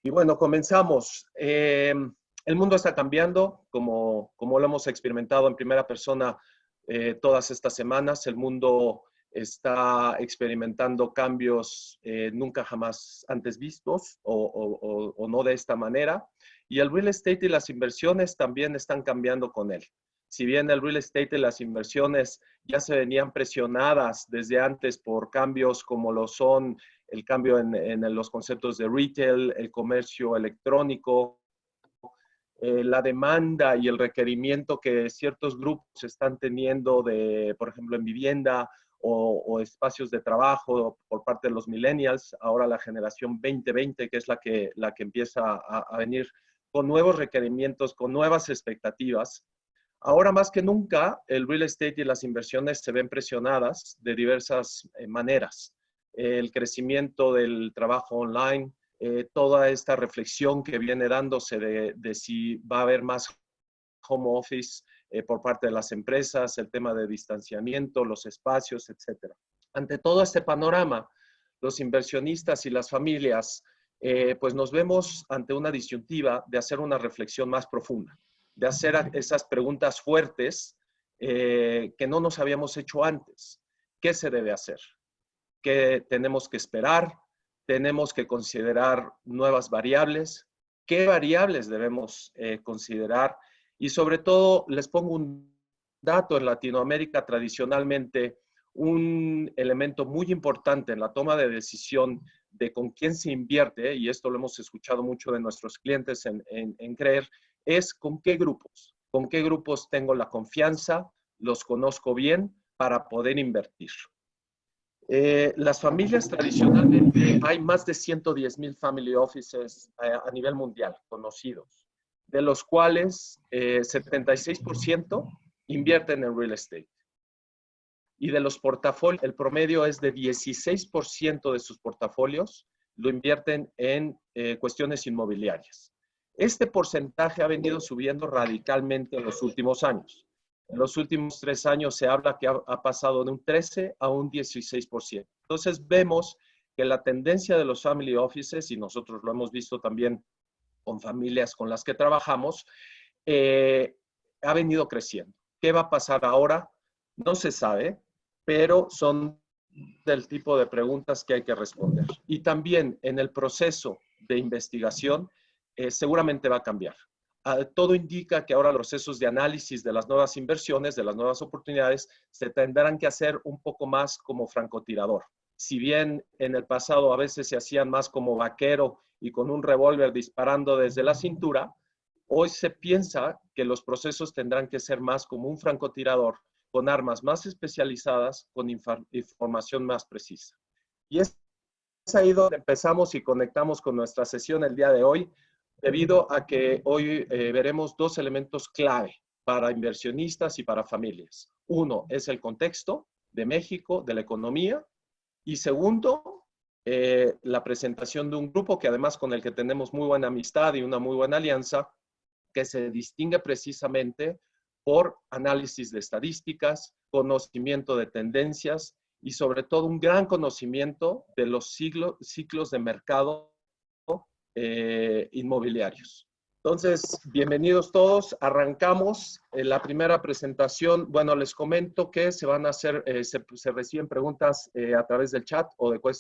Y bueno, comenzamos. El mundo está cambiando, como lo hemos experimentado en primera persona todas estas semanas. El mundo está experimentando cambios nunca jamás antes vistos o no de esta manera. Y el real estate y las inversiones también están cambiando con él. Si bien el real estate y las inversiones ya se venían presionadas desde antes por cambios como lo son el cambio en los conceptos de retail, el comercio electrónico, la demanda y el requerimiento que ciertos grupos están teniendo de, por ejemplo, en vivienda o espacios de trabajo por parte de los millennials, ahora la generación 2020, que es la que empieza a venir con nuevos requerimientos, con nuevas expectativas. Ahora más que nunca, el real estate y las inversiones se ven presionadas de diversas maneras. El crecimiento del trabajo online, toda esta reflexión que viene dándose de si va a haber más home office por parte de las empresas, el tema de distanciamiento, los espacios, etcétera. Ante todo este panorama, los inversionistas y las familias, pues nos vemos ante una disyuntiva de hacer una reflexión más profunda, de hacer esas preguntas fuertes que no nos habíamos hecho antes. ¿Qué se debe hacer? ¿Qué tenemos que esperar? ¿Tenemos que considerar nuevas variables? ¿Qué variables debemos considerar? Y sobre todo, les pongo un dato: en Latinoamérica tradicionalmente un elemento muy importante en la toma de decisión de con quién se invierte, y esto lo hemos escuchado mucho de nuestros clientes en Creer, es con qué grupos tengo la confianza, los conozco bien para poder invertir. Las familias tradicionalmente, hay más de 110,000 family offices a nivel mundial conocidos, de los cuales 76% invierten en real estate. Y de los portafolios, el promedio es de 16% de sus portafolios lo invierten en cuestiones inmobiliarias. Este porcentaje ha venido subiendo radicalmente en los últimos años. En los últimos 3 años se habla que ha pasado de un 13 a un 16%. Entonces vemos que la tendencia de los family offices, y nosotros lo hemos visto también con familias con las que trabajamos, ha venido creciendo. ¿Qué va a pasar ahora? No se sabe, pero son del tipo de preguntas que hay que responder. Y también en el proceso de investigación seguramente va a cambiar. Todo indica que ahora los procesos de análisis de las nuevas inversiones, de las nuevas oportunidades, se tendrán que hacer un poco más como francotirador. Si bien en el pasado a veces se hacían más como vaquero y con un revólver disparando desde la cintura, hoy se piensa que los procesos tendrán que ser más como un francotirador, con armas más especializadas, con información más precisa. Y es ahí donde empezamos y conectamos con nuestra sesión el día de hoy, debido a que hoy veremos 2 elementos clave para inversionistas y para familias. Uno es el contexto de México, de la economía, y segundo, la presentación de un grupo que además con el que tenemos muy buena amistad y una muy buena alianza, que se distingue precisamente por análisis de estadísticas, conocimiento de tendencias y sobre todo un gran conocimiento de los ciclos de mercado inmobiliarios. Entonces, bienvenidos todos. Arrancamos la primera presentación. Bueno, les comento que se van a hacer, se reciben preguntas a través del chat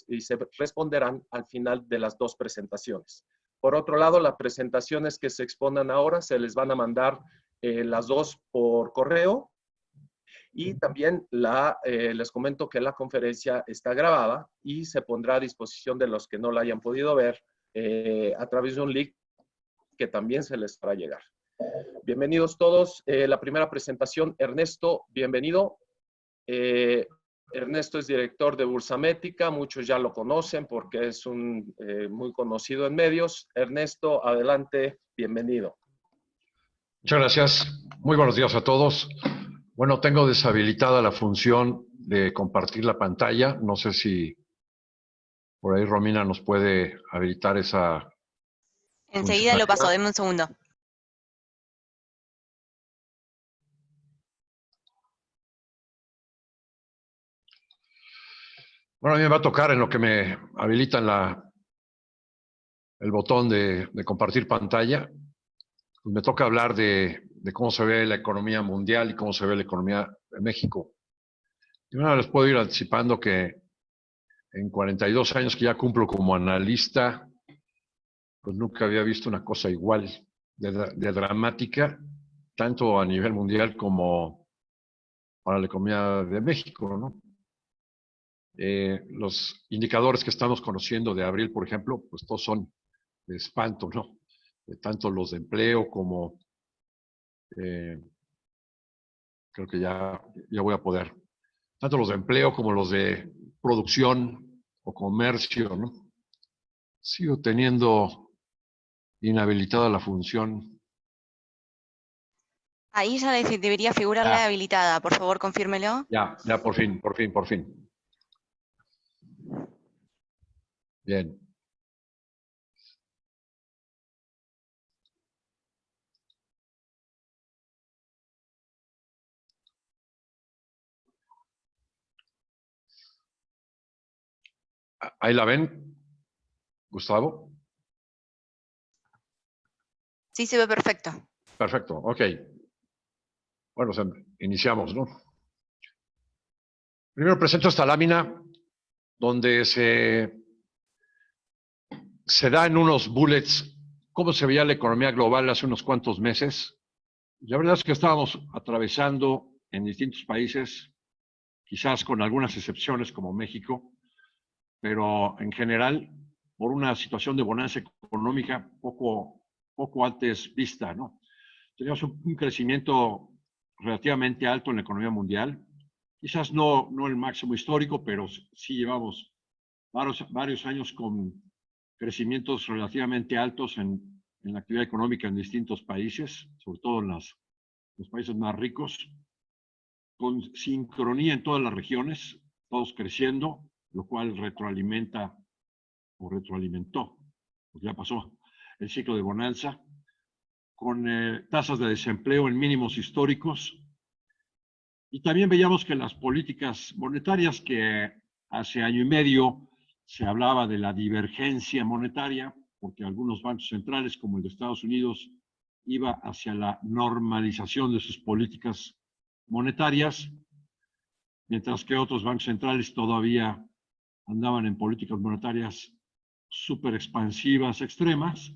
y se responderán al final de las 2 presentaciones. Por otro lado, las presentaciones que se exponen ahora se les van a mandar las 2 por correo. Y también les comento que la conferencia está grabada y se pondrá a disposición de los que no la hayan podido ver a través de un link que también se les hará llegar. Bienvenidos todos. La primera presentación, Ernesto, bienvenido. Ernesto es director de Bursamétrica, muchos ya lo conocen porque es muy conocido en medios. Ernesto, adelante, bienvenido. Muchas gracias. Muy buenos días a todos. Bueno, tengo deshabilitada la función de compartir la pantalla. No sé si por ahí Romina nos puede habilitar esa Enseguida lo paso, denme un segundo. Bueno, a mí me va a tocar en lo que me habilitan el botón de compartir pantalla, pues me toca hablar de cómo se ve la economía mundial y cómo se ve la economía de México. Y una les puedo ir anticipando que en 42 años que ya cumplo como analista, pues nunca había visto una cosa igual de dramática, tanto a nivel mundial como para la economía de México, ¿no? Los indicadores que estamos conociendo de abril, por ejemplo, pues todos son de espanto, ¿no? Tanto los de empleo como, creo que ya voy a poder, tanto los de empleo como los de producción o comercio, ¿no? Sigo teniendo inhabilitada la función. Ahí ya debería figurarle habilitada. Por favor, confírmelo. Ya, por fin. Bien. Ahí la ven, Gustavo. Sí, se ve perfecto. Perfecto, ok. Bueno, iniciamos, ¿no? Primero presento esta lámina donde se da en unos bullets cómo se veía la economía global hace unos cuantos meses. La verdad es que estábamos atravesando en distintos países, quizás con algunas excepciones como México, pero en general por una situación de bonanza económica poco antes vista, ¿no? Teníamos un crecimiento relativamente alto en la economía mundial, quizás no el máximo histórico, pero sí llevamos varios años con crecimientos relativamente altos en la actividad económica en distintos países, sobre todo en los países más ricos, con sincronía en todas las regiones, todos creciendo, lo cual retroalimentó, porque ya pasó el ciclo de bonanza, con tasas de desempleo en mínimos históricos. Y también veíamos que las políticas monetarias, que hace año y medio se hablaba de la divergencia monetaria, porque algunos bancos centrales, como el de Estados Unidos, iba hacia la normalización de sus políticas monetarias, mientras que otros bancos centrales todavía andaban en políticas monetarias súper expansivas, extremas.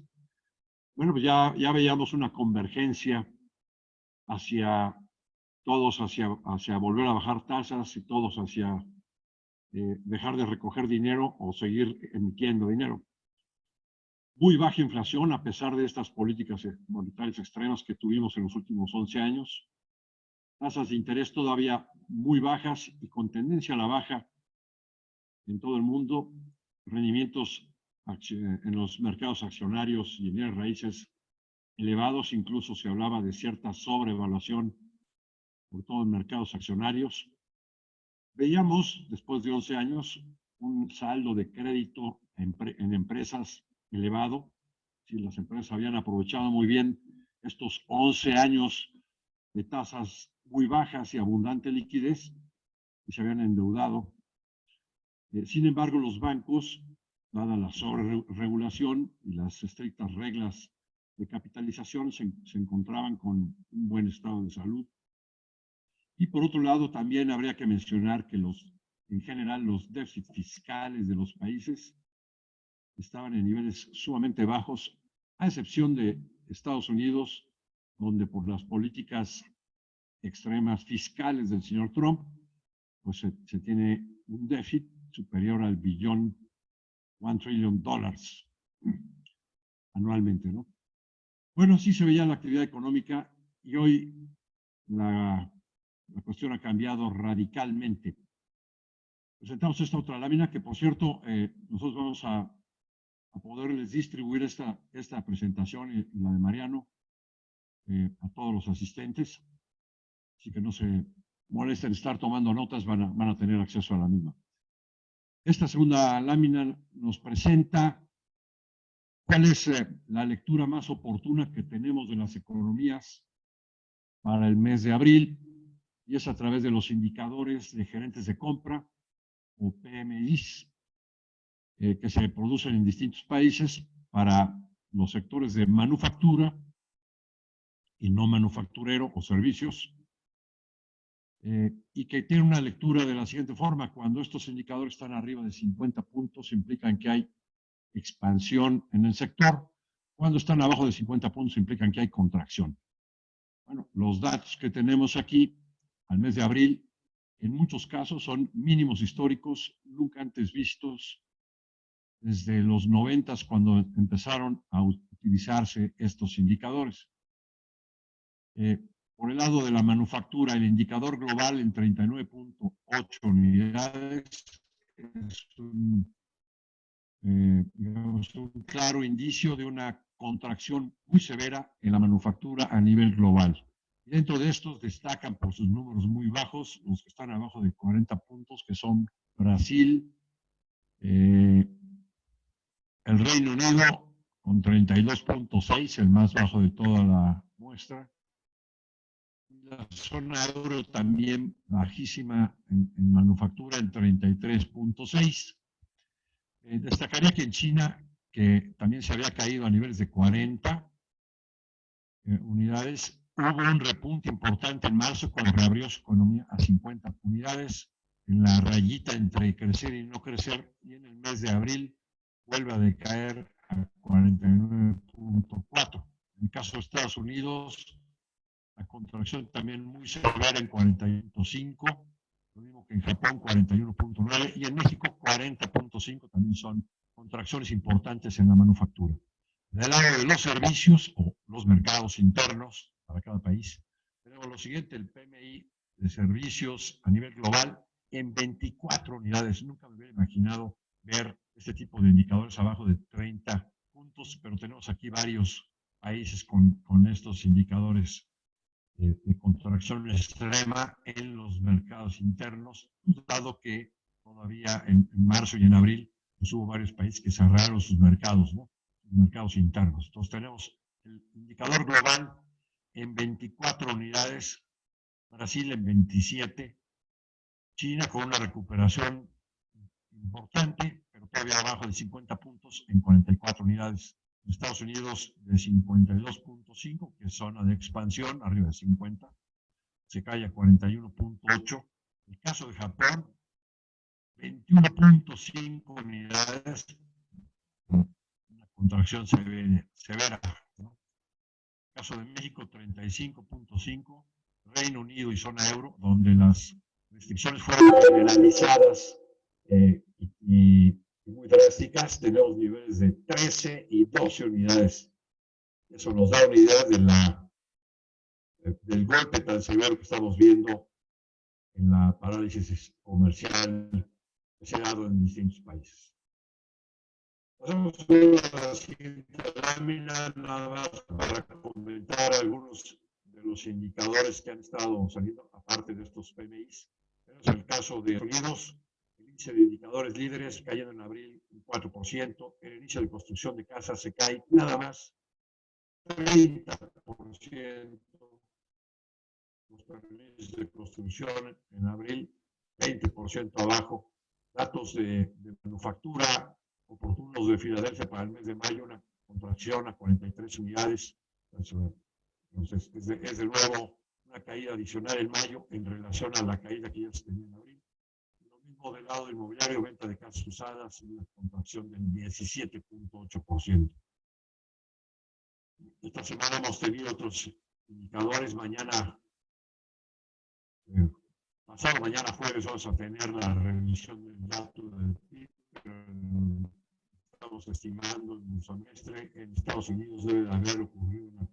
Bueno, pues ya veíamos una convergencia hacia todos, hacia volver a bajar tasas y todos hacia dejar de recoger dinero o seguir emitiendo dinero. Muy baja inflación a pesar de estas políticas monetarias extremas que tuvimos en los últimos 11 años. Tasas de interés todavía muy bajas y con tendencia a la baja en todo el mundo. Rendimientos en los mercados accionarios y bienes raíces elevados. Incluso se hablaba de cierta sobrevaluación por todos los mercados accionarios. Veíamos, después de 11 años, un saldo de crédito en empresas elevado. Si las empresas habían aprovechado muy bien estos 11 años de tasas muy bajas y abundante liquidez y se habían endeudado. Sin embargo, los bancos, dada la sobreregulación y las estrictas reglas de capitalización, se encontraban con un buen estado de salud. Y por otro lado, también habría que mencionar que en general los déficits fiscales de los países estaban en niveles sumamente bajos, a excepción de Estados Unidos, donde por las políticas extremas fiscales del señor Trump, pues se tiene un déficit superior al billón, $1 trillion anualmente, ¿no? Bueno, así se veía la actividad económica y hoy la cuestión ha cambiado radicalmente. Presentamos esta otra lámina que, por cierto, nosotros vamos a poderles distribuir esta presentación y la de Mariano a todos los asistentes. Así que no se molesten estar tomando notas, van a tener acceso a la misma. Esta segunda lámina nos presenta cuál es la lectura más oportuna que tenemos de las economías para el mes de abril, y es a través de los indicadores de gerentes de compra o PMIs que se producen en distintos países para los sectores de manufactura y no manufacturero o servicios, y que tiene una lectura de la siguiente forma: cuando estos indicadores están arriba de 50 puntos, implican que hay expansión en el sector. Cuando están abajo de 50 puntos, implican que hay contracción. Bueno, los datos que tenemos aquí al mes de abril, en muchos casos son mínimos históricos, nunca antes vistos desde los 90, cuando empezaron a utilizarse estos indicadores. Por el lado de la manufactura, el indicador global en 39.8 unidades es digamos, un claro indicio de una contracción muy severa en la manufactura a nivel global. Y dentro de estos destacan por sus números muy bajos los que están abajo de 40 puntos, que son Brasil, el Reino Unido con 32.6, el más bajo de toda la muestra. La zona euro también bajísima en manufactura, en 33.6. Destacaría que en China, que también se había caído a niveles de 40 unidades, hubo un repunte importante en marzo cuando reabrió su economía a 50 unidades, en la rayita entre crecer y no crecer, y en el mes de abril vuelve a decaer a 49.4. En el caso de Estados Unidos, la contracción también muy severa en 40.5, lo mismo que en Japón, 41.9, y en México 40.5, también son contracciones importantes en la manufactura. Del lado de los servicios o los mercados internos para cada país, tenemos lo siguiente: el PMI de servicios a nivel global en 24 unidades. Nunca me hubiera imaginado ver este tipo de indicadores abajo de 30 puntos, pero tenemos aquí varios países con estos indicadores de contracción extrema en los mercados internos, dado que todavía en marzo y en abril pues hubo varios países que cerraron sus mercados, ¿no? Sus mercados internos. Entonces tenemos el indicador global en 24 unidades, Brasil en 27, China con una recuperación importante, pero todavía abajo de 50 puntos en 44 unidades. Estados Unidos de 52.5, que es zona de expansión, arriba de 50, se cae a 41.8. El caso de Japón, 21.5 unidades, una contracción severa, ¿no? El caso de México, 35.5, Reino Unido y zona euro, donde las restricciones fueron generalizadas y muy drásticas, tenemos niveles de 13 y 12 unidades. Eso nos da una idea del golpe tan severo que estamos viendo en la parálisis comercial que se ha dado en distintos países. Pasamos a la siguiente lámina, nada más para comentar algunos de los indicadores que han estado saliendo, aparte de estos PMIs. Tenemos el caso de Estados Unidos, el índice de indicadores líderes cayendo en abril un 4%, el inicio de construcción de casas se cae nada más 30%, los permisos de construcción en abril 20% abajo, datos de manufactura oportunos de Filadelfia para el mes de mayo, una contracción a 43 unidades, entonces es de nuevo una caída adicional en mayo en relación a la caída que ya se tenía en abril. Lo mismo del lado inmobiliario, venta de casas usadas, una contracción del 17.8%. Esta semana hemos tenido otros indicadores. Mañana, pasado mañana jueves, vamos a tener la revisión del dato del PIB. Estamos estimando en un semestre en Estados Unidos debe de haber ocurrido una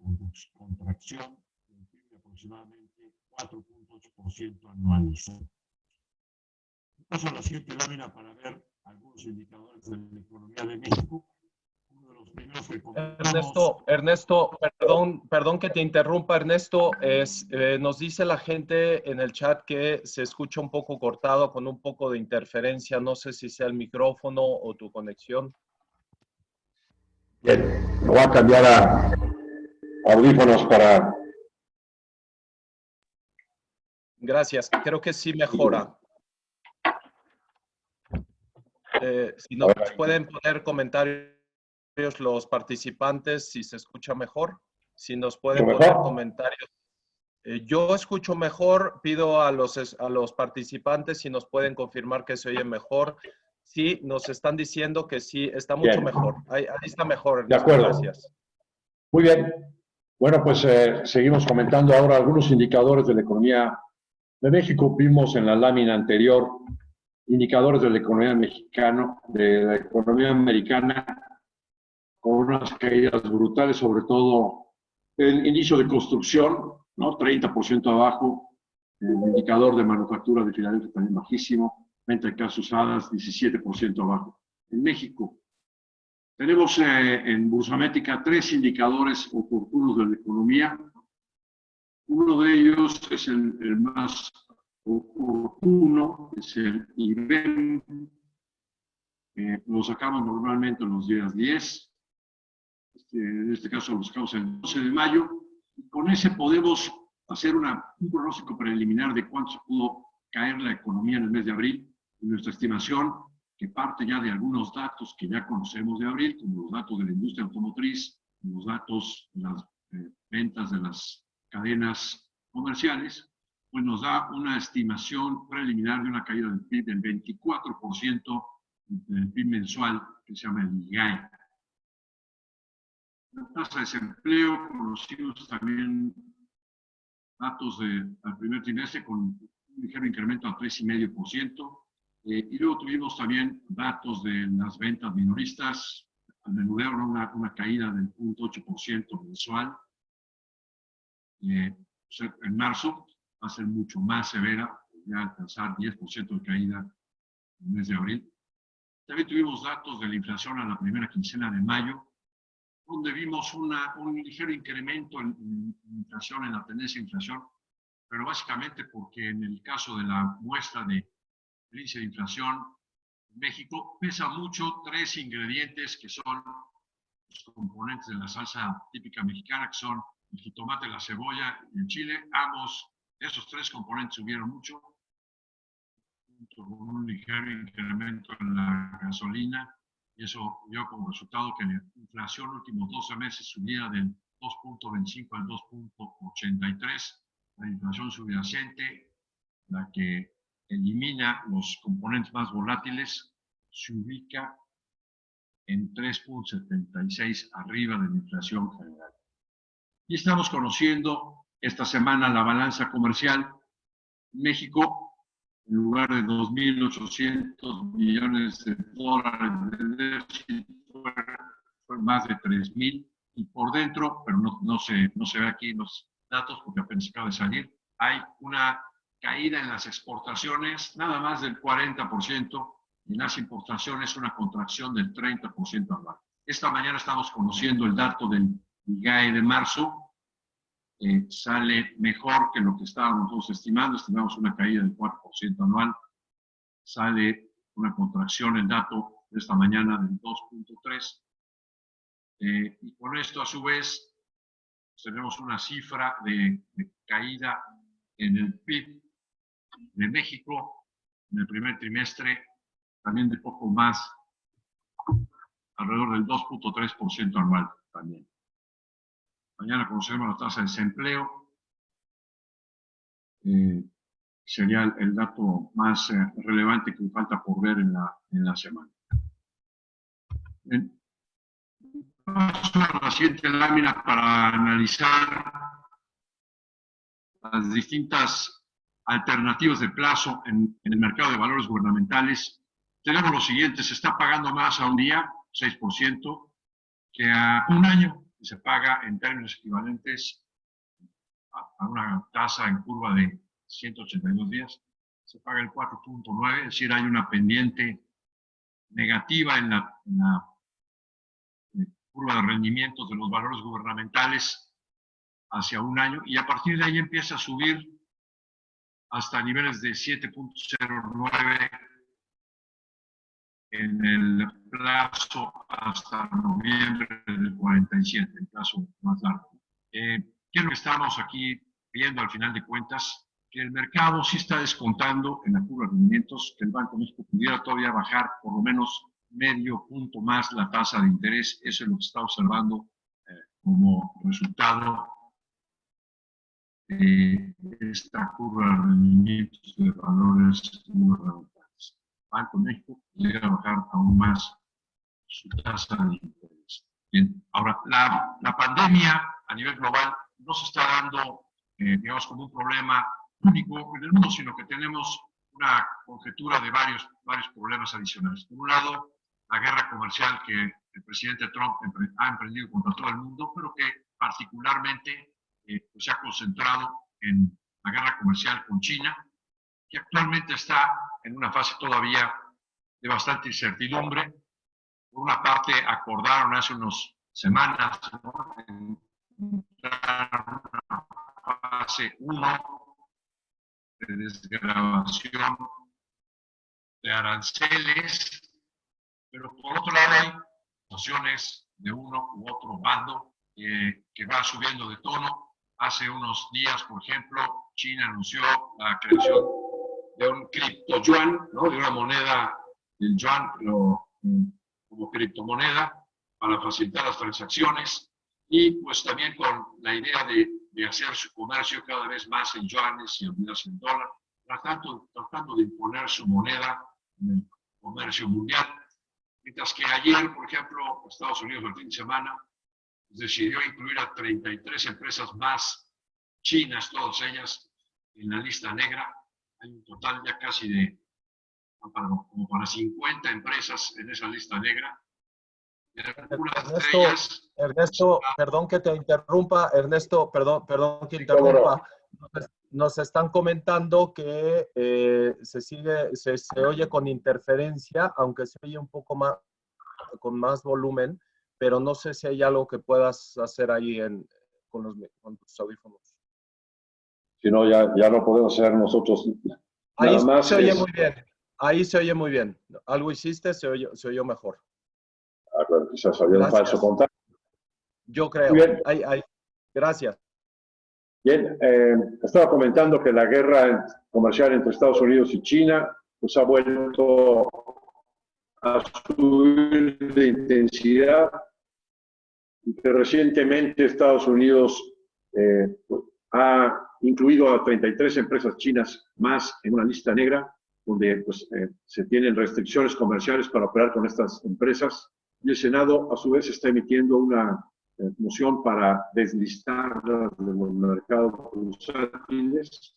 contracción del PIB de aproximadamente 4.8% anualizado. Paso a la siguiente lámina para ver algunos indicadores de la economía de México. Uno de los primeros que comentamos. Ernesto, perdón que te interrumpa, Ernesto. Nos dice la gente en el chat que se escucha un poco cortado, con un poco de interferencia. No sé si sea el micrófono o tu conexión. Bien, me voy a cambiar a audífonos para... Gracias, creo que sí mejora. Si nos pueden poner comentarios los participantes si se escucha mejor, si nos pueden ¿Mucho poner mejor? comentarios. Yo escucho mejor, pido a los participantes si nos pueden confirmar que se oye mejor. Sí, nos están diciendo que sí, está mucho Bien. mejor. Ahí está mejor, De Ernesto, acuerdo. gracias. Muy bien. Bueno, pues seguimos comentando ahora algunos indicadores de la economía de México. Vimos en la lámina anterior indicadores de la economía mexicana, de la economía americana, con unas caídas brutales, sobre todo el inicio de construcción, ¿no? 30% abajo, el indicador de manufactura de Filadelfia también bajísimo, venta de casas usadas 17% abajo. En México tenemos en Bursamétrica 3 indicadores oportunos de la economía. Uno de ellos es el más oportuno, es el IBEM. Lo sacamos normalmente en los días 10. En este caso lo buscamos el 12 de mayo. Con ese podemos hacer un pronóstico preliminar de cuánto se pudo caer la economía en el mes de abril. En nuestra estimación, que parte ya de algunos datos que ya conocemos de abril, como los datos de la industria automotriz, los datos de las ventas de las cadenas comerciales, pues nos da una estimación preliminar de una caída del PIB del 24% del PIB mensual, que se llama el IGAE. La tasa de desempleo, conocimos también datos del primer trimestre con un ligero incremento al 3,5%. Y luego tuvimos también datos de las ventas minoristas, al menudeo, una caída del 0,8% mensual. En marzo va a ser mucho más severa, ya alcanzar 10% de caída en el mes de abril. También tuvimos datos de la inflación a la primera quincena de mayo, donde vimos un ligero incremento en inflación, en la tendencia de inflación, pero básicamente porque en el caso de la muestra de índice de inflación en México pesa mucho 3 ingredientes que son los componentes de la salsa típica mexicana, que son el jitomate, la cebolla y el chile. Ambos, esos 3 componentes subieron mucho, con un ligero incremento en la gasolina, y eso dio como resultado que la inflación en los últimos 12 meses subiera del 2,25 al 2,83. La inflación subyacente, la que elimina los componentes más volátiles, se ubica en 3,76 arriba de la inflación general. Y estamos conociendo esta semana la balanza comercial. México, en lugar de 2.800 millones de dólares de déficit, fue más de 3.000, y por dentro, pero no se ve aquí los datos porque apenas acaba de salir, hay una caída en las exportaciones nada más del 40%, y en las importaciones una contracción del 30% anual. Esta mañana estamos conociendo el dato del IGAE de marzo. Sale mejor que lo que estábamos nosotros estimamos una caída del 4% anual, sale una contracción, el dato de esta mañana del 2,3%, y con esto a su vez tenemos una cifra de caída en el PIB de México en el primer trimestre, también de poco más, alrededor del 2,3% anual también. Mañana conoceremos la tasa de desempleo. Sería el dato más relevante que falta por ver en la semana. Paso a la siguiente lámina para analizar las distintas alternativas de plazo en el mercado de valores gubernamentales. Tenemos lo siguiente: se está pagando más a un día, 6%, que a un año. Se paga en términos equivalentes a una tasa en curva de 182 días, se paga el 4,9, es decir, hay una pendiente negativa en la curva de rendimientos de los valores gubernamentales hacia un año, y a partir de ahí empieza a subir hasta niveles de 7,09 en el plazo hasta noviembre del 47, el plazo más largo. ¿Qué es lo que estamos aquí viendo al final de cuentas? Que el mercado sí está descontando en la curva de rendimientos que el Banco de México pudiera todavía bajar por lo menos medio punto más la tasa de interés. Eso es lo que está observando como resultado de esta curva de rendimientos de valores gubernamentales. Banco de México llega a bajar aún más su tasa de interés. Bien, ahora, la pandemia a nivel global no se está dando, digamos, como un problema único en el mundo, sino que tenemos una conjetura de varios problemas adicionales. Por un lado, la guerra comercial que el presidente Trump ha emprendido contra todo el mundo, pero que particularmente pues se ha concentrado en la guerra comercial con China, que actualmente está en una fase todavía de bastante incertidumbre. Por una parte, acordaron hace unas semanas, ¿no?, entrar en una fase 1 de desgravación de aranceles, pero por otro lado hay situaciones de uno u otro bando que van subiendo de tono. Hace unos días, por ejemplo, China anunció la creación de un criptoyuan, ¿no?, de una moneda del yuan como criptomoneda para facilitar las transacciones, y pues también con la idea de hacer su comercio cada vez más en yuanes y olvidarse en dólar, tratando de imponer su moneda en el comercio mundial. Mientras que ayer, por ejemplo, Estados Unidos el fin de semana decidió incluir a 33 empresas más chinas, todas ellas en la lista negra. Hay un total ya casi de como para 50 empresas en esa lista negra. Ernesto, perdón que te interrumpa, Ernesto, perdón que interrumpa. Nos están comentando que se oye con interferencia, aunque se oye un poco más, con más volumen, pero no sé si hay algo que puedas hacer ahí con tus audífonos. Si no, ya no podemos hacer nosotros. Ahí se oye muy bien. Ahí se oye muy bien. Algo hiciste, se oyó mejor. Ah, claro, quizás había un falso contacto. Yo creo. Bien. Gracias. Bien, estaba comentando que la guerra comercial entre Estados Unidos y China pues ha vuelto a subir de intensidad, y que recientemente Estados Unidos ha incluido a 33 empresas chinas más en una lista negra, donde pues, se tienen restricciones comerciales para operar con estas empresas, y el Senado a su vez está emitiendo una moción para deslistarlas de los mercados bursátiles.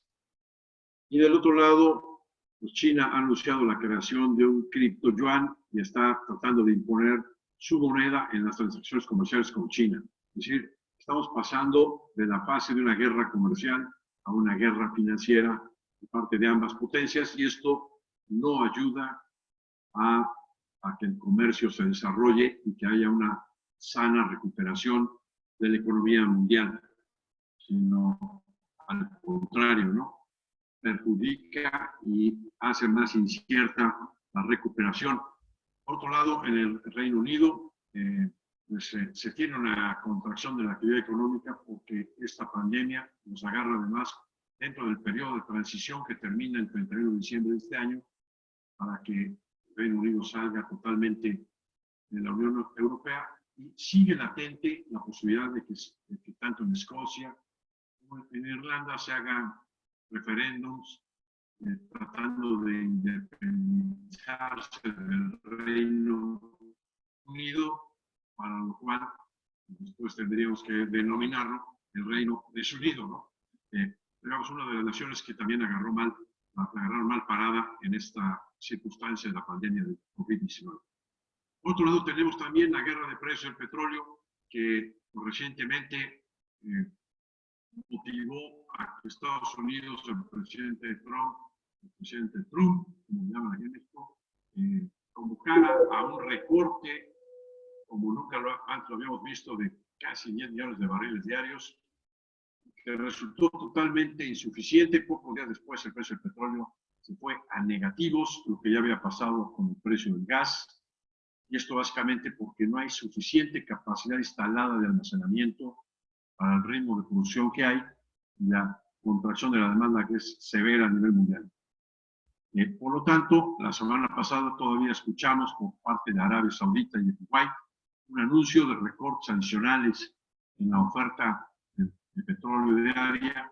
Y del otro lado, pues China ha anunciado la creación de un criptoyuan y está tratando de imponer su moneda en las transacciones comerciales con China. Es decir, estamos pasando de la fase de una guerra comercial a una guerra financiera de parte de ambas potencias, y esto no ayuda a que el comercio se desarrolle y que haya una sana recuperación de la economía mundial, sino al contrario, ¿no? Perjudica y hace más incierta la recuperación. Por otro lado, en el Reino Unido pues, se tiene una contracción de la actividad económica porque esta pandemia nos agarra además dentro del periodo de transición que termina el 31 de diciembre de este año, para que el Reino Unido salga totalmente de la Unión Europea, y sigue latente la posibilidad de que tanto en Escocia como en Irlanda se hagan referéndums tratando de independizarse del Reino Unido, para lo cual después tendríamos que denominarlo el Reino Desunido, ¿no? Digamos, una de las naciones que también agarraron mal parada en esta circunstancia de la pandemia del COVID-19. Por otro lado, tenemos también la guerra de precios del petróleo, que recientemente motivó a que Estados Unidos, el presidente Trump, como llaman aquí en México, convocara a un recorte, como nunca antes lo habíamos visto, de casi 10 millones de barriles diarios, que resultó totalmente insuficiente. Pocos días después el precio del petróleo se fue a negativos, lo que ya había pasado con el precio del gas, y esto básicamente porque no hay suficiente capacidad instalada de almacenamiento para el ritmo de producción que hay y la contracción de la demanda que es severa a nivel mundial. Por lo tanto, la semana pasada todavía escuchamos por parte de Arabia Saudita y de Kuwait un anuncio de recortes adicionales en la oferta de petróleo diaria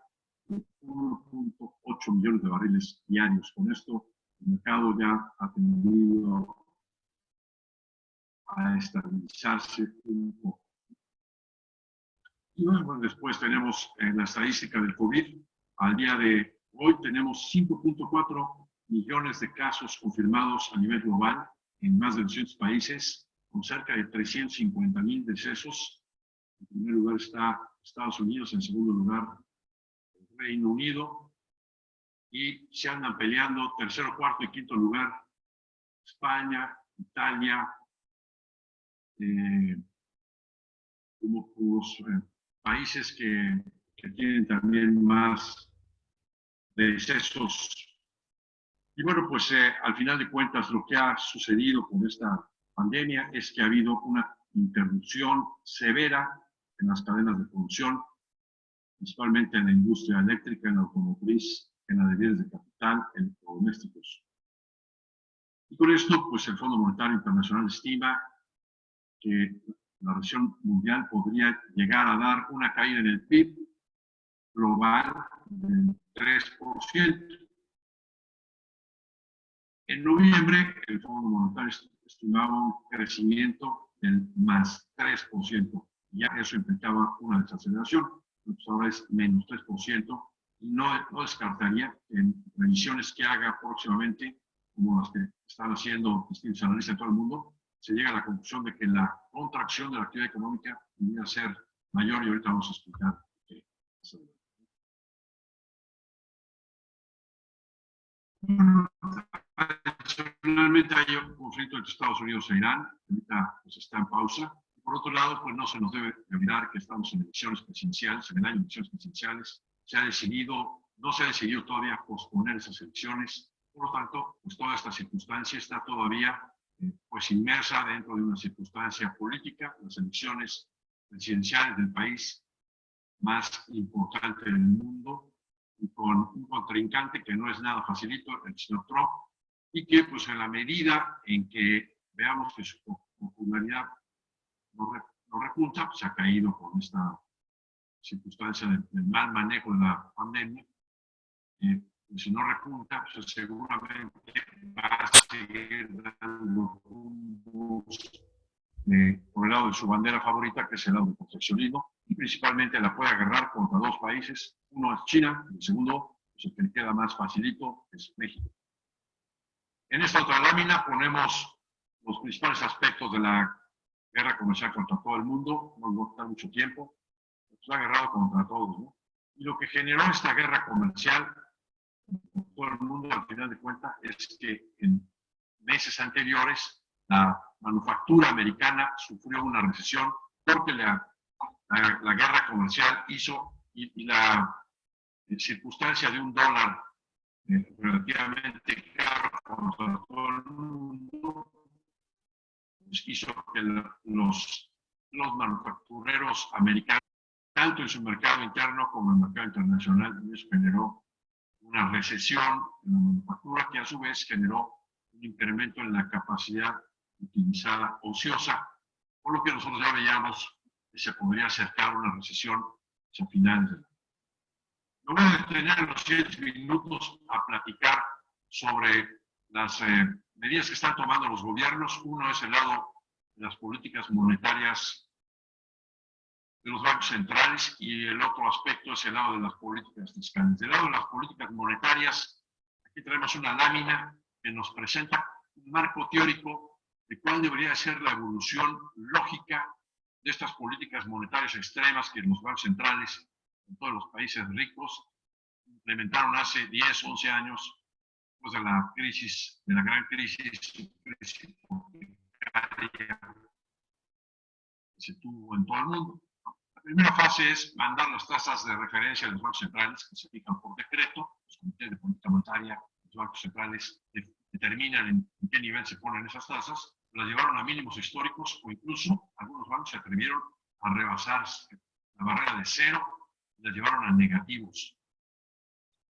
de 1.8 millones de barriles diarios. Con esto, el mercado ya ha tendido a estabilizarse un poco. Y bueno, después tenemos la estadística del COVID. Al día de hoy tenemos 5.4 millones de casos confirmados a nivel global en más de 200 países, con cerca de 350,000 decesos. En primer lugar está Estados Unidos, en segundo lugar el Reino Unido, y se andan peleando tercero, cuarto y quinto lugar España, Italia, como los países que tienen también más decesos. Y bueno, pues al final de cuentas lo que ha sucedido con esta pandemia es que ha habido una interrupción severa en las cadenas de producción, principalmente en la industria eléctrica, en la automotriz, en la de bienes de capital, en electrodomésticos. Y con esto, pues el Fondo Monetario Internacional estima que la recesión mundial podría llegar a dar una caída en el PIB global del 3%. En noviembre, el Fondo Monetario estimaba un crecimiento del más 3%. Ya eso implicaba una desaceleración. Pues ahora es menos 3%. Y no descartaría que en previsiones que haga próximamente, como las que están haciendo distintos analistas en todo el mundo, se llega a la conclusión de que la contracción de la actividad económica debería ser mayor, y ahorita vamos a explicar qué. Adicionalmente hay un conflicto entre Estados Unidos e Irán, que ahorita pues, está en pausa. Por otro lado, pues no se nos debe olvidar que estamos en elecciones presidenciales, en el año de elecciones presidenciales. No se ha decidido todavía posponer esas elecciones. Por lo tanto, pues toda esta circunstancia está todavía pues inmersa dentro de una circunstancia política, las elecciones presidenciales del país más importante del mundo, y con un contrincante que no es nada facilito, el señor Trump, y que pues en la medida en que veamos que su popularidad no repunta, pues ha caído con esta circunstancia del mal manejo de la pandemia, si no repunta, pues seguramente va a seguir dando por el lado de su bandera favorita, que es el lado del proteccionismo, y principalmente la puede agarrar contra dos países. Uno es China, y el segundo, pues el que le queda más facilito, es México. En esta otra lámina ponemos los principales aspectos de la guerra comercial contra todo el mundo. No va a estar mucho tiempo, se ha agarrado contra todos, ¿no? Y lo que generó esta guerra comercial con todo el mundo, al final de cuentas, es que en meses anteriores la manufactura americana sufrió una recesión porque la guerra comercial hizo y la circunstancia de un dólar relativamente caro contra todo el mundo pues hizo que los manufactureros americanos, tanto en su mercado interno como en el mercado internacional, eso generó una recesión en la manufactura que a su vez generó un incremento en la capacidad utilizada ociosa, por lo que nosotros ya veíamos que se podría acercar una recesión hacia finales del año. Me voy a detener los 7 minutos a platicar sobre las medidas que están tomando los gobiernos. Uno es el lado de las políticas monetarias de los bancos centrales y el otro aspecto es el lado de las políticas fiscales. Del lado de las políticas monetarias, aquí tenemos una lámina que nos presenta un marco teórico de cuál debería ser la evolución lógica de estas políticas monetarias extremas que los bancos centrales en todos los países ricos implementaron hace 10, 11 años, después de la crisis, de la gran crisis hipotecaria que se tuvo en todo el mundo. La primera fase es mandar las tasas de referencia de los bancos centrales que se fijan por decreto. Los comités de política monetaria, los bancos centrales determinan en qué nivel se ponen esas tasas. Las llevaron a mínimos históricos o incluso algunos bancos se atrevieron a rebasar la barrera de cero y las llevaron a negativos.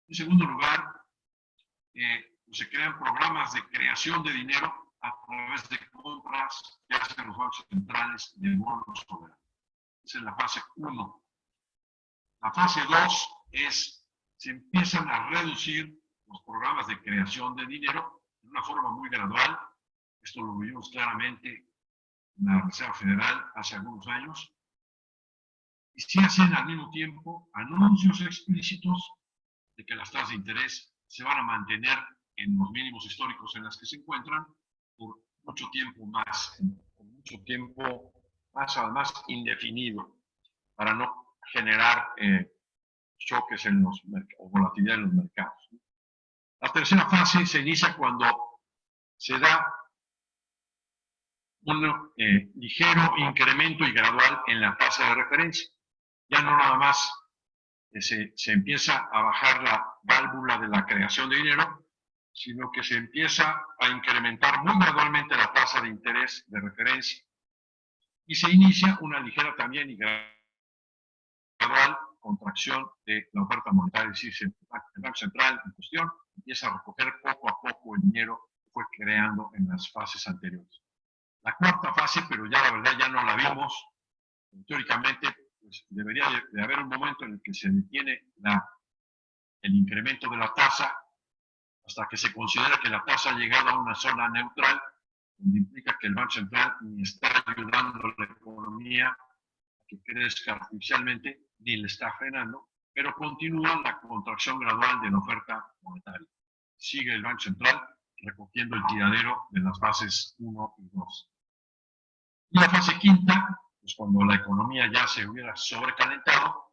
En segundo lugar, pues se crean programas de creación de dinero a través de compras que hacen los bancos centrales de bonos soberanos. Esa es la fase 1. La fase 2 es, se empiezan a reducir los programas de creación de dinero de una forma muy gradual. Esto lo vimos claramente en la Reserva Federal hace algunos años. Y se hacen al mismo tiempo anuncios explícitos de que las tasas de interés se van a mantener en los mínimos históricos en los que se encuentran por mucho tiempo más, por mucho tiempo más, además indefinido, para no generar choques en los o volatilidad en los mercados. La tercera fase se inicia cuando se da un ligero incremento y gradual en la tasa de referencia. Ya no nada más se empieza a bajar la válvula de la creación de dinero, sino que se empieza a incrementar muy gradualmente la tasa de interés de referencia. Y se inicia una ligera también y gradual contracción de la oferta monetaria, es decir, el Banco Central en cuestión empieza a recoger poco a poco el dinero que fue creando en las fases anteriores. La cuarta fase, pero ya la verdad ya no la vimos, teóricamente pues debería de haber un momento en el que se detiene el incremento de la tasa hasta que se considera que la tasa ha llegado a una zona neutral, donde implica que el Banco Central ni está ayudando a la economía a que crezca artificialmente, ni le está frenando, pero continúa la contracción gradual de la oferta monetaria. Sigue el Banco Central recogiendo el tiradero de las fases 1 y 2. Y la fase quinta, pues cuando la economía ya se hubiera sobrecalentado,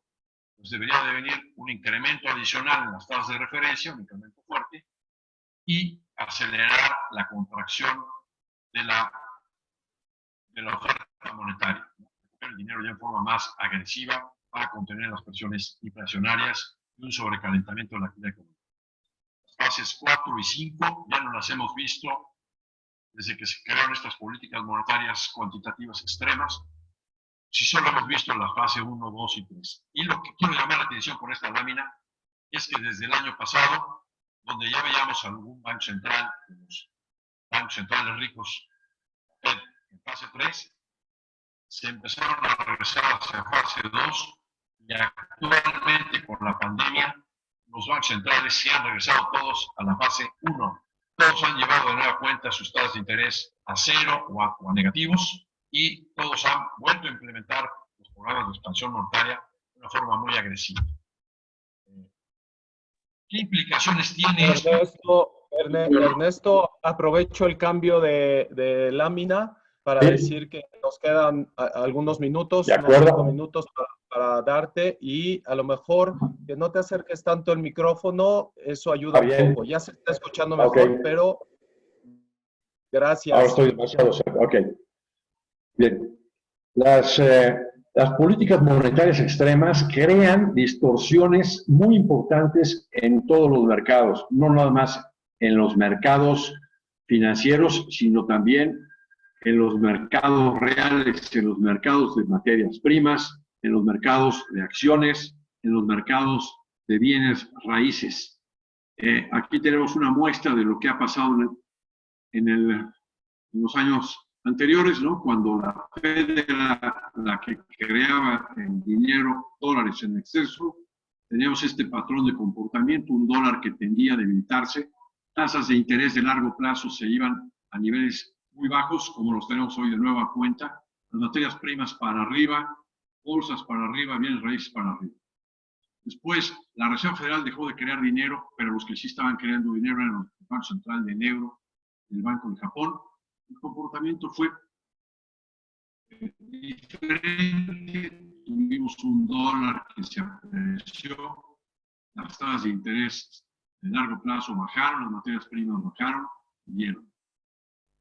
pues debería de venir un incremento adicional en las tasas de referencia, un incremento fuerte, y acelerar la contracción de la oferta monetaria. El dinero ya en forma más agresiva para contener las presiones inflacionarias y un sobrecalentamiento de la actividad económica. Las fases 4 y 5 ya no las hemos visto desde que se crearon estas políticas monetarias cuantitativas extremas. Si solo hemos visto la fase 1, 2 y 3. Y lo que quiero llamar la atención con esta lámina es que desde el año pasado, donde ya veíamos algún banco central, los bancos centrales ricos en fase 3, se empezaron a regresar hacia fase 2 y actualmente con la pandemia los bancos centrales se han regresado todos a la fase 1. Todos han llevado de nueva cuenta sus tasas de interés a cero o a negativos y todos han vuelto a implementar los programas de expansión monetaria de una forma muy agresiva. ¿Qué implicaciones tiene esto? Ernesto, aprovecho el cambio de lámina para decir que nos quedan algunos minutos, unos 5 minutos para darte, y a lo mejor que no te acerques tanto el micrófono, eso ayuda un poco. Ya se está escuchando mejor, pero gracias. Ahora estoy demasiado cerca. Ok. Bien. Las políticas monetarias extremas crean distorsiones muy importantes en todos los mercados, no nada más en los mercados financieros, sino también en los mercados reales, en los mercados de materias primas, en los mercados de acciones, en los mercados de bienes raíces. Aquí tenemos una muestra de lo que ha pasado en los años anteriores, ¿no? Cuando la Fed era la que creaba el dinero, dólares en exceso, teníamos este patrón de comportamiento, un dólar que tendía a debilitarse, tasas de interés de largo plazo se iban a niveles muy bajos, como los tenemos hoy de nueva cuenta, las materias primas para arriba, bolsas para arriba, bienes raíces para arriba. Después, la Reserva Federal dejó de crear dinero, pero los que sí estaban creando dinero eran el Banco Central de Euro, el Banco de Japón. El comportamiento fue diferente. Tuvimos un dólar que se apreció, las tasas de interés de largo plazo bajaron, las materias primas bajaron, dieron.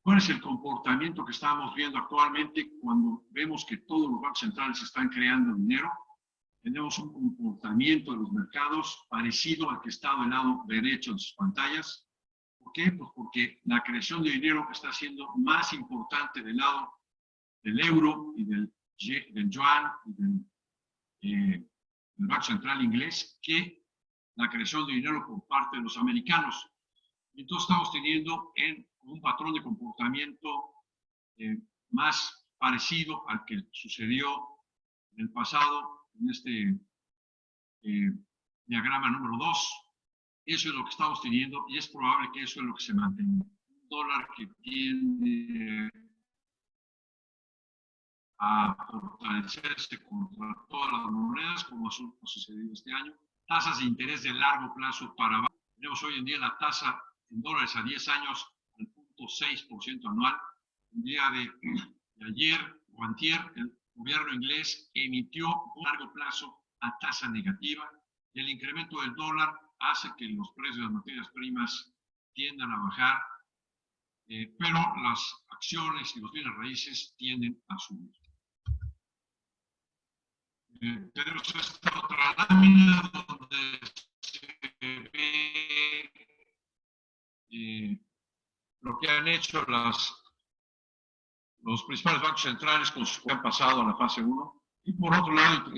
¿Cuál es el comportamiento que estamos viendo actualmente cuando vemos que todos los bancos centrales están creando dinero? Tenemos un comportamiento de los mercados parecido al que está del lado derecho de sus pantallas. ¿Por qué? Pues porque la creación de dinero está siendo más importante del lado del euro y del yuan y del Banco Central inglés que la creación de dinero por parte de los americanos. Y entonces estamos teniendo un patrón de comportamiento más parecido al que sucedió en el pasado, en este diagrama número 2. Eso es lo que estamos teniendo y es probable que eso es lo que se mantenga. Un dólar que tiende a fortalecerse contra todas las monedas, como ha sucedido este año. Tasas de interés de largo plazo para abajo. Tenemos hoy en día la tasa en dólares a 10 años al 0.6% anual. El día de ayer o antier, el gobierno inglés emitió un largo plazo a tasa negativa y el incremento del dólar hace que los precios de las materias primas tiendan a bajar, pero las acciones y los bienes raíces tienden a subir. Tenemos esta otra lámina donde se ve lo que han hecho los principales bancos centrales con sus que han pasado a la fase 1. Y por otro lado,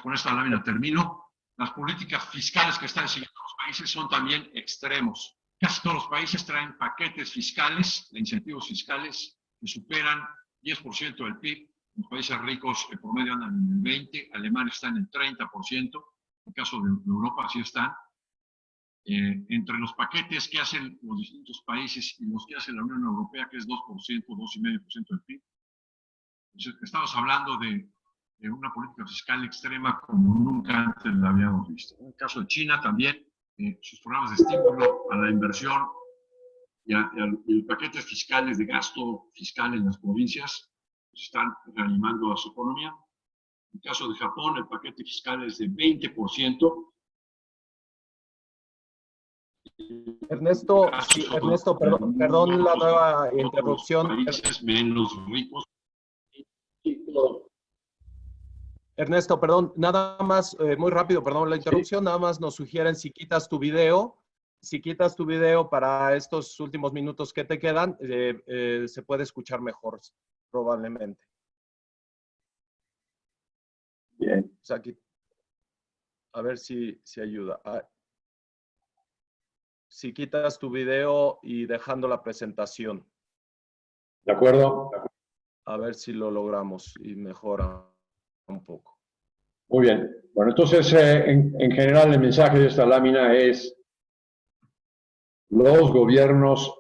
con esta lámina termino, las políticas fiscales que están siguiendo los países son también extremos. Casi todos los países traen paquetes fiscales, de incentivos fiscales, que superan 10% del PIB. Los países ricos en promedio andan en el 20%, Alemania está en el 30%, en el caso de Europa así están. Entre los paquetes que hacen los distintos países y los que hace la Unión Europea, que es 2%, 2,5% del PIB. Entonces, estamos hablando de una política fiscal extrema como nunca antes la habíamos visto. En el caso de China también, sus programas de estímulo a la inversión y paquetes fiscales de gasto fiscal en las provincias pues están reanimando a su economía. En el caso de Japón, el paquete fiscal es de 20%. Ernesto, sí, Ernesto, perdón la nueva interrupción. Países menos ricos. Ernesto, perdón, nada más, muy rápido, perdón la interrupción, nada más nos sugieren si quitas tu video para estos últimos minutos que te quedan, se puede escuchar mejor, probablemente. Bien. O sea, aquí, a ver si ayuda. Si quitas tu video y dejando la presentación. ¿De acuerdo? A ver si lo logramos y mejora un poco. Muy bien. Bueno, entonces, en general, el mensaje de esta lámina es: los gobiernos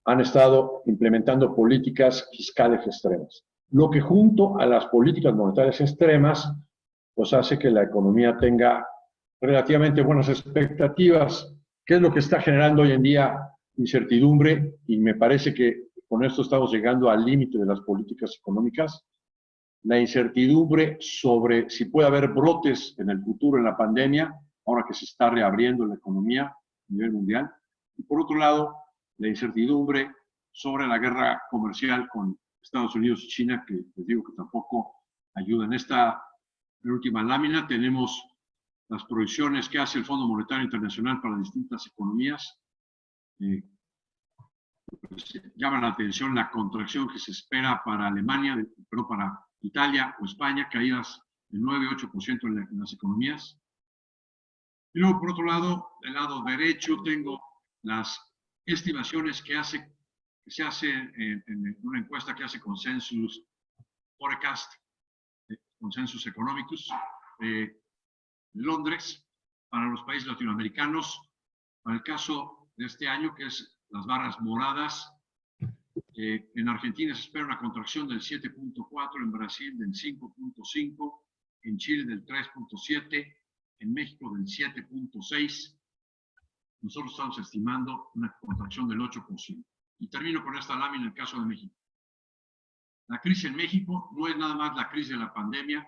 han estado implementando políticas fiscales extremas, lo que junto a las políticas monetarias extremas, pues hace que la economía tenga relativamente buenas expectativas, que es lo que está generando hoy en día incertidumbre, y me parece que con esto estamos llegando al límite de las políticas económicas. La incertidumbre sobre si puede haber brotes en el futuro en la pandemia, ahora que se está reabriendo la economía a nivel mundial. Y por otro lado, la incertidumbre sobre la guerra comercial con Estados Unidos y China, que les digo que tampoco ayuda. En esta última lámina tenemos las proyecciones que hace el Fondo Monetario Internacional para distintas economías. Pues, llama la atención la contracción que se espera para Alemania, pero para Italia o España, caídas de 9 y 8% en las economías. Y luego, por otro lado, del lado derecho, tengo las estimaciones que se hace en una encuesta que hace Consensus Forecast, Consensus Economicus, de Londres, para los países latinoamericanos. Para el caso de este año, que es las barras moradas, en Argentina se espera una contracción del 7.4%, en Brasil del 5.5%, en Chile del 3.7%, en México del 7.6%. Nosotros estamos estimando una contracción del 8%. Y termino con esta lámina en el caso de México. La crisis en México no es nada más la crisis de la pandemia,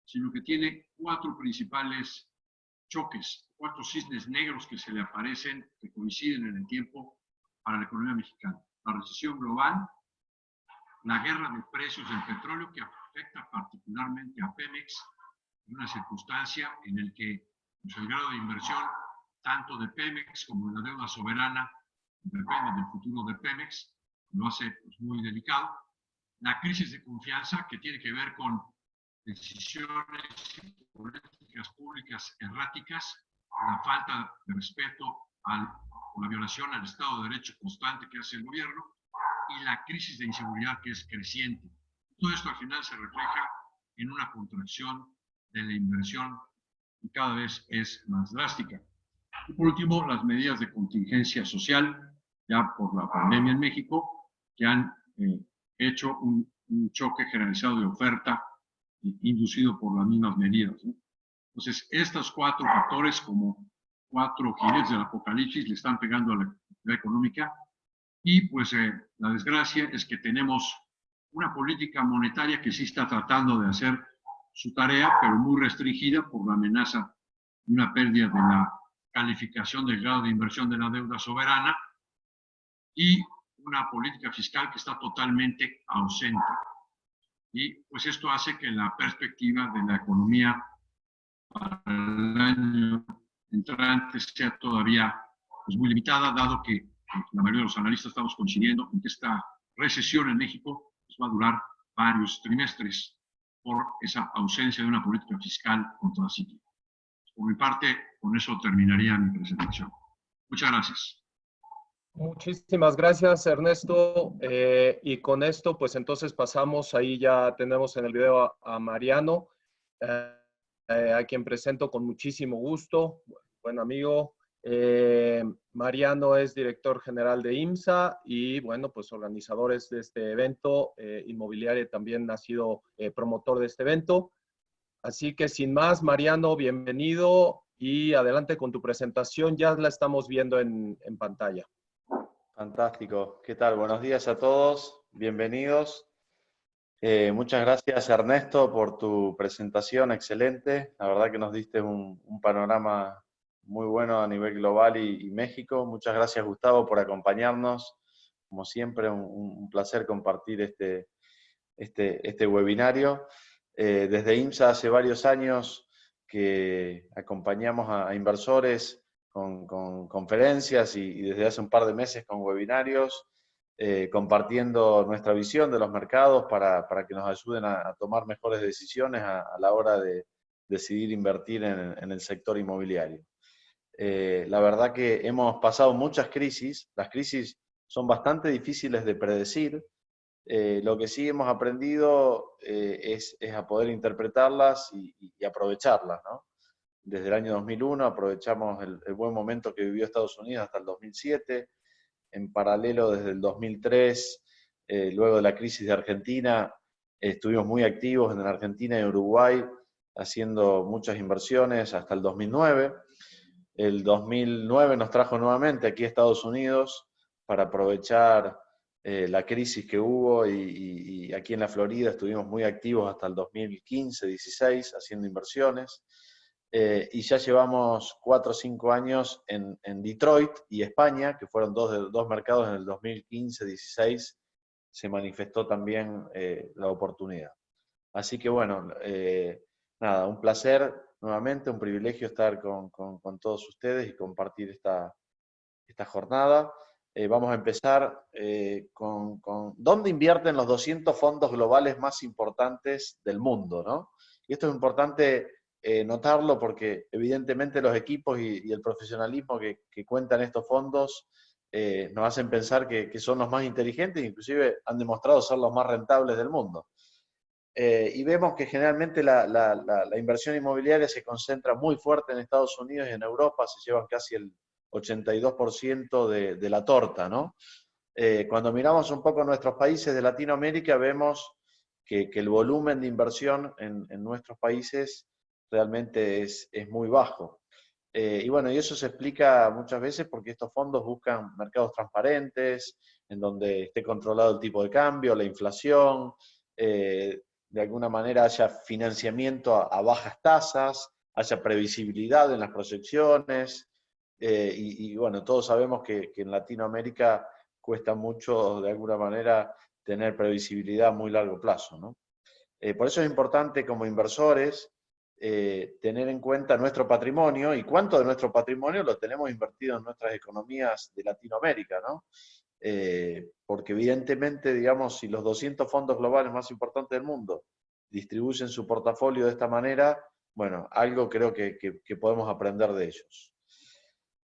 sino que tiene 4 principales choques, 4 cisnes negros que se le aparecen, que coinciden en el tiempo para la economía mexicana. La recesión global, la guerra de precios del petróleo que afecta particularmente a Pemex, en una circunstancia en la que pues, el grado de inversión tanto de Pemex como de la deuda soberana depende del futuro de Pemex, lo hace pues, muy delicado. La crisis de confianza que tiene que ver con decisiones y políticas públicas erráticas, la falta de respeto al por la violación al Estado de Derecho constante que hace el gobierno y la crisis de inseguridad que es creciente. Todo esto al final se refleja en una contracción de la inversión y cada vez es más drástica. Y por último, las medidas de contingencia social, ya por la pandemia en México, que han hecho un choque generalizado de oferta inducido por las mismas medidas, ¿no? Entonces, estos cuatro factores, como cuatro jinetes del apocalipsis, le están pegando a la actividad económica. Y pues la desgracia es que tenemos una política monetaria que sí está tratando de hacer su tarea, pero muy restringida por la amenaza de una pérdida de la calificación del grado de inversión de la deuda soberana y una política fiscal que está totalmente ausente. Y pues esto hace que la perspectiva de la economía para el año entrante sea todavía pues, muy limitada, dado que la mayoría de los analistas estamos coincidiendo en que esta recesión en México pues, va a durar varios trimestres por esa ausencia de una política fiscal contracíclica. Por mi parte, con eso terminaría mi presentación. Muchas gracias. Muchísimas gracias, Ernesto. Y con esto, pues entonces pasamos, ahí ya tenemos en el video a Mariano, a quien presento con muchísimo gusto, buen amigo. Mariano es director general de IMSA y, bueno, pues organizadores de este evento. Inmobiliaria también ha sido promotor de este evento. Así que sin más, Mariano, bienvenido y adelante con tu presentación. Ya la estamos viendo en pantalla. Fantástico. ¿Qué tal? Buenos días a todos. Bienvenidos. Muchas gracias, Ernesto, por tu presentación. Excelente. La verdad que nos diste un panorama muy bueno a nivel global y México. Muchas gracias, Gustavo, por acompañarnos. Como siempre, un placer compartir este webinario. Desde IMSA hace varios años que acompañamos a inversores con conferencias y desde hace un par de meses con webinarios, compartiendo nuestra visión de los mercados para que nos ayuden a tomar mejores decisiones a la hora de decidir invertir en el sector inmobiliario. La verdad que hemos pasado muchas crisis. Las crisis son bastante difíciles de predecir. Lo que sí hemos aprendido es a poder interpretarlas y aprovecharlas, ¿no? Desde el año 2001 aprovechamos el buen momento que vivió Estados Unidos hasta el 2007. En paralelo, desde el 2003, luego de la crisis de Argentina, estuvimos muy activos en Argentina y Uruguay, haciendo muchas inversiones hasta el 2009. El 2009 nos trajo nuevamente aquí a Estados Unidos para aprovechar la crisis que hubo y aquí en la Florida estuvimos muy activos hasta el 2015-16 haciendo inversiones. Y ya llevamos 4 o 5 años en Detroit y España, que fueron dos mercados en el 2015-16, se manifestó también la oportunidad. Así que bueno, nada, un placer nuevamente, un privilegio estar con todos ustedes y compartir esta jornada. Vamos a empezar con dónde invierten los 200 fondos globales más importantes del mundo, ¿no? Y esto es importante notarlo porque evidentemente los equipos y el profesionalismo que cuentan estos fondos nos hacen pensar que son los más inteligentes, inclusive han demostrado ser los más rentables del mundo. Y vemos que generalmente la inversión inmobiliaria se concentra muy fuerte en Estados Unidos y en Europa, se llevan casi el 82% de la torta, ¿no? Cuando miramos un poco nuestros países de Latinoamérica, vemos que el volumen de inversión en nuestros países realmente es muy bajo. Y bueno, y eso se explica muchas veces porque estos fondos buscan mercados transparentes, en donde esté controlado el tipo de cambio, la inflación, de alguna manera haya financiamiento a bajas tasas, haya previsibilidad en las proyecciones, y bueno, todos sabemos que en Latinoamérica cuesta mucho, de alguna manera, tener previsibilidad a muy largo plazo, ¿no? Por eso es importante como inversores tener en cuenta nuestro patrimonio y cuánto de nuestro patrimonio lo tenemos invertido en nuestras economías de Latinoamérica, ¿no? Porque evidentemente, digamos, si los 200 fondos globales más importantes del mundo distribuyen su portafolio de esta manera, bueno, algo creo que podemos aprender de ellos.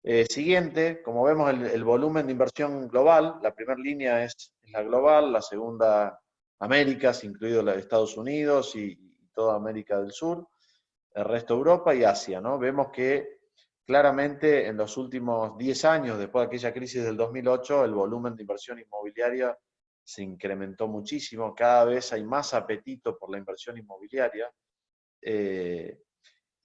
Siguiente, como vemos el volumen de inversión global, la primera línea es la global, la segunda Américas, incluido la de Estados Unidos y toda América del Sur, el resto Europa y Asia, ¿no? Vemos que claramente en los últimos 10 años, después de aquella crisis del 2008, el volumen de inversión inmobiliaria se incrementó muchísimo, cada vez hay más apetito por la inversión inmobiliaria,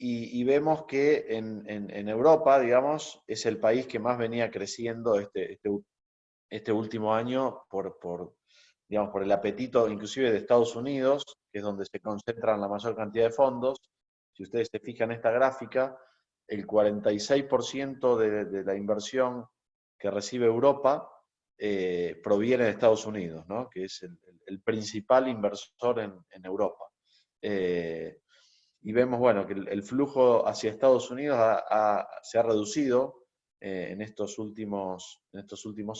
y vemos que en Europa, digamos, es el país que más venía creciendo este último año digamos, por el apetito inclusive de Estados Unidos, que es donde se concentran la mayor cantidad de fondos. Si ustedes se fijan en esta gráfica, el 46% de la inversión que recibe Europa proviene de Estados Unidos, ¿no? Que es el principal inversor en Europa. Y vemos, bueno, que el flujo hacia Estados Unidos se ha reducido en estos últimos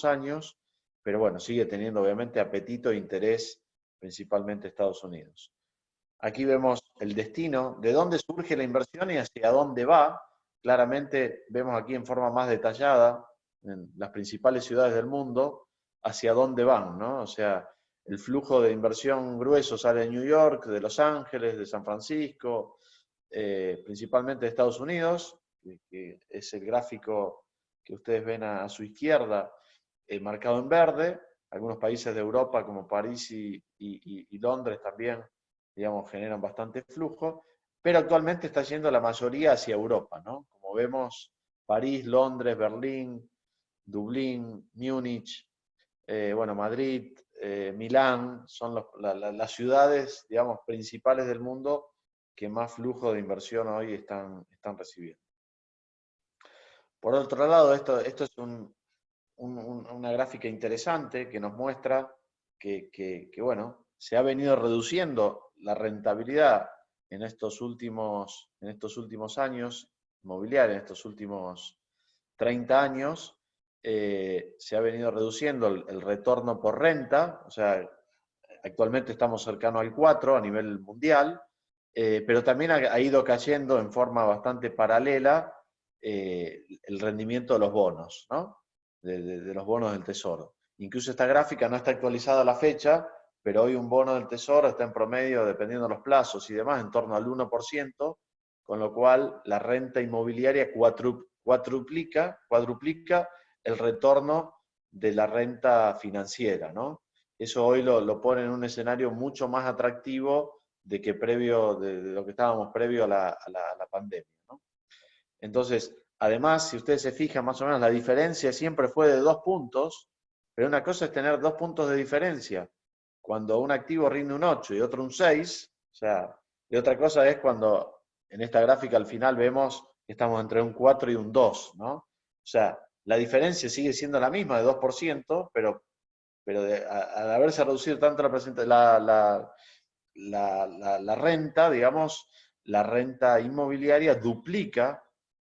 años, pero bueno, sigue teniendo obviamente apetito e interés principalmente Estados Unidos. Aquí vemos el destino, de dónde surge la inversión y hacia dónde va. Claramente vemos aquí en forma más detallada, en las principales ciudades del mundo, hacia dónde van, ¿no? O sea, el flujo de inversión grueso sale de New York, de Los Ángeles, de San Francisco, principalmente de Estados Unidos, que es el gráfico que ustedes ven a su izquierda, marcado en verde. Algunos países de Europa como París y Londres también, digamos, generan bastante flujo, pero actualmente está yendo la mayoría hacia Europa, ¿no? Como vemos, París, Londres, Berlín, Dublín, Múnich, bueno, Madrid, Milán, son las ciudades, digamos, principales del mundo que más flujo de inversión hoy están recibiendo. Por otro lado, esto es una gráfica interesante que nos muestra que, bueno, se ha venido reduciendo la rentabilidad en estos últimos años, inmobiliaria, en estos últimos 30 años, se ha venido reduciendo el retorno por renta, o sea, actualmente estamos cercanos al 4 a nivel mundial, pero también ha ido cayendo en forma bastante paralela el rendimiento de los bonos, ¿no? De los bonos del Tesoro. Incluso esta gráfica no está actualizada a la fecha, pero hoy un bono del Tesoro está en promedio, dependiendo de los plazos y demás, en torno al 1%, con lo cual la renta inmobiliaria cuadruplica el retorno de la renta financiera, ¿no? Eso hoy lo pone en un escenario mucho más atractivo de lo que estábamos previo a la pandemia, ¿no? Entonces, además, si ustedes se fijan, más o menos la diferencia siempre fue de 2 puntos, pero una cosa es tener 2 puntos de diferencia cuando un activo rinde un 8 y otro un 6, o sea, y otra cosa es cuando en esta gráfica al final vemos que estamos entre un 4 y un 2, ¿no? O sea, la diferencia sigue siendo la misma de 2%, pero al haberse reducido tanto la renta, digamos, la renta inmobiliaria duplica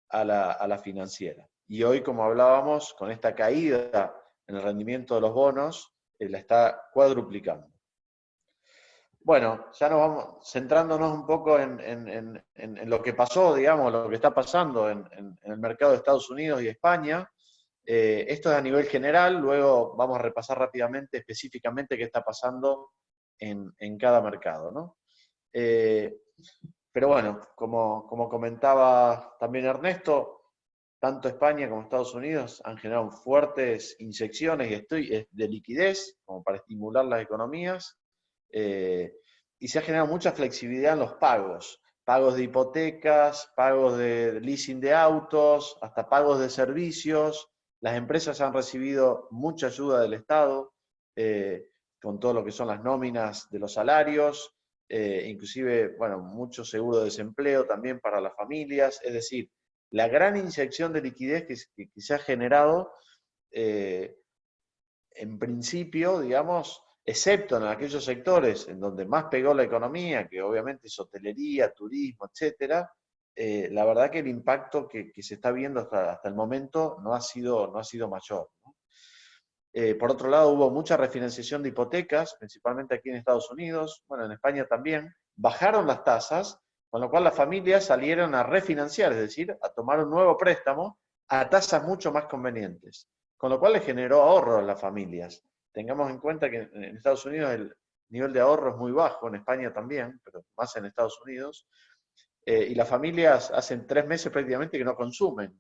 a la financiera. Y hoy, como hablábamos, con esta caída en el rendimiento de los bonos, la está cuadruplicando. Bueno, ya nos vamos centrándonos un poco en lo que pasó, digamos, lo que está pasando en el mercado de Estados Unidos y España. Esto es a nivel general, luego vamos a repasar rápidamente, específicamente, qué está pasando en cada mercado, ¿no? Pero bueno, como comentaba también Ernesto, tanto España como Estados Unidos han generado fuertes inyecciones de liquidez, como para estimular las economías, y se ha generado mucha flexibilidad en los pagos de hipotecas, pagos de leasing de autos, hasta pagos de servicios. Las empresas han recibido mucha ayuda del Estado, con todo lo que son las nóminas de los salarios, inclusive, bueno, mucho seguro de desempleo también para las familias. Es decir, la gran inyección de liquidez que se ha generado, en principio, digamos, excepto en aquellos sectores en donde más pegó la economía, que obviamente es hotelería, turismo, etcétera, la verdad que el impacto que se está viendo hasta el momento no ha sido mayor, ¿no? Por otro lado, hubo mucha refinanciación de hipotecas, principalmente aquí en Estados Unidos, bueno, en España también. Bajaron las tasas, con lo cual las familias salieron a refinanciar, es decir, a tomar un nuevo préstamo, a tasas mucho más convenientes, con lo cual le generó ahorro a las familias. Tengamos en cuenta que en Estados Unidos el nivel de ahorro es muy bajo, en España también, pero más en Estados Unidos, y las familias hacen 3 meses prácticamente que no consumen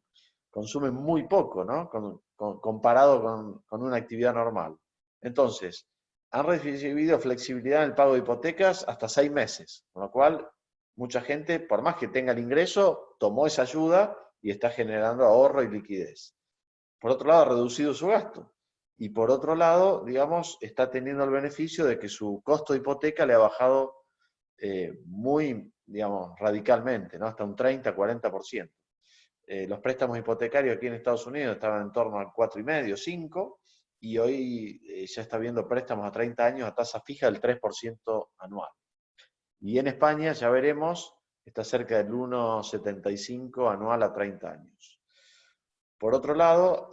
muy poco, ¿no? Comparado con una actividad normal. Entonces, han recibido flexibilidad en el pago de hipotecas hasta 6 meses, con lo cual mucha gente, por más que tenga el ingreso, tomó esa ayuda y está generando ahorro y liquidez. Por otro lado, ha reducido su gasto. Y por otro lado, digamos, está teniendo el beneficio de que su costo de hipoteca le ha bajado muy, digamos, radicalmente, ¿no? Hasta un 30-40%. Los préstamos hipotecarios aquí en Estados Unidos estaban en torno al 4,5, 5, y hoy ya está viendo préstamos a 30 años a tasa fija del 3% anual. Y en España, ya veremos, está cerca del 1,75 anual a 30 años. Por otro lado,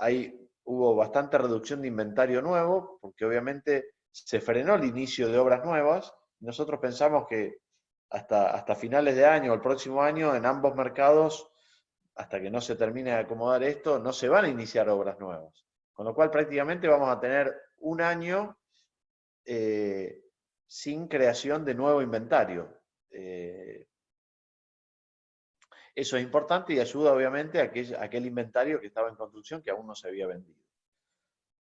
hubo bastante reducción de inventario nuevo, porque obviamente se frenó el inicio de obras nuevas. Nosotros pensamos que hasta finales de año o el próximo año, en ambos mercados, hasta que no se termine de acomodar esto, no se van a iniciar obras nuevas. Con lo cual prácticamente vamos a tener un año sin creación de nuevo inventario. Eso es importante y ayuda obviamente a aquel inventario que estaba en construcción que aún no se había vendido.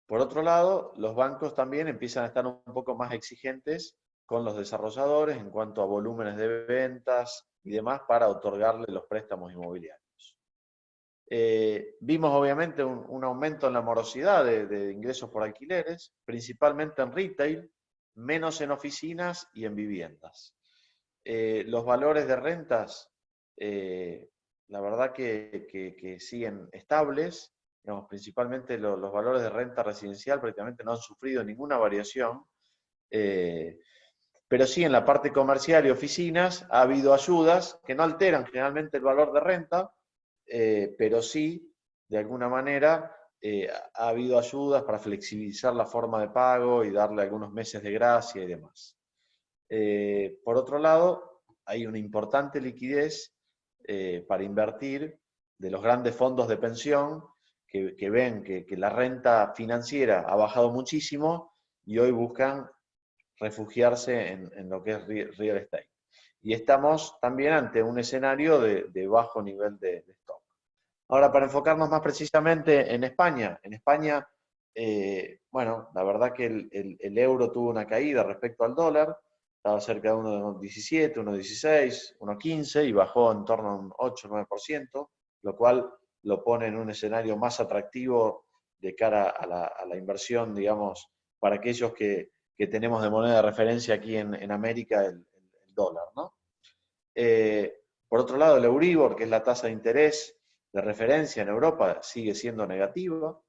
Por otro lado, los bancos también empiezan a estar un poco más exigentes con los desarrolladores en cuanto a volúmenes de ventas y demás para otorgarle los préstamos inmobiliarios. Vimos obviamente un aumento en la morosidad de ingresos por alquileres, principalmente en retail, menos en oficinas y en viviendas. Los valores de rentas, la verdad que siguen estables, digamos, principalmente los valores de renta residencial prácticamente no han sufrido ninguna variación, pero sí en la parte comercial y oficinas ha habido ayudas que no alteran generalmente el valor de renta, pero sí, de alguna manera, ha habido ayudas para flexibilizar la forma de pago y darle algunos meses de gracia y demás. Por otro lado, hay una importante liquidez para invertir de los grandes fondos de pensión que ven que la renta financiera ha bajado muchísimo y hoy buscan refugiarse en lo que es real estate. Y estamos también ante un escenario de bajo nivel de stock. Ahora, para enfocarnos más precisamente en España, bueno, la verdad que el euro tuvo una caída respecto al dólar, estaba cerca de 1,17, 1,16, 1,15 y bajó en torno a un 8-9%, lo cual lo pone en un escenario más atractivo de cara a la inversión, digamos, para aquellos que tenemos de moneda de referencia aquí en América el dólar, ¿no? Por otro lado, el Euribor, que es la tasa de interés de referencia en Europa, sigue siendo negativa.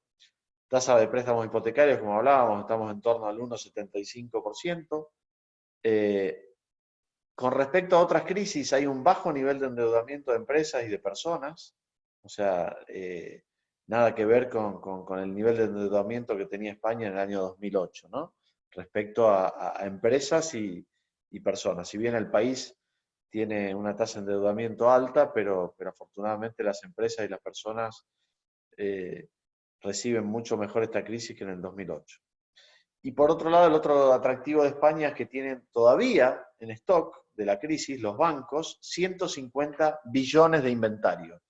Tasa de préstamos hipotecarios, como hablábamos, estamos en torno al 1,75%. Con respecto a otras crisis, hay un bajo nivel de endeudamiento de empresas y de personas, o sea, nada que ver con el nivel de endeudamiento que tenía España en el año 2008, ¿no? Respecto a empresas y personas. Si bien el país tiene una tasa de endeudamiento alta, pero afortunadamente las empresas y las personas reciben mucho mejor esta crisis que en el 2008. Y por otro lado, el otro atractivo de España es que tienen todavía en stock de la crisis los bancos 150 billones de inventario.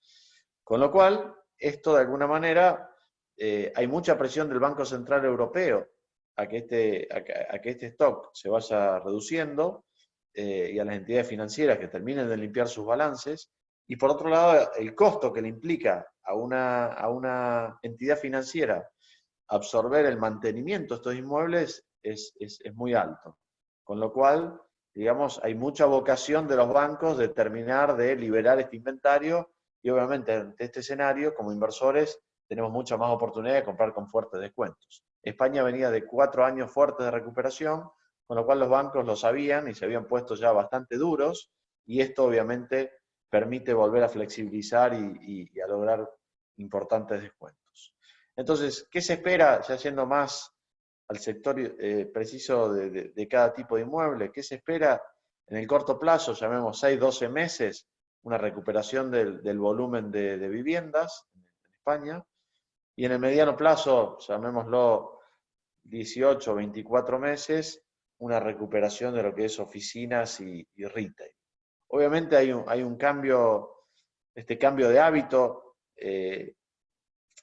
Con lo cual, esto de alguna manera, hay mucha presión del Banco Central Europeo a que este stock se vaya reduciendo y a las entidades financieras que terminen de limpiar sus balances. Y por otro lado, el costo que le implica a una entidad financiera absorber el mantenimiento de estos inmuebles es muy alto. Con lo cual, digamos, hay mucha vocación de los bancos de terminar de liberar este inventario y obviamente ante este escenario, como inversores, tenemos mucha más oportunidad de comprar con fuertes descuentos. España venía de 4 años fuertes de recuperación, con lo cual los bancos lo sabían y se habían puesto ya bastante duros, y esto obviamente permite volver a flexibilizar y a lograr importantes descuentos. Entonces, ¿qué se espera, ya yendo más al sector preciso de cada tipo de inmueble? ¿Qué se espera en el corto plazo, llamemos 6-12 meses, una recuperación del volumen de viviendas en España. Y en el mediano plazo, llamémoslo 18 o 24 meses, una recuperación de lo que es oficinas y retail. Obviamente hay un cambio, este cambio de hábito,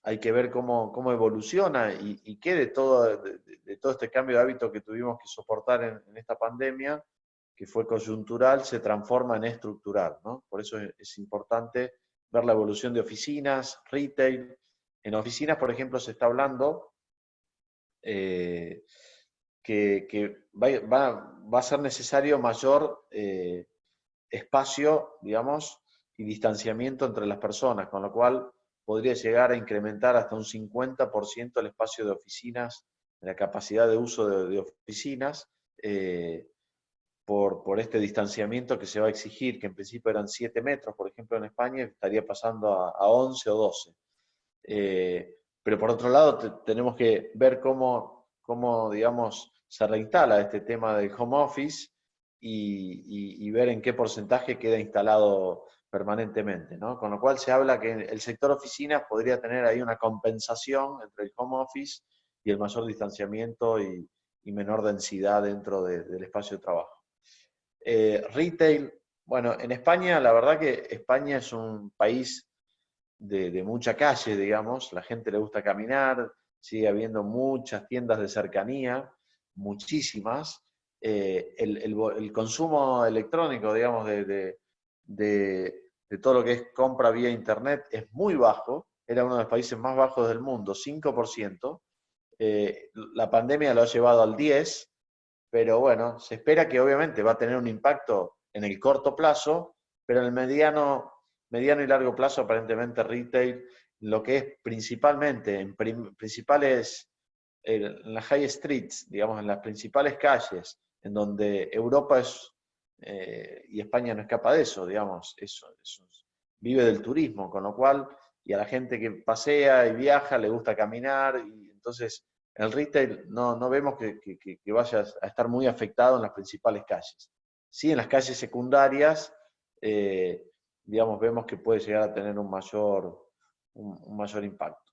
hay que ver cómo evoluciona y qué de todo este cambio de hábito que tuvimos que soportar en esta pandemia, que fue coyuntural, se transforma en estructural, ¿no? Por eso es importante ver la evolución de oficinas, retail. En oficinas, por ejemplo, se está hablando que va a ser necesario mayor espacio, digamos, y distanciamiento entre las personas, con lo cual podría llegar a incrementar hasta un 50% el espacio de oficinas, la capacidad de uso de oficinas, por este distanciamiento que se va a exigir, que en principio eran 7 metros, por ejemplo, en España, estaría pasando a 11 o 12. Pero por otro lado, tenemos que ver cómo, digamos, se reinstala este tema del home office y ver en qué porcentaje queda instalado permanentemente, ¿no? Con lo cual se habla que el sector oficinas podría tener ahí una compensación entre el home office y el mayor distanciamiento y menor densidad dentro del espacio de trabajo. Retail, bueno, en España, la verdad que España es un país de mucha calle, digamos, la gente le gusta caminar, sigue habiendo muchas tiendas de cercanía, muchísimas. El consumo electrónico, digamos, de todo lo que es compra vía internet es muy bajo, era uno de los países más bajos del mundo, 5%. La pandemia lo ha llevado al 10%, pero bueno, se espera que obviamente va a tener un impacto en el corto plazo, pero en el mediano y largo plazo aparentemente retail, lo que es principalmente en las high streets, digamos, en las principales calles, en donde Europa y España no escapa de eso, digamos, vive del turismo, con lo cual, y a la gente que pasea y viaja le gusta caminar, y entonces el retail no vemos que vaya a estar muy afectado en las principales calles. Sí, en las calles secundarias, digamos, vemos que puede llegar a tener un mayor impacto.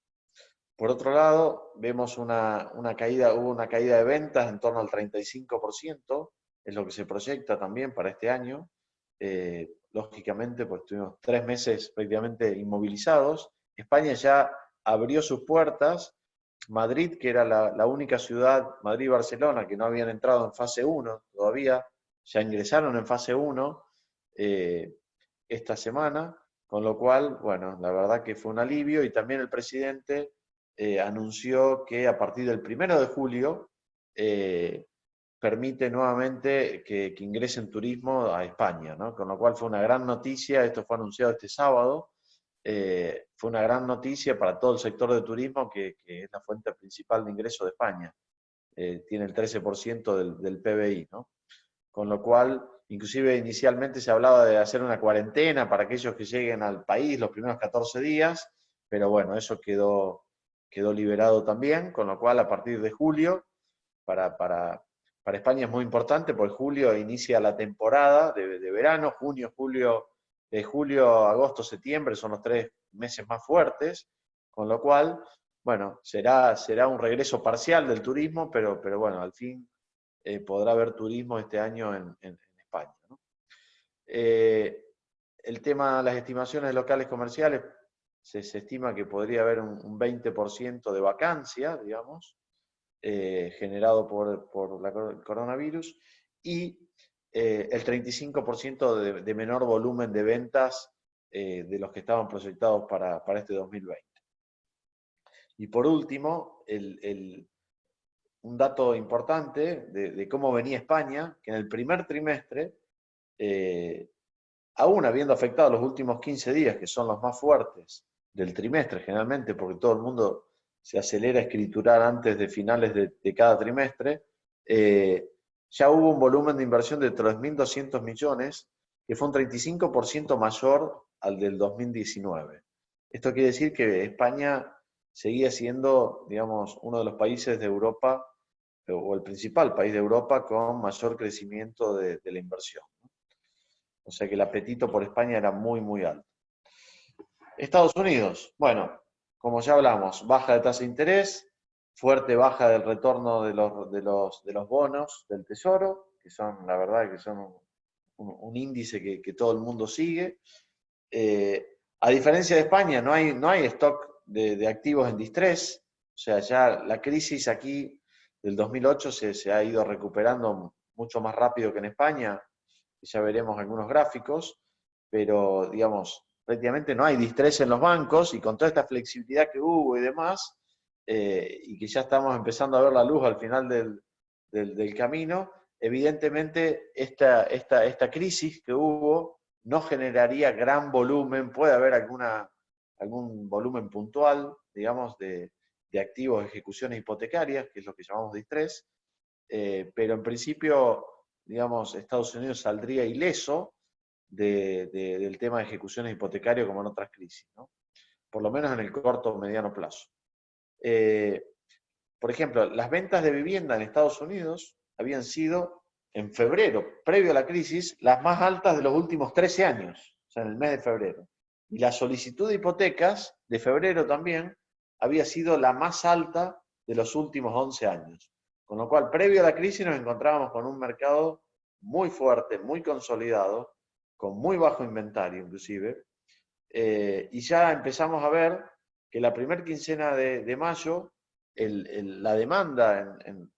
Por otro lado, vemos hubo una caída de ventas en torno al 35%, es lo que se proyecta también para este año. Lógicamente, pues tuvimos 3 meses prácticamente inmovilizados. España ya abrió sus puertas. Madrid, que era la única ciudad, Madrid y Barcelona, que no habían entrado en fase 1 todavía, ya ingresaron en fase 1 esta semana, con lo cual, bueno, la verdad que fue un alivio, y también el presidente anunció que a partir del 1 de julio permite nuevamente que ingresen turismo a España, ¿no? Con lo cual fue una gran noticia, esto fue anunciado este sábado. Fue una gran noticia para todo el sector de turismo, que es la fuente principal de ingreso de España. Tiene el 13% del PBI, ¿no? Con lo cual, inclusive inicialmente se hablaba de hacer una cuarentena para aquellos que lleguen al país los primeros 14 días, pero bueno, eso quedó liberado también, con lo cual a partir de julio, para España es muy importante, porque julio inicia la temporada de verano, de julio a agosto, septiembre son los 3 meses más fuertes, con lo cual, bueno, será un regreso parcial del turismo, pero bueno, al fin podrá haber turismo este año en España, ¿no? El tema de las estimaciones de locales comerciales, se estima que podría haber un 20% de vacancia, digamos, generado por el coronavirus, y el 35% de menor volumen de ventas de los que estaban proyectados para este 2020. Y por último, un dato importante de cómo venía España, que en el primer trimestre, aún habiendo afectado los últimos 15 días, que son los más fuertes del trimestre generalmente, porque todo el mundo se acelera a escriturar antes de finales de cada trimestre, ya hubo un volumen de inversión de 3.200 millones, que fue un 35% mayor al del 2019. Esto quiere decir que España seguía siendo, digamos, uno de los países de Europa, o el principal país de Europa con mayor crecimiento de la inversión. O sea que el apetito por España era muy, muy alto. Estados Unidos, bueno, como ya hablamos, baja de tasa de interés, fuerte baja del retorno de los bonos del Tesoro, que son, la verdad, que son un índice que todo el mundo sigue. A diferencia de España, no hay stock de activos en distrés, o sea, ya la crisis aquí del 2008 se ha ido recuperando mucho más rápido que en España, ya veremos algunos gráficos, pero, digamos, prácticamente no hay distrés en los bancos, y con toda esta flexibilidad que hubo y demás, y que ya estamos empezando a ver la luz al final del camino, evidentemente esta crisis que hubo no generaría gran volumen, puede haber algún volumen puntual, digamos, de activos, ejecuciones hipotecarias, que es lo que llamamos distrés, pero en principio, digamos, Estados Unidos saldría ileso del tema de ejecuciones hipotecarias como en otras crisis, ¿no? Por lo menos en el corto o mediano plazo. Por ejemplo, las ventas de vivienda en Estados Unidos habían sido, en febrero, previo a la crisis, las más altas de los últimos 13 años, o sea, en el mes de febrero. Y la solicitud de hipotecas de febrero también había sido la más alta de los últimos 11 años. Con lo cual, previo a la crisis nos encontrábamos con un mercado muy fuerte, muy consolidado, con muy bajo inventario inclusive, y ya empezamos a ver que la primera quincena de mayo, la demanda en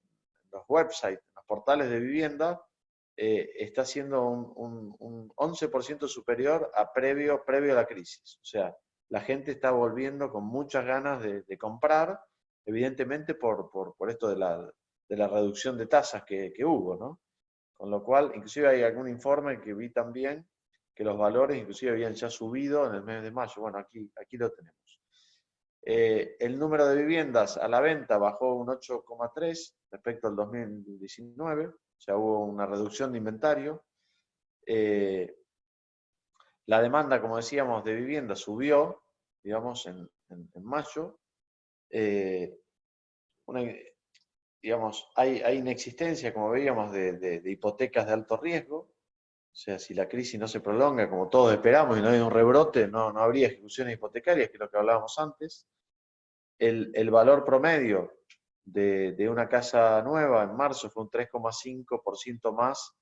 los websites, en los portales de vivienda, está siendo un 11% superior a previo a la crisis. O sea, la gente está volviendo con muchas ganas de comprar, evidentemente por esto de la reducción de tasas que hubo, ¿no? Con lo cual, inclusive hay algún informe que vi también, que los valores inclusive habían ya subido en el mes de mayo. Bueno, aquí lo tenemos. El número de viviendas a la venta bajó un 8,3 respecto al 2019, o sea, hubo una reducción de inventario. La demanda, como decíamos, de vivienda subió, digamos, en mayo. Digamos, hay inexistencia, como veíamos, de hipotecas de alto riesgo. O sea, si la crisis no se prolonga, como todos esperamos, y no hay un rebrote, no habría ejecuciones hipotecarias, que es lo que hablábamos antes. El valor promedio de una casa nueva en marzo fue un 3,5% más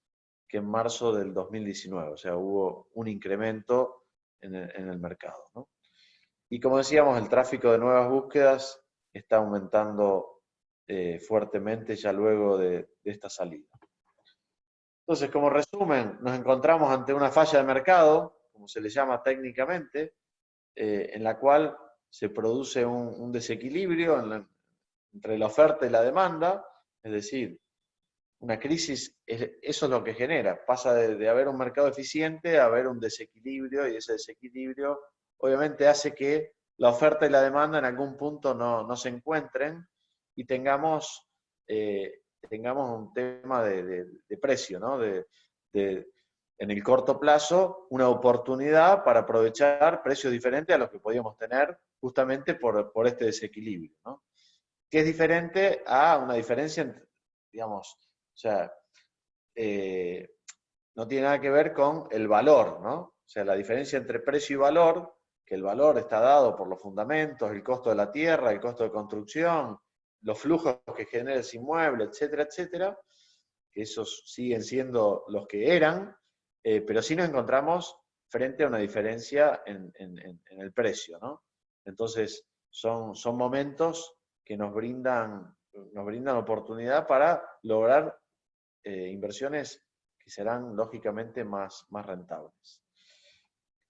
que en marzo del 2019. O sea, hubo un incremento en el mercado, ¿no? Y como decíamos, el tráfico de nuevas búsquedas está aumentando fuertemente ya luego de esta salida. Entonces, como resumen, nos encontramos ante una falla de mercado, como se le llama técnicamente, en la cual se produce un desequilibrio entre la oferta y la demanda, es decir, una crisis, eso es lo que genera, pasa de haber un mercado eficiente a haber un desequilibrio, y ese desequilibrio obviamente hace que la oferta y la demanda en algún punto no se encuentren y tengamos un tema de precio, ¿no? En el corto plazo, una oportunidad para aprovechar precios diferentes a los que podíamos tener justamente por este desequilibrio, ¿no? Que es diferente a una diferencia entre, digamos, o sea, no tiene nada que ver con el valor, ¿no? O sea, la diferencia entre precio y valor, que el valor está dado por los fundamentos, el costo de la tierra, el costo de construcción, los flujos que genera ese inmueble, etcétera, etcétera, que esos siguen siendo los que eran, pero sí nos encontramos frente a una diferencia en el precio, ¿no? Entonces, son momentos que nos brindan oportunidad para lograr inversiones que serán lógicamente más rentables.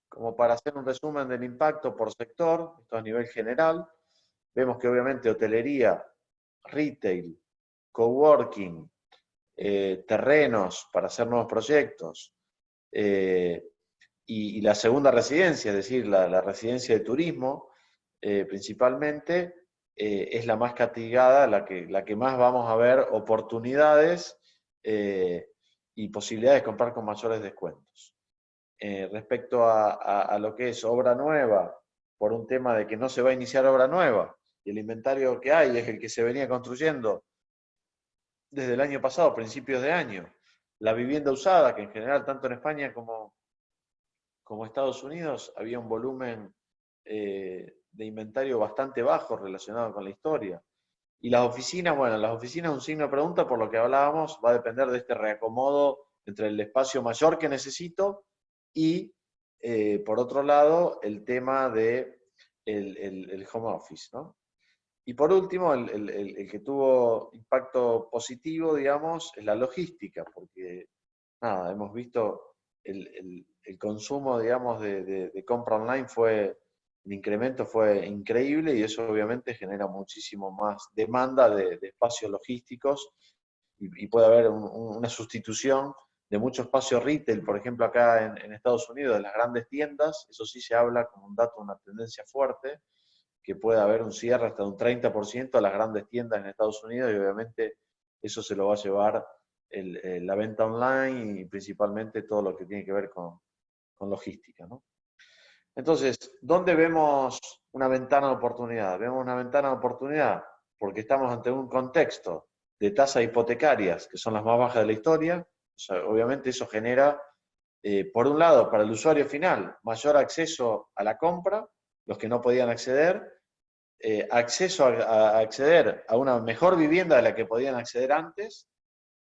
Como para hacer un resumen del impacto por sector, esto a nivel general, vemos que obviamente hotelería, retail, coworking, terrenos para hacer nuevos proyectos, y la segunda residencia, es decir, la residencia de turismo, principalmente, es la más castigada, la que más vamos a ver oportunidades y posibilidades de comprar con mayores descuentos. Respecto a lo que es obra nueva, por un tema de que no se va a iniciar obra nueva, y el inventario que hay es el que se venía construyendo desde el año pasado, principios de año. La vivienda usada, que en general, tanto en España como Estados Unidos, había un volumen de inventario bastante bajo relacionado con la historia. Y las oficinas, bueno, las oficinas, un signo de pregunta, por lo que hablábamos, va a depender de este reacomodo entre el espacio mayor que necesito y, por otro lado, el tema de el home office, ¿no? Y por último, el que tuvo impacto positivo, digamos, es la logística, porque, nada, hemos visto el consumo, digamos, de compra online el incremento fue increíble y eso obviamente genera muchísimo más demanda de espacios logísticos y puede haber una sustitución de mucho espacio retail, por ejemplo, acá en Estados Unidos, de las grandes tiendas. Eso sí se habla como un dato, una tendencia fuerte, que puede haber un cierre hasta un 30% de las grandes tiendas en Estados Unidos y obviamente eso se lo va a llevar la venta online y principalmente todo lo que tiene que ver con logística, ¿no? Entonces, ¿dónde vemos una ventana de oportunidad? Vemos una ventana de oportunidad porque estamos ante un contexto de tasas hipotecarias que son las más bajas de la historia. O sea, obviamente eso genera, por un lado, para el usuario final, mayor acceso a la compra, los que no podían acceder, acceso a acceder a una mejor vivienda de la que podían acceder antes,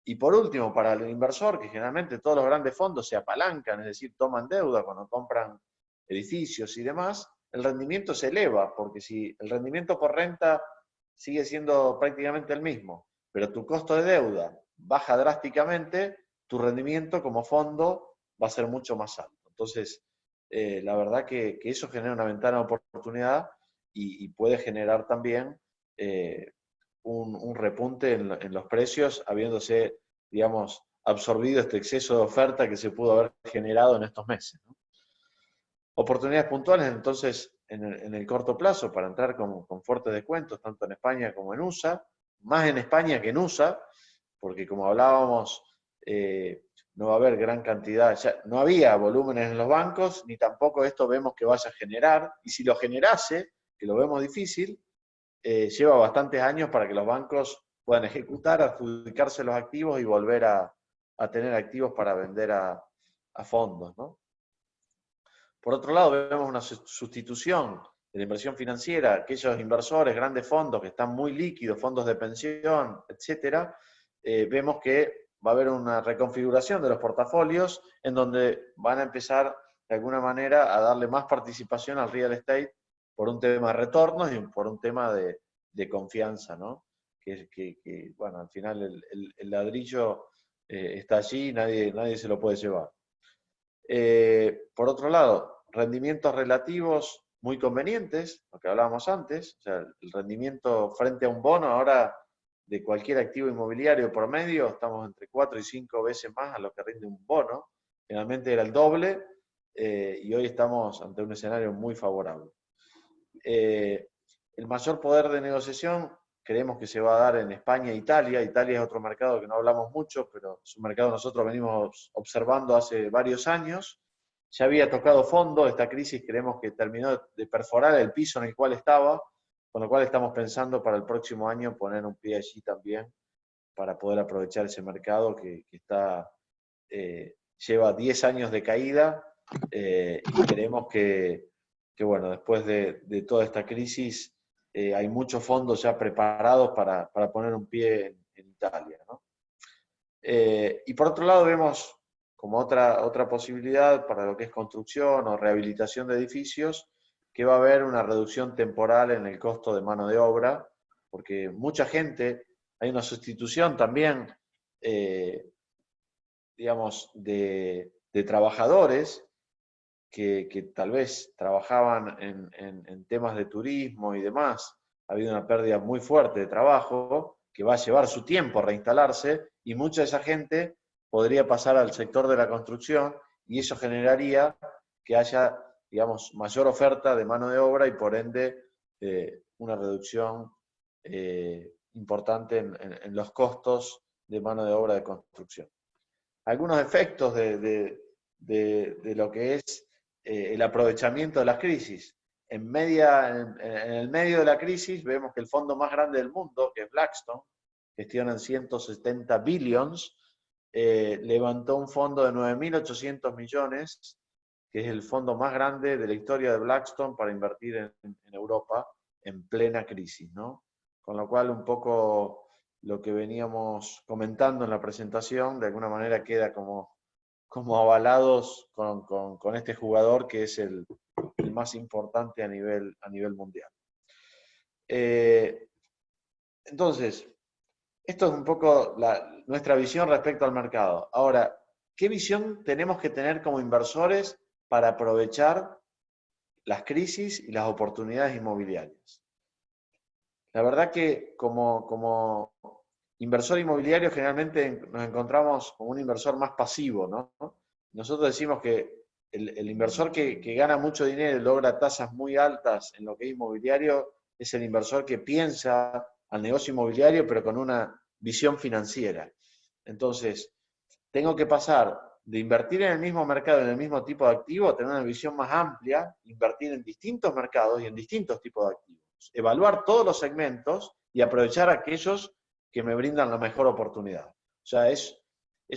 y por último, para el inversor, que generalmente todos los grandes fondos se apalancan, es decir, toman deuda cuando compran edificios y demás, el rendimiento se eleva, porque si el rendimiento por renta sigue siendo prácticamente el mismo, pero tu costo de deuda baja drásticamente, tu rendimiento como fondo va a ser mucho más alto. Entonces, la verdad que eso genera una ventana de oportunidad y puede generar también un repunte en los precios, habiéndose, digamos, absorbido este exceso de oferta que se pudo haber generado en estos meses, ¿no? Oportunidades puntuales, entonces, en el corto plazo, para entrar con fuertes descuentos, tanto en España como en USA, más en España que en USA, porque como hablábamos, no va a haber gran cantidad, ya no había volúmenes en los bancos, ni tampoco esto vemos que vaya a generar, y si lo generase, que lo vemos difícil, lleva bastantes años para que los bancos puedan ejecutar, adjudicarse los activos y volver a tener activos para vender a fondos, ¿no? Por otro lado, vemos una sustitución de la inversión financiera, aquellos inversores, grandes fondos que están muy líquidos, fondos de pensión, etcétera, vemos que va a haber una reconfiguración de los portafolios en donde van a empezar de alguna manera a darle más participación al real estate por un tema de retornos y por un tema de confianza, ¿no? Que bueno, al final el ladrillo está allí y nadie se lo puede llevar. Por otro lado, rendimientos relativos muy convenientes, lo que hablábamos antes, o sea, el rendimiento frente a un bono ahora de cualquier activo inmobiliario promedio, estamos entre 4 y 5 veces más a lo que rinde un bono, generalmente era el doble, y hoy estamos ante un escenario muy favorable. El mayor poder de negociación creemos que se va a dar en España e Italia. Italia es otro mercado que no hablamos mucho, pero es un mercado que nosotros venimos observando hace varios años. Ya había tocado fondo, esta crisis creemos que terminó de perforar el piso en el cual estaba, con lo cual estamos pensando para el próximo año poner un pie allí también para poder aprovechar ese mercado que está, lleva 10 años de caída y creemos que bueno, después de toda esta crisis hay muchos fondos ya preparados para poner un pie en Italia, ¿no? Y por otro lado vemos como otra posibilidad para lo que es construcción o rehabilitación de edificios, que va a haber una reducción temporal en el costo de mano de obra, porque mucha gente, hay una sustitución también, digamos, de trabajadores que tal vez trabajaban en temas de turismo y demás. Ha habido una pérdida muy fuerte de trabajo que va a llevar su tiempo a reinstalarse y mucha de esa gente podría pasar al sector de la construcción y eso generaría que haya, digamos, mayor oferta de mano de obra y por ende una reducción importante en los costos de mano de obra de construcción. Algunos efectos de lo que es el aprovechamiento de las crisis. En el medio de la crisis vemos que el fondo más grande del mundo, que es Blackstone, gestionan 170 billions, levantó un fondo de 9.800 millones que es el fondo más grande de la historia de Blackstone para invertir en Europa en plena crisis, ¿no? Con lo cual un poco lo que veníamos comentando en la presentación de alguna manera queda como avalados con este jugador que es el más importante a nivel mundial. Entonces, esto es un poco nuestra visión respecto al mercado. Ahora, ¿qué visión tenemos que tener como inversores para aprovechar las crisis y las oportunidades inmobiliarias? La verdad que como inversor inmobiliario generalmente nos encontramos como un inversor más pasivo, ¿no? Nosotros decimos que el inversor que gana mucho dinero y logra tasas muy altas en lo que es inmobiliario es el inversor que piensa al negocio inmobiliario pero con una visión financiera. Entonces, tengo que pasar de invertir en el mismo mercado, en el mismo tipo de activo, a tener una visión más amplia, invertir en distintos mercados y en distintos tipos de activos. Evaluar todos los segmentos y aprovechar aquellos que me brindan la mejor oportunidad. O sea, es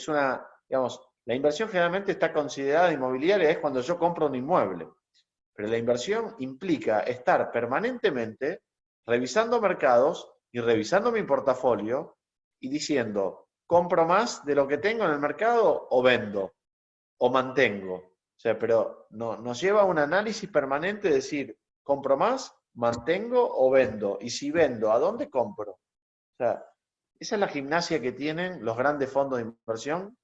una, digamos, la inversión generalmente está considerada inmobiliaria, es cuando yo compro un inmueble. Pero la inversión implica estar permanentemente revisando mercados y revisando mi portafolio y diciendo, ¿compro más de lo que tengo en el mercado o vendo? ¿O mantengo? O sea, pero nos lleva a un análisis permanente de decir, ¿compro más, mantengo o vendo? Y si vendo, ¿a dónde compro? O sea, esa es la gimnasia que tienen los grandes fondos de inversión,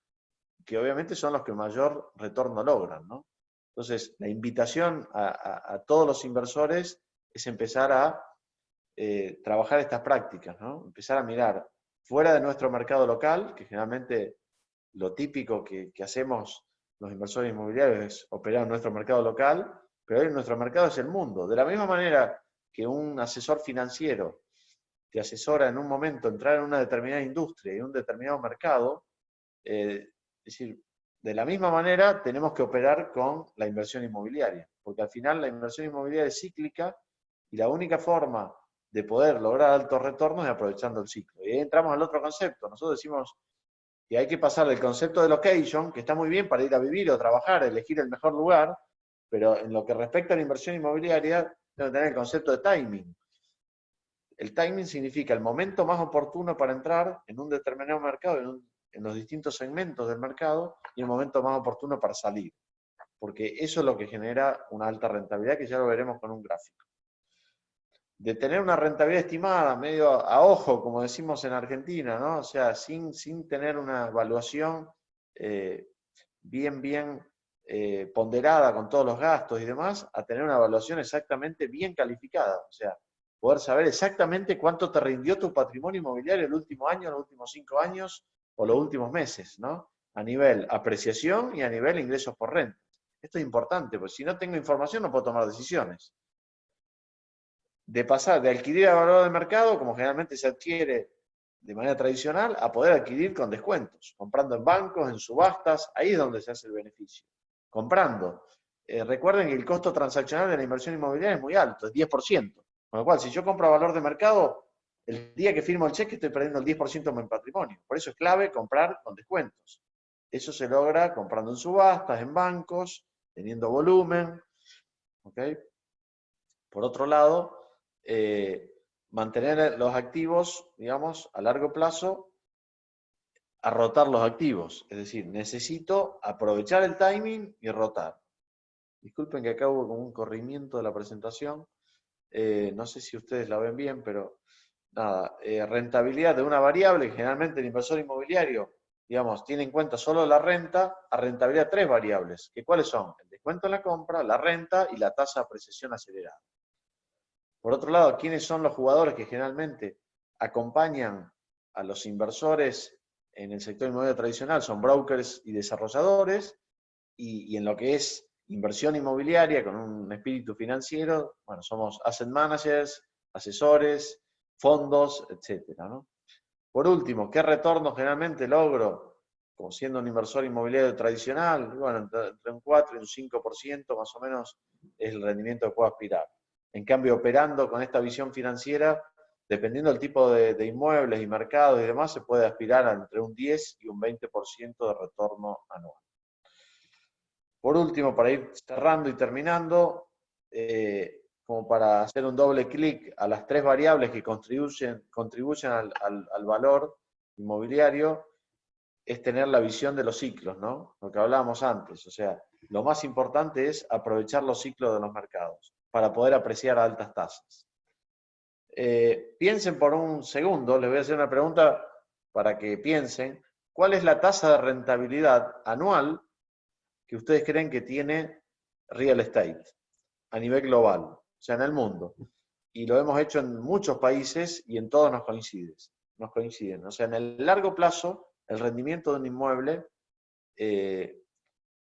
que obviamente son los que mayor retorno logran, ¿no? Entonces, la invitación a todos los inversores es empezar a trabajar estas prácticas, ¿no? Empezar a mirar fuera de nuestro mercado local, que generalmente lo típico que hacemos los inversores inmobiliarios es operar en nuestro mercado local, pero hoy nuestro mercado es el mundo. De la misma manera que un asesor financiero te asesora en un momento entrar en una determinada industria y un determinado mercado, es decir, de la misma manera tenemos que operar con la inversión inmobiliaria, porque al final la inversión inmobiliaria es cíclica y la única forma de poder lograr altos retornos es aprovechando el ciclo. Y ahí entramos al otro concepto. Nosotros decimos que hay que pasar del concepto de location, que está muy bien para ir a vivir o trabajar, elegir el mejor lugar, pero en lo que respecta a la inversión inmobiliaria, tengo que tener el concepto de timing. El timing significa el momento más oportuno para entrar en un determinado mercado, en los distintos segmentos del mercado, y el momento más oportuno para salir. Porque eso es lo que genera una alta rentabilidad, que ya lo veremos con un gráfico. De tener una rentabilidad estimada, medio a ojo, como decimos en Argentina, ¿no? O sea, sin tener una evaluación bien ponderada con todos los gastos y demás, a tener una evaluación exactamente bien calificada. O sea, poder saber exactamente cuánto te rindió tu patrimonio inmobiliario el último año, los últimos 5 años o los últimos meses, ¿no? A nivel apreciación y a nivel ingresos por renta. Esto es importante, porque si no tengo información no puedo tomar decisiones. De pasar de adquirir a valor de mercado, como generalmente se adquiere de manera tradicional, a poder adquirir con descuentos, comprando en bancos, en subastas, ahí es donde se hace el beneficio. Comprando. Recuerden que el costo transaccional de la inversión inmobiliaria es muy alto, es 10%. Con lo cual, si yo compro a valor de mercado, el día que firmo el cheque estoy perdiendo el 10% de mi patrimonio. Por eso es clave comprar con descuentos. Eso se logra comprando en subastas, en bancos, teniendo volumen. ¿Okay? Por otro lado, mantener los activos, digamos, a largo plazo, a rotar los activos. Es decir, necesito aprovechar el timing y rotar. Disculpen que acá hubo como un corrimiento de la presentación. No sé si ustedes la ven bien, pero nada, rentabilidad de una variable, que generalmente el inversor inmobiliario, digamos, tiene en cuenta solo la renta, a rentabilidad 3 variables. ¿Que cuáles son? El descuento en la compra, la renta y la tasa de apreciación acelerada. Por otro lado, ¿quiénes son los jugadores que generalmente acompañan a los inversores en el sector inmobiliario tradicional? Son brokers y desarrolladores, y en lo que es inversión inmobiliaria con un espíritu financiero, bueno, somos asset managers, asesores, fondos, etcétera, ¿no? Por último, ¿qué retorno generalmente logro como siendo un inversor inmobiliario tradicional? Bueno, entre un 4 y un 5% más o menos es el rendimiento que puedo aspirar. En cambio, operando con esta visión financiera, dependiendo del tipo de inmuebles y mercados y demás, se puede aspirar a entre un 10 y un 20% de retorno anual. Por último, para ir cerrando y terminando, como para hacer un doble clic a las tres variables que contribuyen al valor inmobiliario, es tener la visión de los ciclos, ¿no? Lo que hablábamos antes. O sea, lo más importante es aprovechar los ciclos de los mercados para poder apreciar a altas tasas. Piensen por un segundo, les voy a hacer una pregunta para que piensen, ¿cuál es la tasa de rentabilidad anual que ustedes creen que tiene real estate a nivel global, o sea, en el mundo? Y lo hemos hecho en muchos países y en todos nos coinciden. O sea, en el largo plazo, el rendimiento de un inmueble,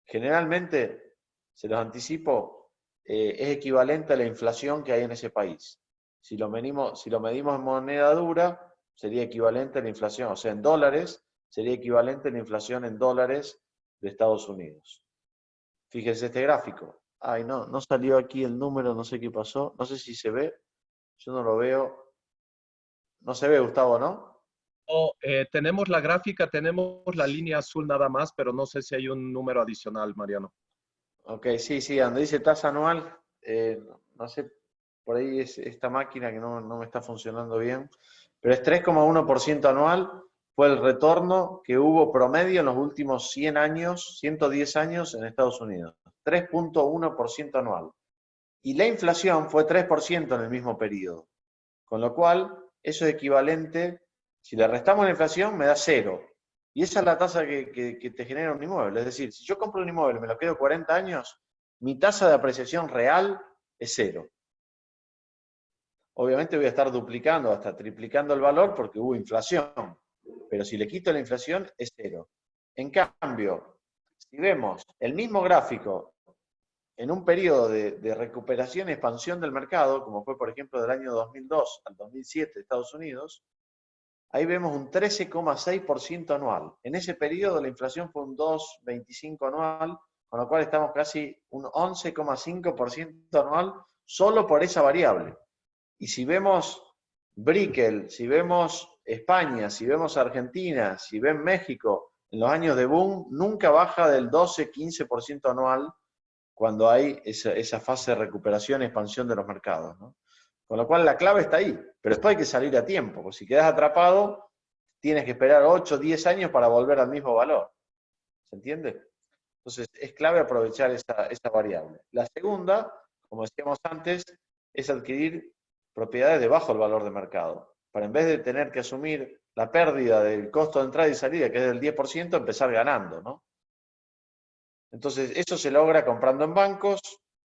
generalmente, se los anticipo, es equivalente a la inflación que hay en ese país. Si lo medimos en moneda dura, sería equivalente a la inflación, o sea, en dólares, sería equivalente a la inflación en dólares de Estados Unidos. Fíjense este gráfico. Ay, no salió aquí el número, no sé qué pasó. No sé si se ve. Yo no lo veo. No se ve, Gustavo, ¿no? Tenemos la gráfica, tenemos la línea azul nada más, pero no sé si hay un número adicional, Mariano. Ok, sí, donde dice tasa anual, no sé, por ahí es esta máquina que no me está funcionando bien, pero es 3,1% anual, fue el retorno que hubo promedio en los últimos 100 años, 110 años en Estados Unidos, 3,1% anual. Y la inflación fue 3% en el mismo periodo, con lo cual eso es equivalente, si le restamos la inflación me da 0. Y esa es la tasa que te genera un inmueble. Es decir, si yo compro un inmueble y me lo quedo 40 años, mi tasa de apreciación real es 0. Obviamente voy a estar duplicando, hasta triplicando el valor porque hubo inflación. Pero si le quito la inflación, es 0. En cambio, si vemos el mismo gráfico en un periodo de recuperación y expansión del mercado, como fue por ejemplo del año 2002 al 2007 de Estados Unidos, ahí vemos un 13,6% anual. En ese periodo la inflación fue un 2,25% anual, con lo cual estamos casi un 11,5% anual solo por esa variable. Y si vemos Brickell, si vemos España, si vemos Argentina, si ven México, en los años de boom, nunca baja del 12-15% anual cuando hay esa fase de recuperación y expansión de los mercados, ¿no? Con lo cual la clave está ahí, pero después hay que salir a tiempo, porque si quedas atrapado, tienes que esperar 8 o 10 años para volver al mismo valor. ¿Se entiende? Entonces es clave aprovechar esa variable. La segunda, como decíamos antes, es adquirir propiedades debajo del valor de mercado, para en vez de tener que asumir la pérdida del costo de entrada y salida, que es del 10%, empezar ganando, ¿no? Entonces eso se logra comprando en bancos,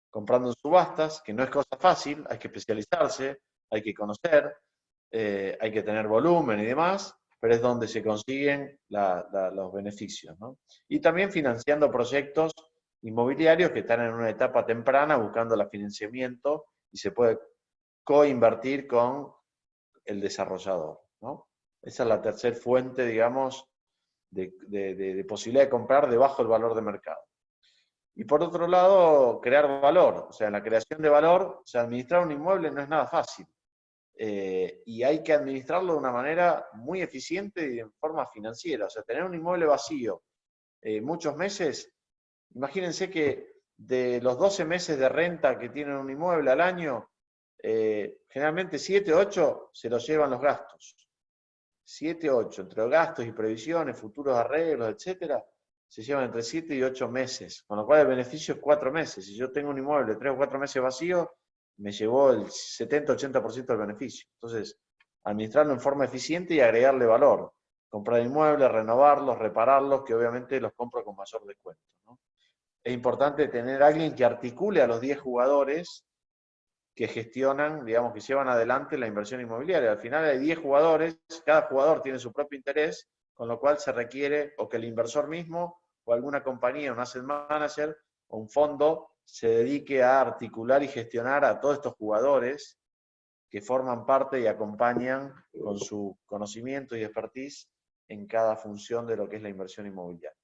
comprando en subastas, que no es cosa fácil, hay que especializarse, hay que conocer, hay que tener volumen y demás, pero es donde se consiguen los beneficios, ¿no? Y también financiando proyectos inmobiliarios que están en una etapa temprana buscando el financiamiento y se puede coinvertir con el desarrollador, ¿no? Esa es la tercera fuente, digamos, de posibilidad de comprar debajo del valor de mercado. Y por otro lado, crear valor. O sea, en la creación de valor, o sea, administrar un inmueble no es nada fácil. Y hay que administrarlo de una manera muy eficiente y en forma financiera. O sea, tener un inmueble vacío muchos meses, imagínense que de los 12 meses de renta que tienen un inmueble al año, generalmente 7 o 8 se los llevan los gastos. 7 o 8, entre los gastos y previsiones, futuros arreglos, etcétera, se llevan entre 7 y 8 meses, con lo cual el beneficio es 4 meses. Si yo tengo un inmueble 3 o 4 meses vacío, me llevó el 70-80% del beneficio. Entonces, administrarlo en forma eficiente y agregarle valor. Comprar inmuebles, renovarlos, repararlos, que obviamente los compro con mayor descuento, ¿no? Es importante tener a alguien que articule a los 10 jugadores que gestionan, digamos, que llevan adelante la inversión inmobiliaria. Al final hay 10 jugadores, cada jugador tiene su propio interés, con lo cual se requiere o que el inversor mismo o alguna compañía, un asset manager o un fondo se dedique a articular y gestionar a todos estos jugadores que forman parte y acompañan con su conocimiento y expertise en cada función de lo que es la inversión inmobiliaria.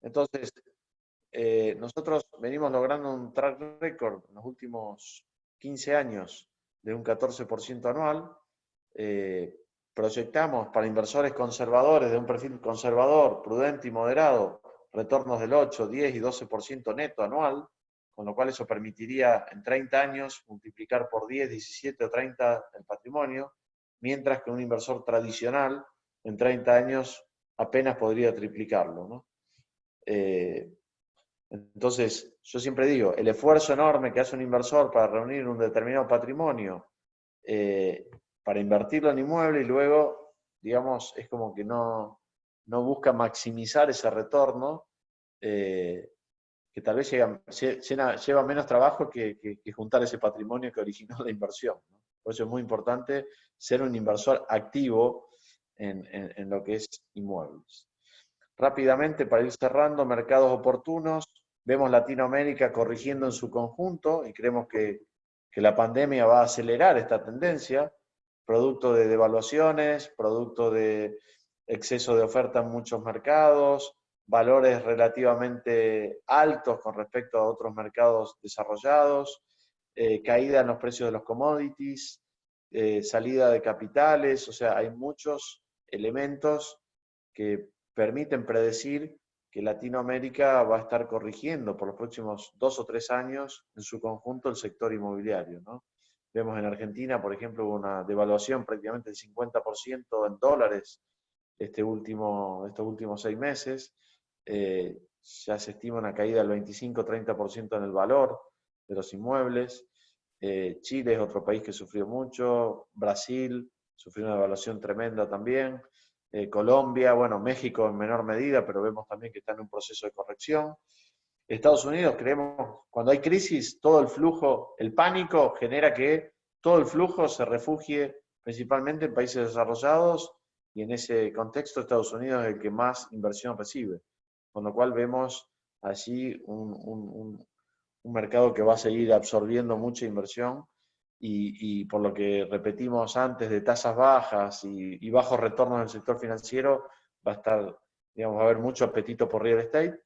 Entonces, nosotros venimos logrando un track record en los últimos 15 años de un 14% anual. Proyectamos para inversores conservadores, de un perfil conservador, prudente y moderado, retornos del 8, 10 y 12% neto anual, con lo cual eso permitiría en 30 años multiplicar por 10, 17 o 30 el patrimonio, mientras que un inversor tradicional en 30 años apenas podría triplicarlo, ¿no? Entonces, yo siempre digo, el esfuerzo enorme que hace un inversor para reunir un determinado patrimonio, para invertirlo en inmueble y luego, digamos, es como que no busca maximizar ese retorno, que tal vez lleva menos trabajo que juntar ese patrimonio que originó la inversión, ¿no? Por eso es muy importante ser un inversor activo en lo que es inmuebles. Rápidamente, para ir cerrando, mercados oportunos. Vemos Latinoamérica corrigiendo en su conjunto y creemos que la pandemia va a acelerar esta tendencia, producto de devaluaciones, producto de exceso de oferta en muchos mercados, valores relativamente altos con respecto a otros mercados desarrollados, caída en los precios de los commodities, salida de capitales, o sea, hay muchos elementos que permiten predecir que Latinoamérica va a estar corrigiendo por los próximos 2 o 3 años en su conjunto el sector inmobiliario, ¿no? Vemos en Argentina, por ejemplo, una devaluación prácticamente del 50% en dólares estos últimos 6 meses. Ya se estima una caída del 25-30% en el valor de los inmuebles. Chile es otro país que sufrió mucho, Brasil sufrió una devaluación tremenda también, Colombia, bueno, México en menor medida, pero vemos también que está en un proceso de corrección. Estados Unidos, creemos, cuando hay crisis, todo el flujo, el pánico genera que todo el flujo se refugie principalmente en países desarrollados, y en ese contexto Estados Unidos es el que más inversión recibe, con lo cual vemos allí un mercado que va a seguir absorbiendo mucha inversión, y por lo que repetimos antes de tasas bajas y bajos retornos en el sector financiero, va a estar, digamos, va a haber mucho apetito por real estate.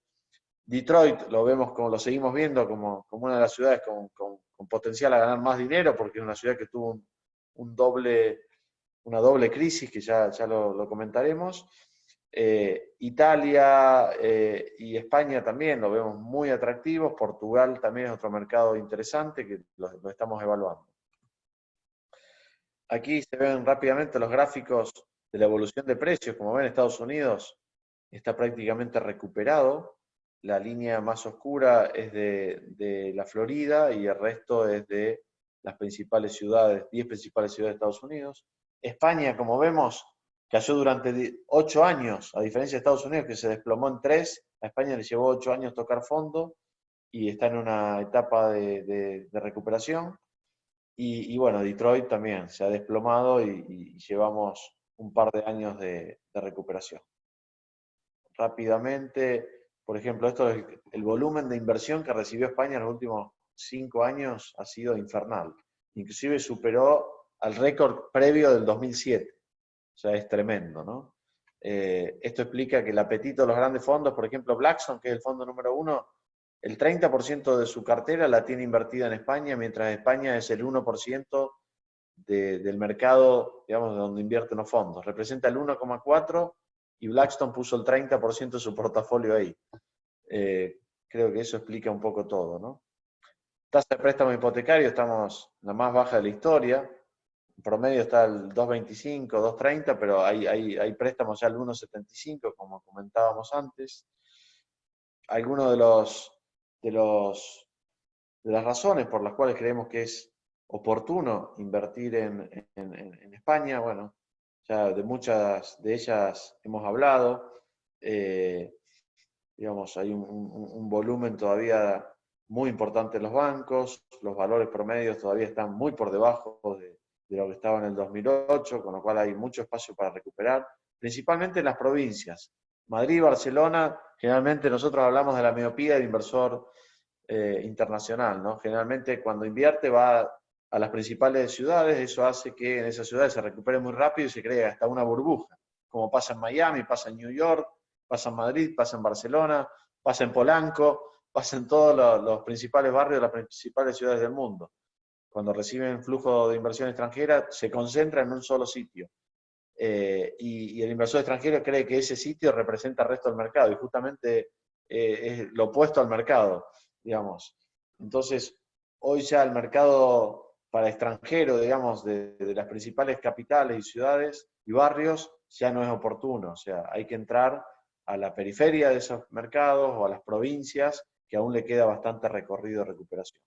Detroit lo seguimos viendo como una de las ciudades con potencial a ganar más dinero, porque es una ciudad que tuvo una doble crisis, que ya lo comentaremos. Italia y España también lo vemos muy atractivos. Portugal también es otro mercado interesante que lo estamos evaluando. Aquí se ven rápidamente los gráficos de la evolución de precios. Como ven, Estados Unidos está prácticamente recuperado. La línea más oscura es de la Florida y el resto es de las principales ciudades, 10 principales ciudades de Estados Unidos. España, como vemos, cayó durante 8 años, a diferencia de Estados Unidos que se desplomó en 3, a España le llevó 8 años tocar fondo y está en una etapa de recuperación. Y bueno, Detroit también se ha desplomado y llevamos un par de años de recuperación. Rápidamente, por ejemplo, esto es el volumen de inversión que recibió España en los últimos 5 años, ha sido infernal. Inclusive superó al récord previo del 2007. O sea, es tremendo, ¿no? Esto explica que el apetito de los grandes fondos, por ejemplo, Blackstone, que es el fondo número 1, el 30% de su cartera la tiene invertida en España, mientras España es el 1% del mercado, digamos, donde invierten los fondos. Representa el 1,4% y Blackstone puso el 30% de su portafolio ahí. Creo que eso explica un poco todo, ¿no? Tasa de préstamo hipotecario, estamos en la más baja de la historia. En promedio está el 2,25, 2,30, pero hay préstamos ya al 1,75, como comentábamos antes. Algunos de las razones por las cuales creemos que es oportuno invertir en España, bueno, ya de muchas de ellas hemos hablado. Digamos, hay un volumen todavía muy importante en los bancos, los valores promedios todavía están muy por debajo de lo que estaba en el 2008, con lo cual hay mucho espacio para recuperar, principalmente en las provincias. Madrid y Barcelona, generalmente nosotros hablamos de la miopía del inversor internacional, ¿no? Generalmente cuando invierte va a las principales ciudades, eso hace que en esas ciudades se recupere muy rápido y se cree hasta una burbuja, como pasa en Miami, pasa en New York, pasa en Madrid, pasa en Barcelona, pasa en Polanco, pasa en todos los principales barrios de las principales ciudades del mundo. Cuando reciben flujo de inversión extranjera, se concentra en un solo sitio. Y el inversor extranjero cree que ese sitio representa el resto del mercado, y justamente es lo opuesto al mercado, digamos. Entonces, hoy ya el mercado para extranjero, digamos, de las principales capitales y ciudades y barrios, ya no es oportuno. O sea, hay que entrar a la periferia de esos mercados o a las provincias, que aún le queda bastante recorrido de recuperación.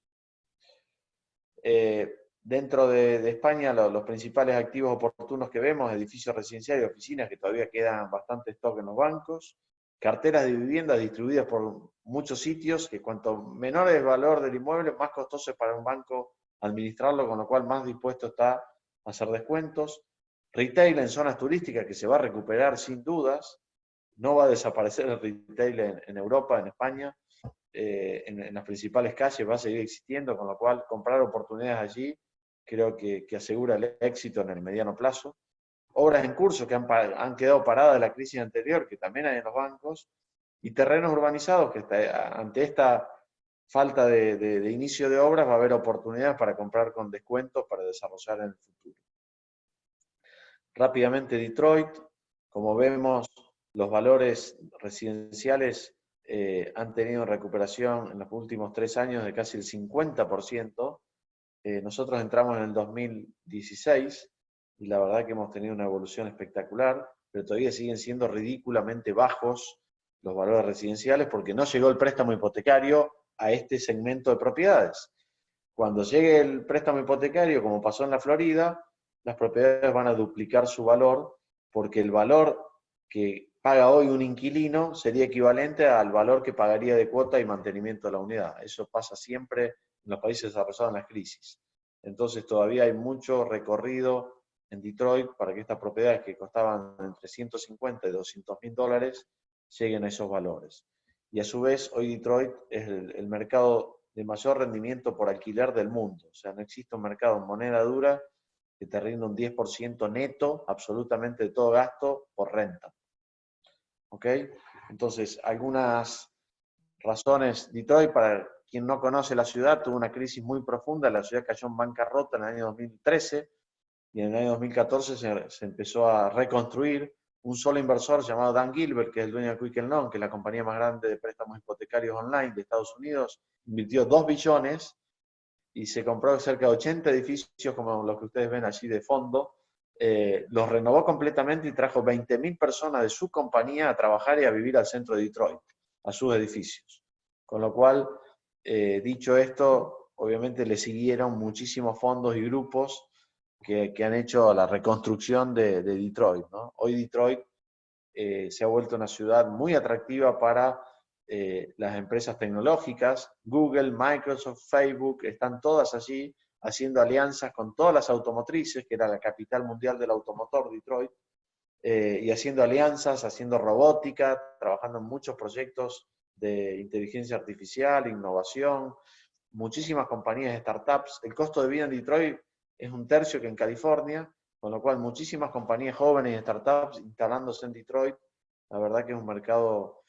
Dentro de España, los principales activos oportunos que vemos, edificios residenciales y oficinas, que todavía quedan bastante stock en los bancos, carteras de viviendas distribuidas por muchos sitios, que cuanto menor es el valor del inmueble, más costoso es para un banco administrarlo, con lo cual más dispuesto está a hacer descuentos. Retail en zonas turísticas, que se va a recuperar sin dudas. No va a desaparecer el retail en Europa, en España. En las principales calles va a seguir existiendo, con lo cual comprar oportunidades allí creo que asegura el éxito en el mediano plazo. Obras en curso que han quedado paradas de la crisis anterior, que también hay en los bancos, y terrenos urbanizados que ante esta falta de inicio de obras va a haber oportunidades para comprar con descuentos para desarrollar en el futuro. Rápidamente Detroit, como vemos, los valores residenciales han tenido recuperación en los últimos 3 años de casi el 50%. Nosotros entramos en el 2016 y la verdad que hemos tenido una evolución espectacular, pero todavía siguen siendo ridículamente bajos los valores residenciales porque no llegó el préstamo hipotecario a este segmento de propiedades. Cuando llegue el préstamo hipotecario, como pasó en la Florida, las propiedades van a duplicar su valor porque el valor que paga hoy un inquilino sería equivalente al valor que pagaría de cuota y mantenimiento de la unidad. Eso pasa siempre en los países desarrollados en las crisis. Entonces todavía hay mucho recorrido en Detroit para que estas propiedades que costaban entre 150 y 200 mil dólares lleguen a esos valores. Y a su vez, hoy Detroit es el mercado de mayor rendimiento por alquiler del mundo. O sea, no existe un mercado en moneda dura que te rinda un 10% neto, absolutamente de todo gasto, por renta. ¿Ok? Entonces, algunas razones. Detroit, para quien no conoce la ciudad, tuvo una crisis muy profunda. La ciudad cayó en bancarrota en el año 2013 y en el año 2014 se empezó a reconstruir. Un solo inversor llamado Dan Gilbert, que es el dueño de Quicken Loan, que es la compañía más grande de préstamos hipotecarios online de Estados Unidos, invirtió 2 billones y se compró cerca de 80 edificios, como los que ustedes ven allí de fondo. Los renovó completamente y trajo 20.000 personas de su compañía a trabajar y a vivir al centro de Detroit, a sus edificios. Con lo cual, dicho esto, obviamente le siguieron muchísimos fondos y grupos que han hecho la reconstrucción de Detroit, ¿no? Hoy Detroit se ha vuelto una ciudad muy atractiva para las empresas tecnológicas. Google, Microsoft, Facebook, están todas allí haciendo alianzas con todas las automotrices, que era la capital mundial del automotor, Detroit, y haciendo alianzas, haciendo robótica, trabajando en muchos proyectos de inteligencia artificial, innovación, muchísimas compañías de startups. El costo de vida en Detroit es 1/3 que en California, con lo cual muchísimas compañías jóvenes y startups instalándose en Detroit. La verdad que es un mercado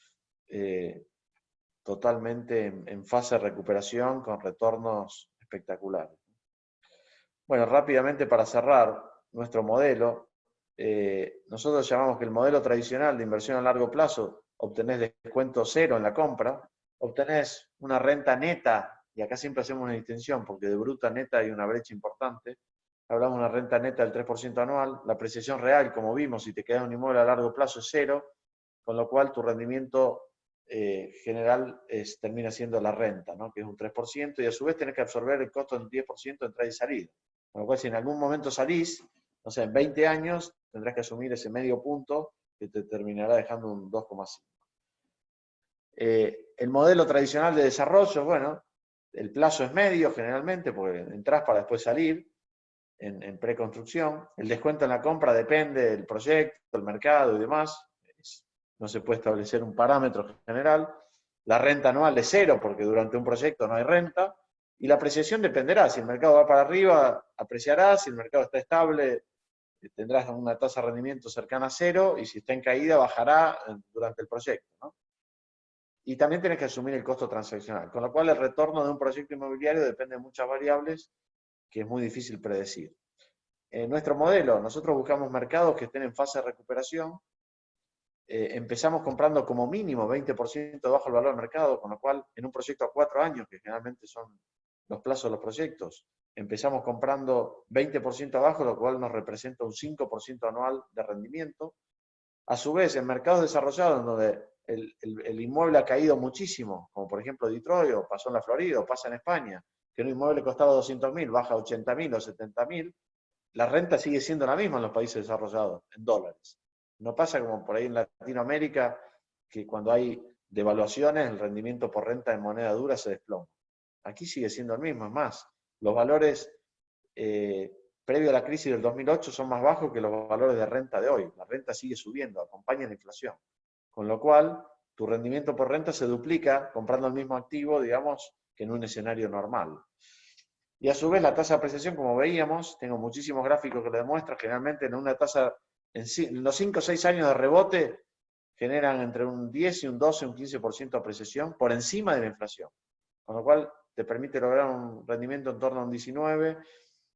totalmente en fase de recuperación con retornos espectaculares. Bueno, rápidamente para cerrar nuestro modelo, nosotros llamamos que el modelo tradicional de inversión a largo plazo, obtenés descuento cero en la compra, obtenés una renta neta, y acá siempre hacemos una distinción porque de bruta a neta hay una brecha importante. Hablamos de una renta neta del 3% anual, la apreciación real, como vimos, si te quedas un inmueble a largo plazo es cero, con lo cual tu rendimiento general termina siendo la renta, ¿no? Que es un 3%, y a su vez tenés que absorber el costo del 10% de entrada y salida. Con lo cual, si en algún momento salís, no sé, en 20 años, tendrás que asumir ese medio punto que te terminará dejando un 2,5. El modelo tradicional de desarrollo, bueno, el plazo es medio generalmente, porque entrás para después salir en preconstrucción. El descuento en la compra depende del proyecto, del mercado y demás. No se puede establecer un parámetro general. La renta anual es cero, porque durante un proyecto no hay renta. Y la apreciación dependerá. Si el mercado va para arriba, apreciará. Si el mercado está estable, tendrás una tasa de rendimiento cercana a cero. Y si está en caída, bajará durante el proyecto, ¿no? Y también tienes que asumir el costo transaccional. Con lo cual, el retorno de un proyecto inmobiliario depende de muchas variables que es muy difícil predecir. En nuestro modelo, nosotros buscamos mercados que estén en fase de recuperación, empezamos comprando como mínimo 20% bajo el valor del mercado, con lo cual en un proyecto a 4 años, que generalmente son los plazos de los proyectos, empezamos comprando 20% abajo, lo cual nos representa un 5% anual de rendimiento. A su vez, en mercados desarrollados, donde el inmueble ha caído muchísimo, como por ejemplo Detroit, o pasó en la Florida, o pasa en España, que un inmueble costaba 200.000, baja a 80.000 o 70.000, la renta sigue siendo la misma en los países desarrollados, en dólares. No pasa como por ahí en Latinoamérica, que cuando hay devaluaciones, el rendimiento por renta en moneda dura se desploma. Aquí sigue siendo el mismo, es más, los valores previo a la crisis del 2008 son más bajos que los valores de renta de hoy. La renta sigue subiendo, acompaña la inflación. Con lo cual, tu rendimiento por renta se duplica comprando el mismo activo, digamos, que en un escenario normal. Y a su vez, la tasa de apreciación, como veíamos, tengo muchísimos gráficos que lo demuestran, generalmente en una tasa, en los 5 o 6 años de rebote, generan entre un 10 y un 12, un 15% de apreciación por encima de la inflación. Con lo cual, te permite lograr un rendimiento en torno a un 19%,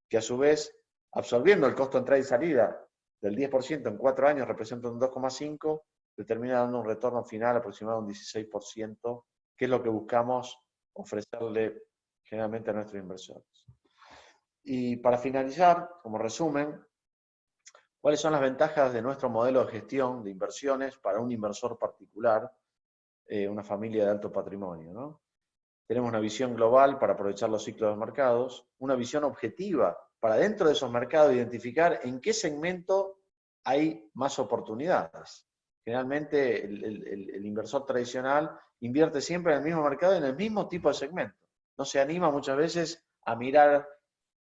que a su vez, absorbiendo el costo de entrada y salida del 10% en 4 años, representa un 2,5%, te termina dando un retorno final aproximado de un 16%, que es lo que buscamos ofrecerle generalmente a nuestros inversores. Y para finalizar, como resumen, ¿cuáles son las ventajas de nuestro modelo de gestión de inversiones para un inversor particular, una familia de alto patrimonio, ¿no? Tenemos una visión global para aprovechar los ciclos de mercados, una visión objetiva para dentro de esos mercados identificar en qué segmento hay más oportunidades. Generalmente el inversor tradicional invierte siempre en el mismo mercado y en el mismo tipo de segmento. No se anima muchas veces a mirar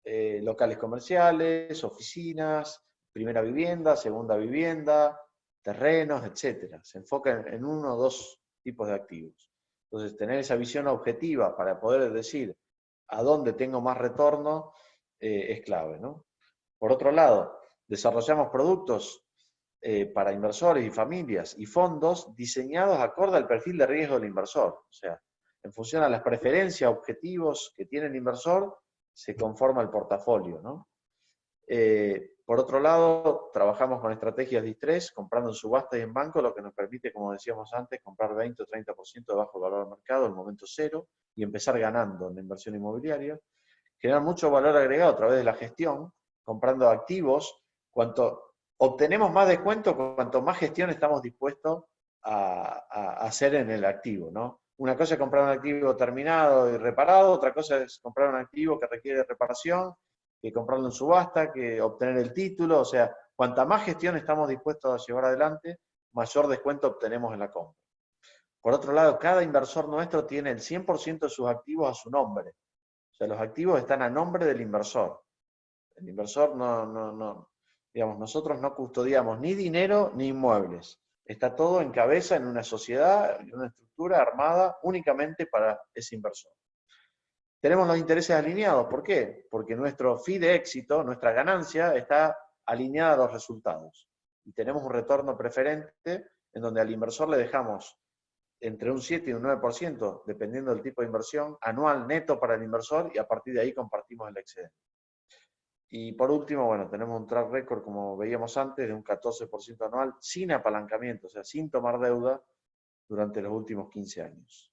locales comerciales, oficinas, primera vivienda, segunda vivienda, terrenos, etc. Se enfoca en uno o dos tipos de activos. Entonces, tener esa visión objetiva para poder decir a dónde tengo más retorno es clave, ¿no? Por otro lado, desarrollamos productos para inversores y familias y fondos diseñados acorde al perfil de riesgo del inversor. O sea, en función a las preferencias, objetivos que tiene el inversor, se conforma el portafolio, ¿no? Por otro lado, trabajamos con estrategias de distress, comprando en subasta y en banco, lo que nos permite, como decíamos antes, comprar 20 o 30% de bajo valor del mercado al momento cero y empezar ganando en la inversión inmobiliaria. Generar mucho valor agregado a través de la gestión, comprando activos. Cuanto obtenemos más descuento, cuanto más gestión estamos dispuestos a hacer en el activo, ¿no? Una cosa es comprar un activo terminado y reparado, otra cosa es comprar un activo que requiere reparación, que comprarlo en subasta, que obtener el título. O sea, cuanta más gestión estamos dispuestos a llevar adelante, mayor descuento obtenemos en la compra. Por otro lado, cada inversor nuestro tiene el 100% de sus activos a su nombre. O sea, los activos están a nombre del inversor. El inversor digamos, nosotros no custodiamos ni dinero ni inmuebles. Está todo en cabeza en una sociedad, en una estructura armada únicamente para ese inversor. Tenemos los intereses alineados. ¿Por qué? Porque nuestro fee de éxito, nuestra ganancia, está alineada a los resultados. Y tenemos un retorno preferente en donde al inversor le dejamos entre un 7 y un 9%, dependiendo del tipo de inversión, anual neto para el inversor, y a partir de ahí compartimos el excedente. Y por último, bueno, tenemos un track record, como veíamos antes, de un 14% anual, sin apalancamiento, o sea, sin tomar deuda durante los últimos 15 años.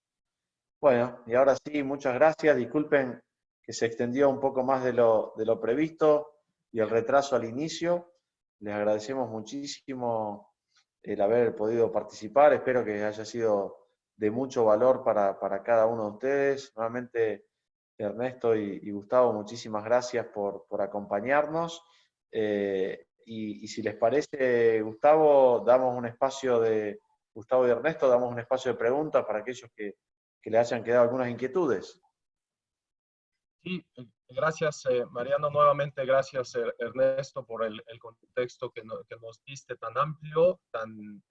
Bueno, y ahora sí, muchas gracias. Disculpen que se extendió un poco más de lo previsto y el retraso al inicio. Les agradecemos muchísimo el haber podido participar. Espero que haya sido de mucho valor para cada uno de ustedes. Nuevamente, Ernesto y Gustavo, muchísimas gracias por acompañarnos. Y si les parece, Gustavo y Ernesto, damos un espacio de preguntas para aquellos que le hayan quedado algunas inquietudes. Sí, gracias Mariano, nuevamente gracias Ernesto por el contexto que nos diste tan amplio, con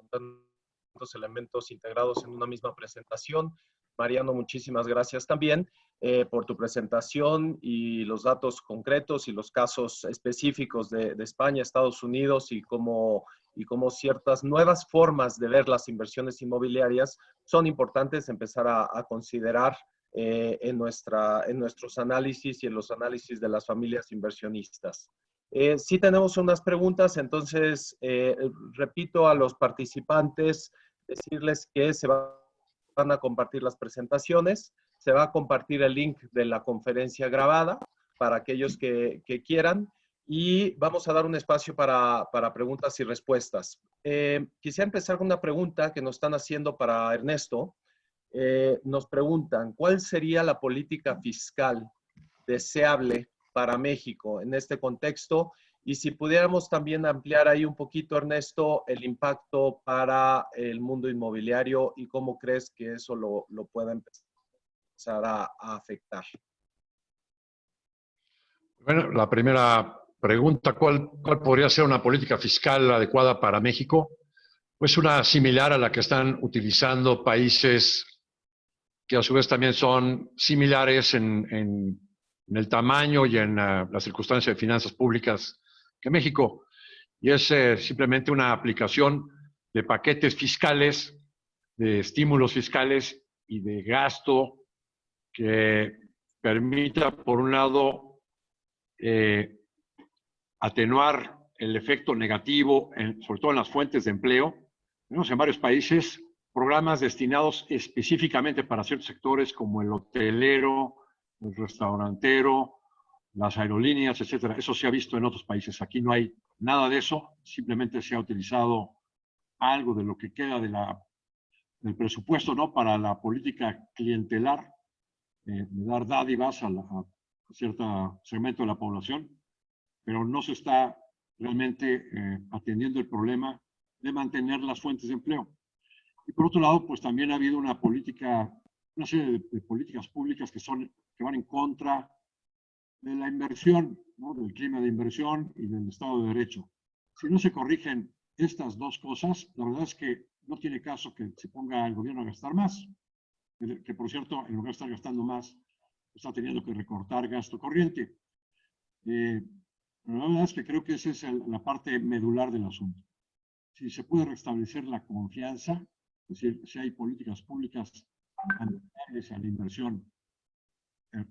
tantos elementos integrados en una misma presentación. Mariano, muchísimas gracias también por tu presentación y los datos concretos y los casos específicos de España, Estados Unidos y cómo ciertas nuevas formas de ver las inversiones inmobiliarias son importantes empezar a considerar en nuestros análisis y en los análisis de las familias inversionistas. Sí tenemos unas preguntas, entonces repito a los participantes, decirles que van a compartir las presentaciones, se va a compartir el link de la conferencia grabada para aquellos que quieran y vamos a dar un espacio para preguntas y respuestas. Quisiera empezar con una pregunta que nos están haciendo para Ernesto. Nos preguntan, ¿cuál sería la política fiscal deseable para México en este contexto? Y si pudiéramos también ampliar ahí un poquito, Ernesto, el impacto para el mundo inmobiliario y cómo crees que eso lo pueda empezar a afectar. Bueno, la primera pregunta, ¿cuál podría ser una política fiscal adecuada para México? Pues una similar a la que están utilizando países que a su vez también son similares en el tamaño y en las circunstancias de finanzas públicas que México. Y es simplemente una aplicación de paquetes fiscales, de estímulos fiscales y de gasto que permita, por un lado, atenuar el efecto negativo, sobre todo en las fuentes de empleo. Tenemos en varios países programas destinados específicamente para ciertos sectores como el hotelero, el restaurantero, las aerolíneas, etcétera. Eso se ha visto en otros países. Aquí no hay nada de eso. Simplemente se ha utilizado algo de lo que queda del presupuesto, ¿no?, para la política clientelar, de dar dádivas a cierto segmento de la población, pero no se está realmente atendiendo el problema de mantener las fuentes de empleo. Y por otro lado, pues también ha habido una serie de políticas públicas que van en contra de la inversión, ¿no?, del clima de inversión y del Estado de Derecho. Si no se corrigen estas dos cosas, la verdad es que no tiene caso que se ponga el gobierno a gastar más, que por cierto, en lugar de estar gastando más, está teniendo que recortar gasto corriente. La verdad es que creo que esa es la parte medular del asunto. Si se puede restablecer la confianza, es decir, si hay políticas públicas amigables a la inversión,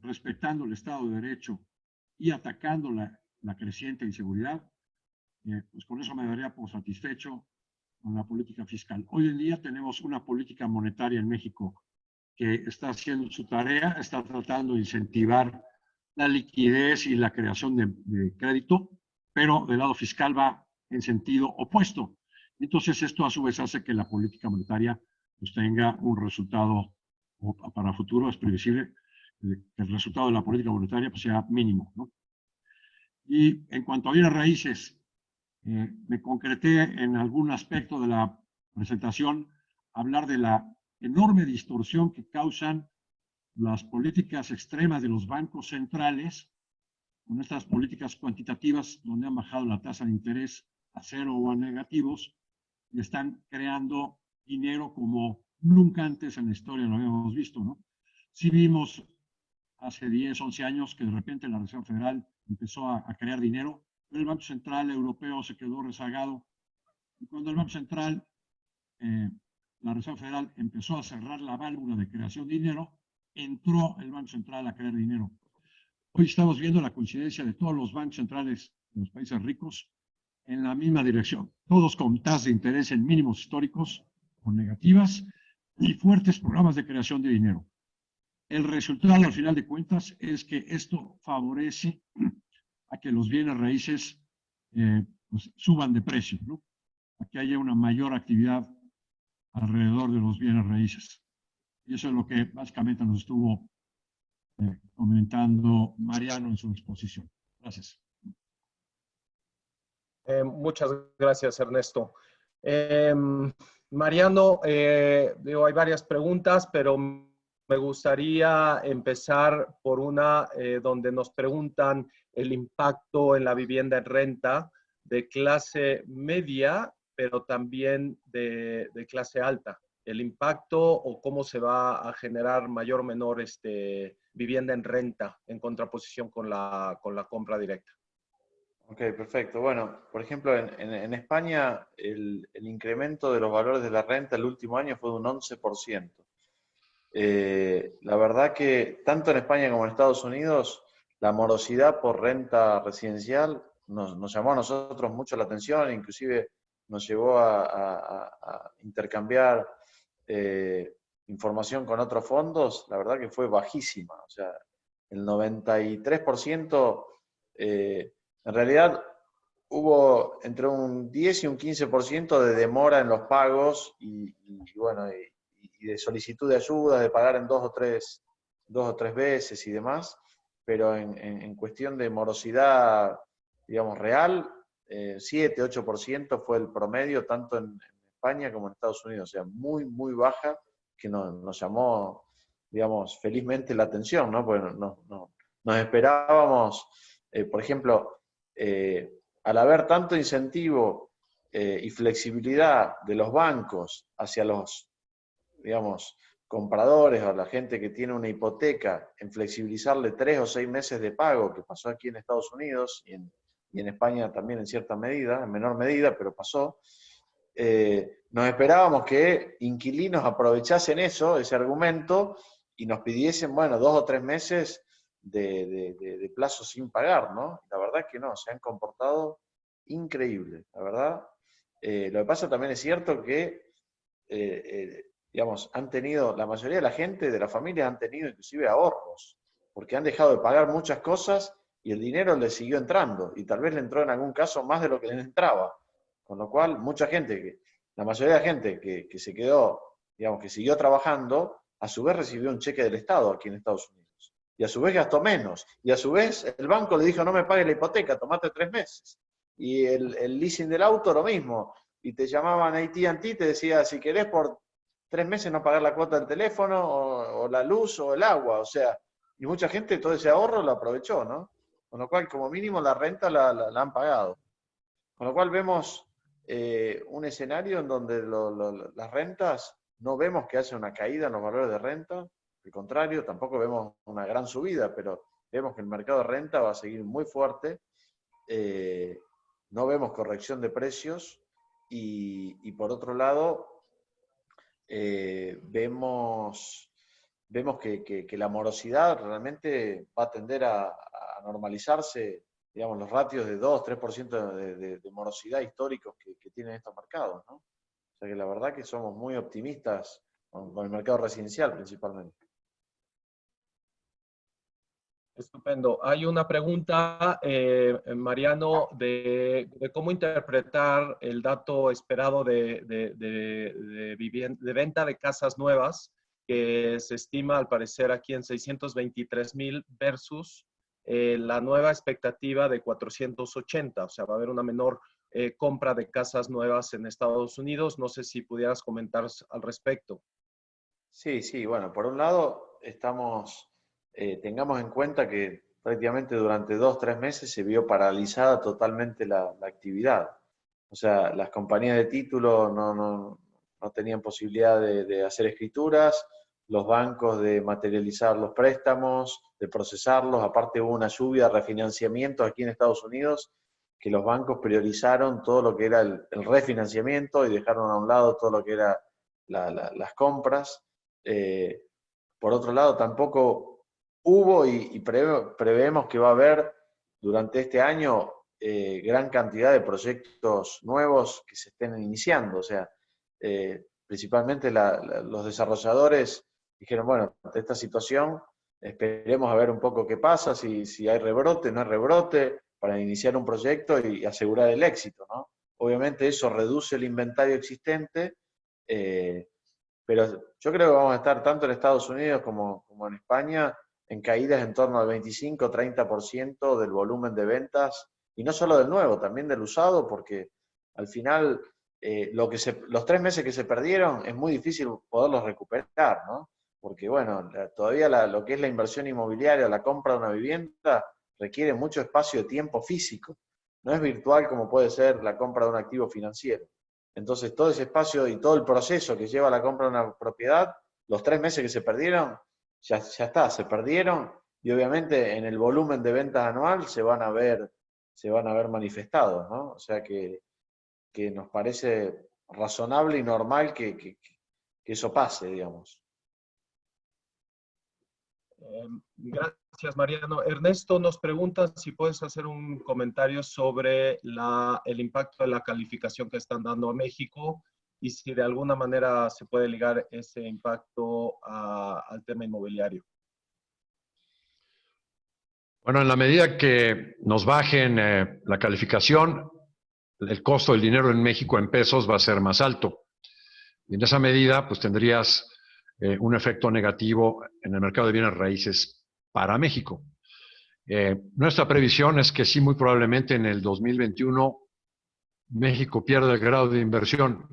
respetando el Estado de Derecho y atacando la creciente inseguridad, pues con eso me daría por satisfecho con la política fiscal. Hoy en día tenemos una política monetaria en México que está haciendo su tarea, está tratando de incentivar la liquidez y la creación de crédito, pero del lado fiscal va en sentido opuesto. Entonces esto a su vez hace que la política monetaria pues tenga un resultado, o para futuro es previsible que el resultado de la política monetaria pues sea mínimo, ¿no? Y en cuanto a bienes raíces, me concreté en algún aspecto de la presentación, hablar de la enorme distorsión que causan las políticas extremas de los bancos centrales, con estas políticas cuantitativas donde han bajado la tasa de interés a cero o a negativos y están creando dinero como nunca antes en la historia lo habíamos visto, ¿no? Sí vimos hace 10, 11 años que de repente la Reserva Federal empezó a crear dinero, pero el Banco Central Europeo se quedó rezagado. Y cuando el Banco Central, la Reserva Federal empezó a cerrar la válvula de creación de dinero, entró el Banco Central a crear dinero. Hoy estamos viendo la coincidencia de todos los bancos centrales de los países ricos en la misma dirección, todos con tasas de interés en mínimos históricos o negativas y fuertes programas de creación de dinero. El resultado, al final de cuentas, es que esto favorece a que los bienes raíces pues, suban de precio, ¿no? A que haya una mayor actividad alrededor de los bienes raíces. Y eso es lo que básicamente nos estuvo comentando Mariano en su exposición. Gracias. Muchas gracias, Ernesto. Mariano, hay varias preguntas, pero me gustaría empezar por una donde nos preguntan el impacto en la vivienda en renta de clase media, pero también de clase alta. El impacto o cómo se va a generar mayor o menor vivienda en renta en contraposición con la compra directa. Ok, perfecto. Bueno, por ejemplo, en España el incremento de los valores de la renta el último año fue de un 11%. La verdad que tanto en España como en Estados Unidos la morosidad por renta residencial nos llamó a nosotros mucho la atención, inclusive nos llevó a intercambiar información con otros fondos, la verdad que fue bajísima. O sea, el 93%, en realidad hubo entre un 10 y un 15% de demora en los pagos y de solicitud de ayuda, de pagar en dos o tres veces y demás, pero en cuestión de morosidad, digamos, real, 7-8% fue el promedio, tanto en España como en Estados Unidos, o sea, muy, muy baja, que nos llamó, digamos, felizmente la atención, ¿no? Porque nos esperábamos, por ejemplo, al haber tanto incentivo y flexibilidad de los bancos hacia los, digamos, compradores o la gente que tiene una hipoteca, en flexibilizarle 3 o 6 meses de pago, que pasó aquí en Estados Unidos y en España también en cierta medida, en menor medida, pero pasó, nos esperábamos que inquilinos aprovechasen eso, ese argumento, y nos pidiesen, bueno, 2 o 3 meses de plazo sin pagar, ¿no? La verdad es que no, se han comportado increíble, la verdad. Lo que pasa también es cierto que, digamos, han tenido, la mayoría de la gente, de las familias, han tenido inclusive ahorros, porque han dejado de pagar muchas cosas y el dinero les siguió entrando, y tal vez le entró en algún caso más de lo que les entraba. Con lo cual, mucha gente, la mayoría de la gente que se quedó, digamos, que siguió trabajando, a su vez recibió un cheque del Estado aquí en Estados Unidos. Y a su vez gastó menos. Y a su vez el banco le dijo, no me pagues la hipoteca, tomate 3 meses. Y el leasing del auto, lo mismo. Y te llamaban AT&T, te decía, si querés por 3 meses no pagar la cuota del teléfono, o la luz, o el agua. O sea, y mucha gente todo ese ahorro lo aprovechó, ¿no? Con lo cual, como mínimo, la renta la han pagado. Con lo cual vemos un escenario en donde las rentas, no vemos que haya una caída en los valores de renta, al contrario, tampoco vemos una gran subida, pero vemos que el mercado de renta va a seguir muy fuerte, no vemos corrección de precios y por otro lado, vemos que la morosidad realmente va a tender a normalizarse, digamos, los ratios de 2-3% de morosidad históricos que tienen estos mercados, ¿no? O sea que la verdad que somos muy optimistas con el mercado residencial principalmente. Estupendo. Hay una pregunta, Mariano, de cómo interpretar el dato esperado de venta de casas nuevas, que se estima al parecer aquí en 623,000 versus la nueva expectativa de 480. O sea, va a haber una menor compra de casas nuevas en Estados Unidos. No sé si pudieras comentar al respecto. Sí, bueno, por un lado tengamos en cuenta que prácticamente durante 2-3 meses se vio paralizada totalmente la actividad. O sea, las compañías de título no tenían posibilidad de hacer escrituras, los bancos de materializar los préstamos, de procesarlos. Aparte hubo una lluvia de refinanciamientos aquí en Estados Unidos, que los bancos priorizaron todo lo que era el refinanciamiento y dejaron a un lado todo lo que era las compras. Por otro lado, tampoco hubo y prevemos que va a haber durante este año gran cantidad de proyectos nuevos que se estén iniciando. O sea, principalmente los desarrolladores dijeron, bueno, ante esta situación esperemos a ver un poco qué pasa, si hay rebrote, no hay rebrote, para iniciar un proyecto y asegurar el éxito, ¿no? Obviamente eso reduce el inventario existente, pero yo creo que vamos a estar tanto en Estados Unidos como en España en caídas en torno al 25-30% del volumen de ventas, y no solo del nuevo, también del usado, porque al final los 3 meses que se perdieron es muy difícil poderlos recuperar, ¿no? Porque bueno, todavía lo que es la inversión inmobiliaria, la compra de una vivienda, requiere mucho espacio de tiempo físico. No es virtual como puede ser la compra de un activo financiero. Entonces, todo ese espacio y todo el proceso que lleva a la compra de una propiedad, los 3 meses que se perdieron, ya está, se perdieron, y obviamente en el volumen de ventas anual se van a ver manifestados, ¿no? O sea que nos parece razonable y normal que eso pase, digamos. Gracias, Mariano. Ernesto nos pregunta si puedes hacer un comentario sobre el impacto de la calificación que están dando a México y si de alguna manera se puede ligar ese impacto al tema inmobiliario. Bueno, en la medida que nos bajen la calificación, el costo del dinero en México en pesos va a ser más alto. Y en esa medida, pues tendrías un efecto negativo en el mercado de bienes raíces para México. Nuestra previsión es que sí, muy probablemente en el 2021 México pierda el grado de inversión.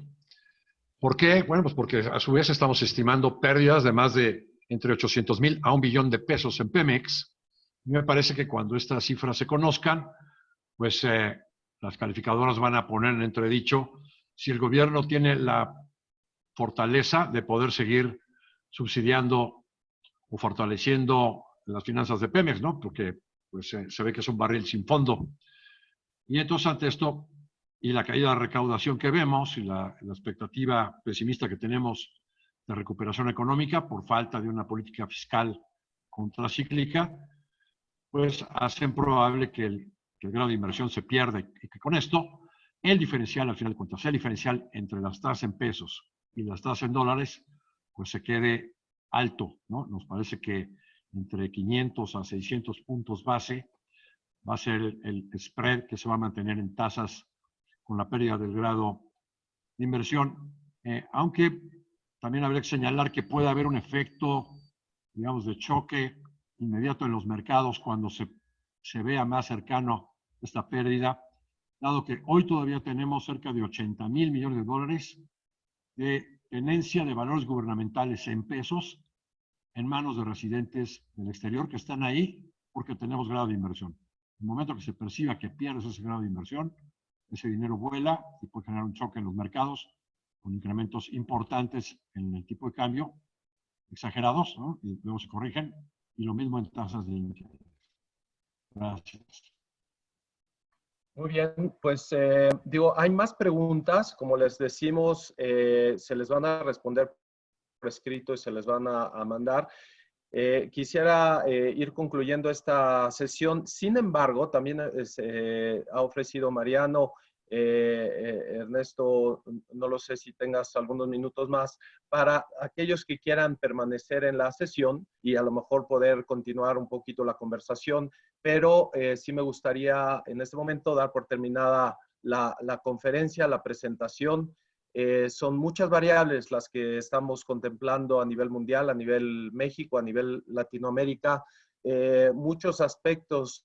¿Por qué? Bueno, pues porque a su vez estamos estimando pérdidas de más de entre 800,000 a 1 billón de pesos en Pemex. Y me parece que cuando estas cifras se conozcan, pues las calificadoras van a poner en entredicho si el gobierno tiene la fortaleza de poder seguir subsidiando o fortaleciendo las finanzas de Pemex, ¿no? Porque pues, se ve que es un barril sin fondo. Y entonces, ante esto y la caída de recaudación que vemos y la expectativa pesimista que tenemos de recuperación económica por falta de una política fiscal contracíclica, pues hacen probable que el grado de inversión se pierda y que con esto el diferencial, al final de cuentas, el diferencial entre las tasas en pesos y las tasas en dólares, pues se quede alto, ¿no? Nos parece que entre 500 a 600 puntos base va a ser el spread que se va a mantener en tasas con la pérdida del grado de inversión, aunque también habría que señalar que puede haber un efecto, digamos, de choque inmediato en los mercados cuando se vea más cercano esta pérdida, dado que hoy todavía tenemos cerca de 80,000 millones de dólares de tenencia de valores gubernamentales en pesos en manos de residentes del exterior que están ahí porque tenemos grado de inversión. En el momento que se perciba que pierdes ese grado de inversión, ese dinero vuela y puede generar un choque en los mercados con incrementos importantes en el tipo de cambio, exagerados, ¿no? Y luego se corrigen, y lo mismo en tasas de interés. Gracias. Muy bien, pues hay más preguntas, como les decimos, se les van a responder por escrito y se les van a mandar. Quisiera ir concluyendo esta sesión. Sin embargo, también ha ofrecido Mariano, Ernesto, no lo sé si tengas algunos minutos más, para aquellos que quieran permanecer en la sesión y a lo mejor poder continuar un poquito la conversación, pero sí me gustaría en este momento dar por terminada la conferencia, la presentación. Son muchas variables las que estamos contemplando a nivel mundial, a nivel México, a nivel Latinoamérica, muchos aspectos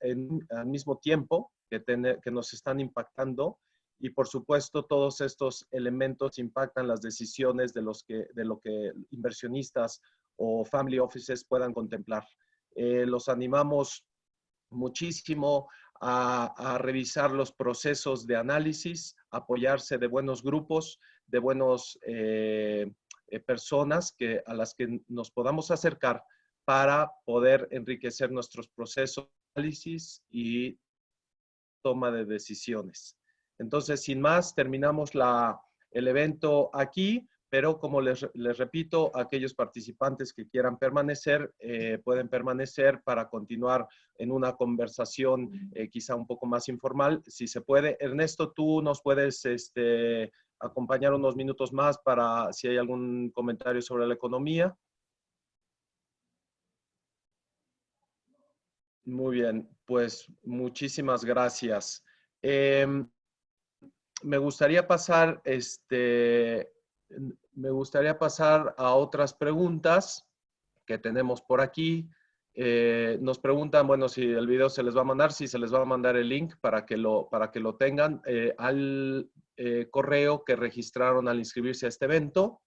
al mismo tiempo que nos están impactando y por supuesto todos estos elementos impactan las decisiones de lo que inversionistas o family offices puedan contemplar. Los animamos muchísimo a revisar los procesos de análisis, apoyarse de buenos grupos, de buenas personas a las que nos podamos acercar para poder enriquecer nuestros procesos de análisis y toma de decisiones. Entonces, sin más, terminamos el evento aquí. Pero como les repito, aquellos participantes que quieran permanecer, pueden permanecer para continuar en una conversación quizá un poco más informal, si se puede. Ernesto, tú nos puedes acompañar unos minutos más para si hay algún comentario sobre la economía. Muy bien, pues muchísimas gracias. Me gustaría pasar a otras preguntas que tenemos por aquí. Nos preguntan, bueno, si el video se les va a mandar, si se les va a mandar el link para que lo tengan al correo que registraron al inscribirse a este evento.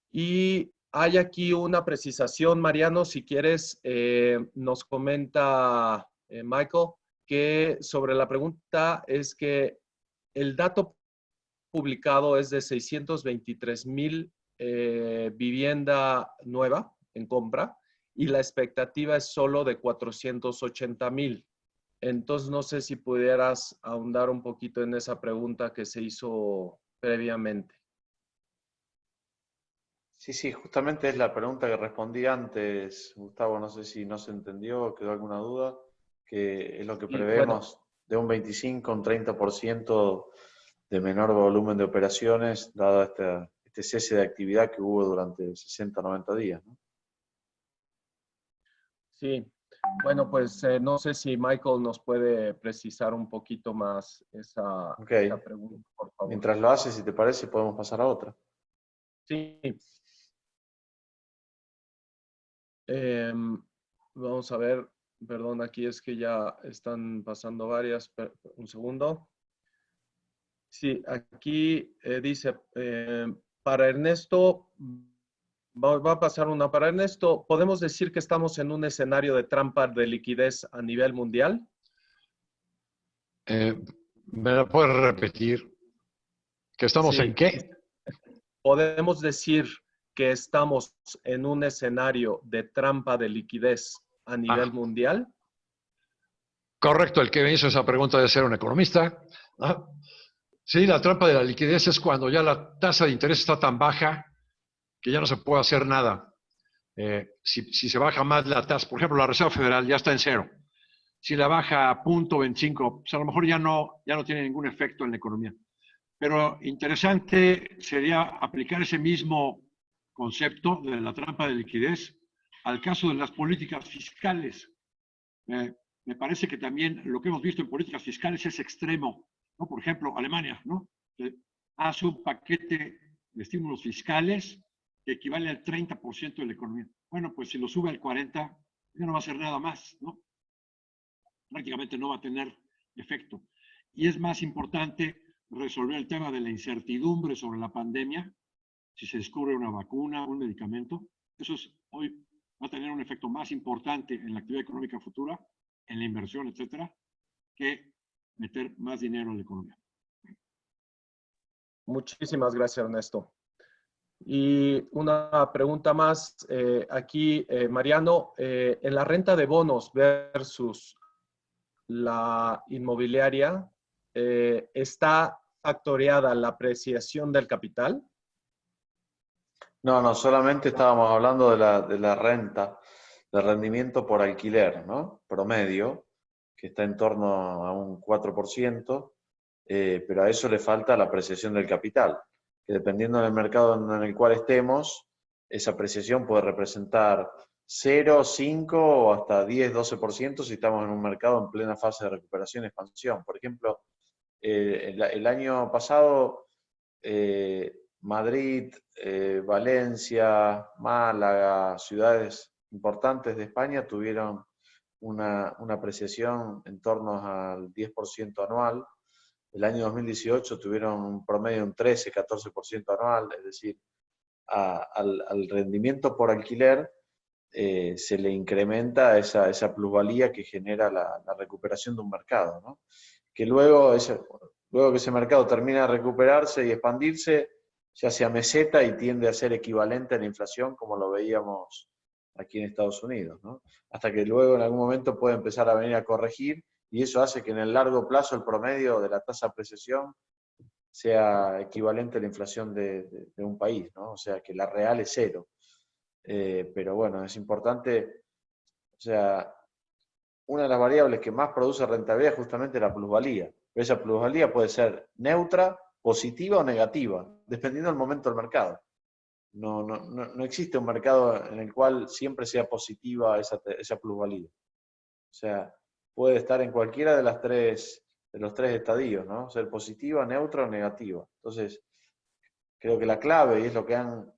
Y hay aquí una precisación, Mariano, si quieres, nos comenta Michael, que sobre la pregunta es que el dato publicado es de 623,000 vivienda nueva en compra y la expectativa es solo de 480,000. Entonces, no sé si pudieras ahondar un poquito en esa pregunta que se hizo previamente. Sí, sí, justamente es la pregunta que respondí antes, Gustavo, no sé si no se entendió, quedó alguna duda, que es lo que Y bueno, prevemos de un 25 a un 30% de menor volumen de operaciones, dado este cese de actividad que hubo durante 60 o 90 días, ¿no? sí. Bueno, pues no sé si Michael nos puede precisar un poquito más Ok, esa pregunta, por favor. mientras lo haces, si te parece, podemos pasar a otra. Sí. Em, Vamos a ver, perdón, aquí es que ya están pasando varias. Un segundo. Sí, aquí dice, para Ernesto, va a pasar una. Para Ernesto, ¿podemos decir que estamos en un escenario de trampa de liquidez a nivel mundial? ¿Me la puedes repetir? ¿Que estamos en Sí. qué? ¿Podemos decir que estamos en un escenario de trampa de liquidez a nivel Ah, mundial? correcto, el que me hizo esa pregunta debe ser un economista. Ah, sí, la trampa de la liquidez es cuando ya la tasa de interés está tan baja que ya no se puede hacer nada. Si se baja más la tasa, por ejemplo, la Reserva Federal ya está en cero. Si la baja a 0.25, pues a lo mejor ya no tiene ningún efecto en la economía. Pero interesante sería aplicar ese mismo concepto de la trampa de liquidez al caso de las políticas fiscales. Me parece que también lo que hemos visto en políticas fiscales es extremo, ¿no? Por ejemplo, Alemania, ¿no? Hace un paquete de estímulos fiscales que equivale al 30% de la economía. Bueno, pues si lo sube al 40%, ya no va a hacer nada más, ¿no? Prácticamente no va a tener efecto. Y es más importante resolver el tema de la incertidumbre sobre la pandemia, si se descubre una vacuna, un medicamento. Eso hoy va a tener un efecto más importante en la actividad económica futura, en la inversión, etcétera, que meter más dinero en la economía. Muchísimas gracias, Ernesto. Y una pregunta más aquí, Mariano, en la renta de bonos versus la inmobiliaria, ¿está factoreada la apreciación del capital? No, solamente estábamos hablando de la renta, del rendimiento por alquiler, ¿no? Promedio, que está en torno a un 4%, pero a eso le falta la apreciación del capital, que dependiendo del mercado en el cual estemos, esa apreciación puede representar 0, 5 o hasta 10, 12% si estamos en un mercado en plena fase de recuperación y expansión. Por ejemplo, el año pasado, Madrid, Valencia, Málaga, ciudades importantes de España tuvieron una apreciación en torno al 10% anual. El año 2018 tuvieron un promedio de un 13, 14% anual, es decir, al rendimiento por alquiler se le incrementa esa plusvalía que genera la recuperación de un mercado, ¿no? Que luego que ese mercado termina de recuperarse y expandirse, ya se ameseta y tiende a ser equivalente a la inflación como lo veíamos aquí en Estados Unidos, ¿no? Hasta que luego en algún momento puede empezar a venir a corregir y eso hace que en el largo plazo el promedio de la tasa de apreciación sea equivalente a la inflación de un país, ¿no? O sea, que la real es cero. Pero bueno, es importante, o sea, una de las variables que más produce rentabilidad es justamente la plusvalía. Pero esa plusvalía puede ser neutra, positiva o negativa, dependiendo del momento del mercado. No existe un mercado en el cual siempre sea positiva esa plusvalía. O sea, puede estar en cualquiera de los tres estadios, ¿no? Ser positiva, neutra o negativa. Entonces, creo que la clave, y es lo que han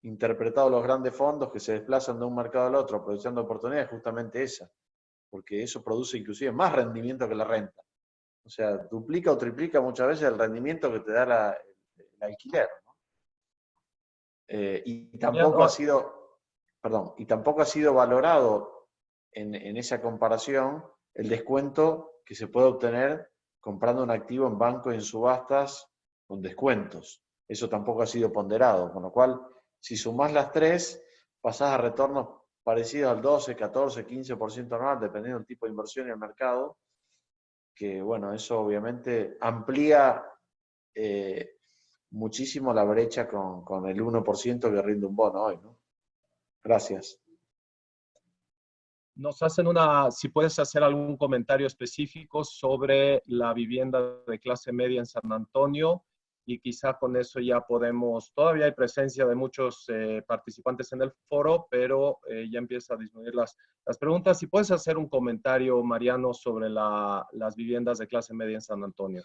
interpretado los grandes fondos que se desplazan de un mercado al otro aprovechando oportunidades, es justamente esa, porque eso produce inclusive más rendimiento que la renta. O sea, duplica o triplica muchas veces el rendimiento que te da el alquiler, ¿no? Y tampoco ha sido, y tampoco ha sido valorado en esa comparación el descuento que se puede obtener comprando un activo en banco y en subastas con descuentos. Eso tampoco ha sido ponderado, con lo cual, si sumás las tres, pasás a retornos parecidos al 12, 14, 15% anual, dependiendo del tipo de inversión y el mercado, que bueno, eso obviamente amplía muchísimo la brecha con el 1% que rinde un bono hoy, ¿no? Gracias. Nos hacen si puedes hacer algún comentario específico sobre la vivienda de clase media en San Antonio, y quizá con eso ya podemos, todavía hay presencia de muchos participantes en el foro, pero ya empieza a disminuir las preguntas. Si puedes hacer un comentario, Mariano, sobre las viviendas de clase media en San Antonio.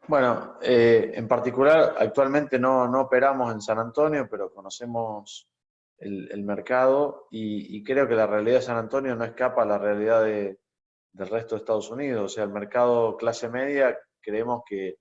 Bueno, en particular, actualmente no operamos en San Antonio, pero conocemos el mercado y creo que la realidad de San Antonio no escapa a la realidad del resto de Estados Unidos. O sea, el mercado clase media creemos que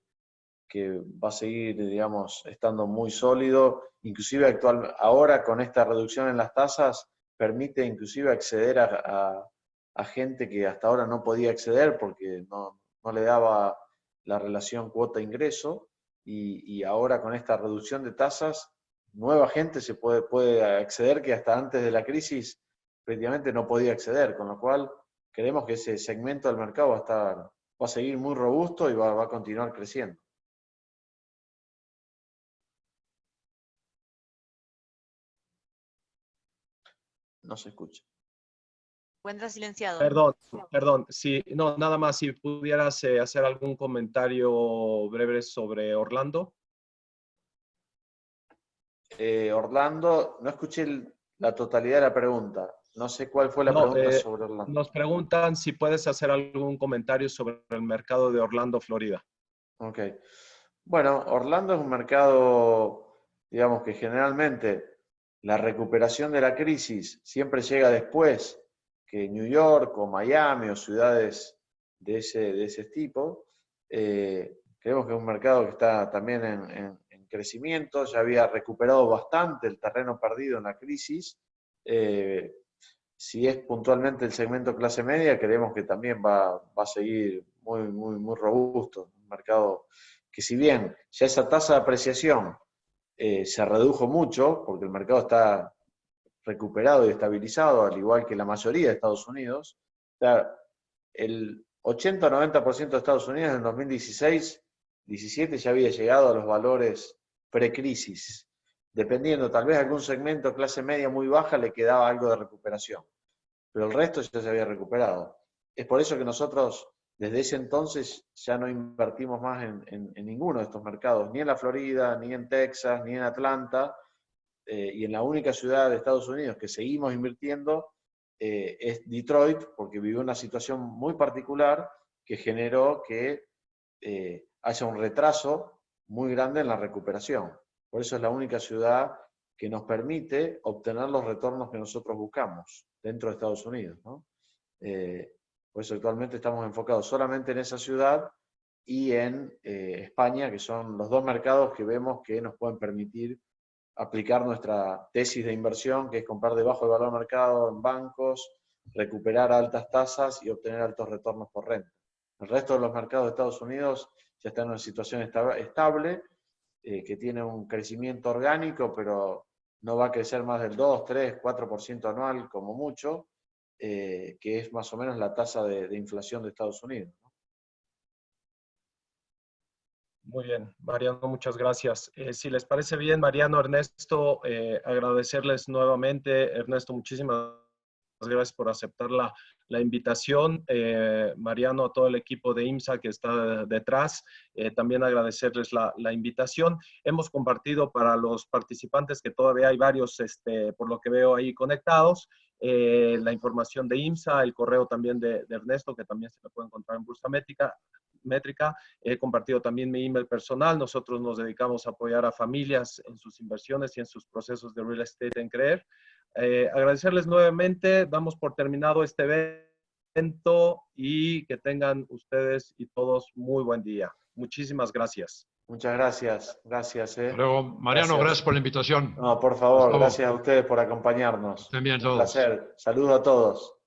va a seguir, digamos, estando muy sólido. Inclusive ahora con esta reducción en las tasas permite inclusive acceder a gente que hasta ahora no podía acceder porque no le daba la relación cuota-ingreso, y ahora con esta reducción de tasas, nueva gente se puede acceder que hasta antes de la crisis prácticamente no podía acceder, con lo cual creemos que ese segmento del mercado va a seguir muy robusto y va a continuar creciendo. No se escucha. Encuentra silenciado. Perdón, sí, no, nada más si pudieras hacer algún comentario breve sobre Orlando. Orlando, no escuché la totalidad de la pregunta. No sé cuál fue la pregunta sobre Orlando. Nos preguntan si puedes hacer algún comentario sobre el mercado de Orlando, Florida. Ok. Bueno, Orlando es un mercado, digamos que generalmente la recuperación de la crisis siempre llega después que New York o Miami o ciudades de ese tipo. Creemos que es un mercado que está también en crecimiento, ya había recuperado bastante el terreno perdido en la crisis. Si es puntualmente el segmento clase media, creemos que también va a seguir muy robusto. Un mercado que, si bien ya esa tasa de apreciación se redujo mucho, porque el mercado está recuperado y estabilizado, al igual que la mayoría de Estados Unidos, el 80 o 90% de Estados Unidos en 2016-17 ya había llegado a los valores precrisis. Dependiendo, tal vez algún segmento clase media muy baja le quedaba algo de recuperación, pero el resto ya se había recuperado. Es por eso que nosotros desde ese entonces ya no invertimos más en ninguno de estos mercados, ni en la Florida, ni en Texas, ni en Atlanta, y en la única ciudad de Estados Unidos que seguimos invirtiendo es Detroit, porque vivió una situación muy particular que generó que haya un retraso muy grande en la recuperación. Por eso es la única ciudad que nos permite obtener los retornos que nosotros buscamos dentro de Estados Unidos, ¿no? Por eso actualmente estamos enfocados solamente en esa ciudad y en España, que son los dos mercados que vemos que nos pueden permitir aplicar nuestra tesis de inversión, que es comprar debajo del valor de mercado en bancos, recuperar altas tasas y obtener altos retornos por renta. El resto de los mercados de Estados Unidos ya están en una situación estable, que tiene un crecimiento orgánico, pero no va a crecer más del 2, 3, 4% anual como mucho, que es más o menos la tasa de inflación de Estados Unidos, ¿no? Muy bien, Mariano, muchas gracias. Si les parece bien, Mariano, Ernesto, agradecerles nuevamente. Ernesto, muchísimas gracias por aceptar la invitación. Mariano, a todo el equipo de IMSA que está detrás, también agradecerles la invitación. Hemos compartido para los participantes, que todavía hay varios, por lo que veo ahí conectados, la información de IMSA, el correo también de Ernesto, que también se lo puede encontrar en Bursa Métrica. He compartido también mi email personal. Nosotros nos dedicamos a apoyar a familias en sus inversiones y en sus procesos de real estate en Creer. Agradecerles nuevamente. Damos por terminado este evento y que tengan ustedes y todos muy buen día. Muchísimas gracias. Muchas gracias. Gracias. Luego, Mariano, gracias por la invitación. No, por favor, Gustavo, gracias a ustedes por acompañarnos. estén bien Un todos. placer. Saludos a todos.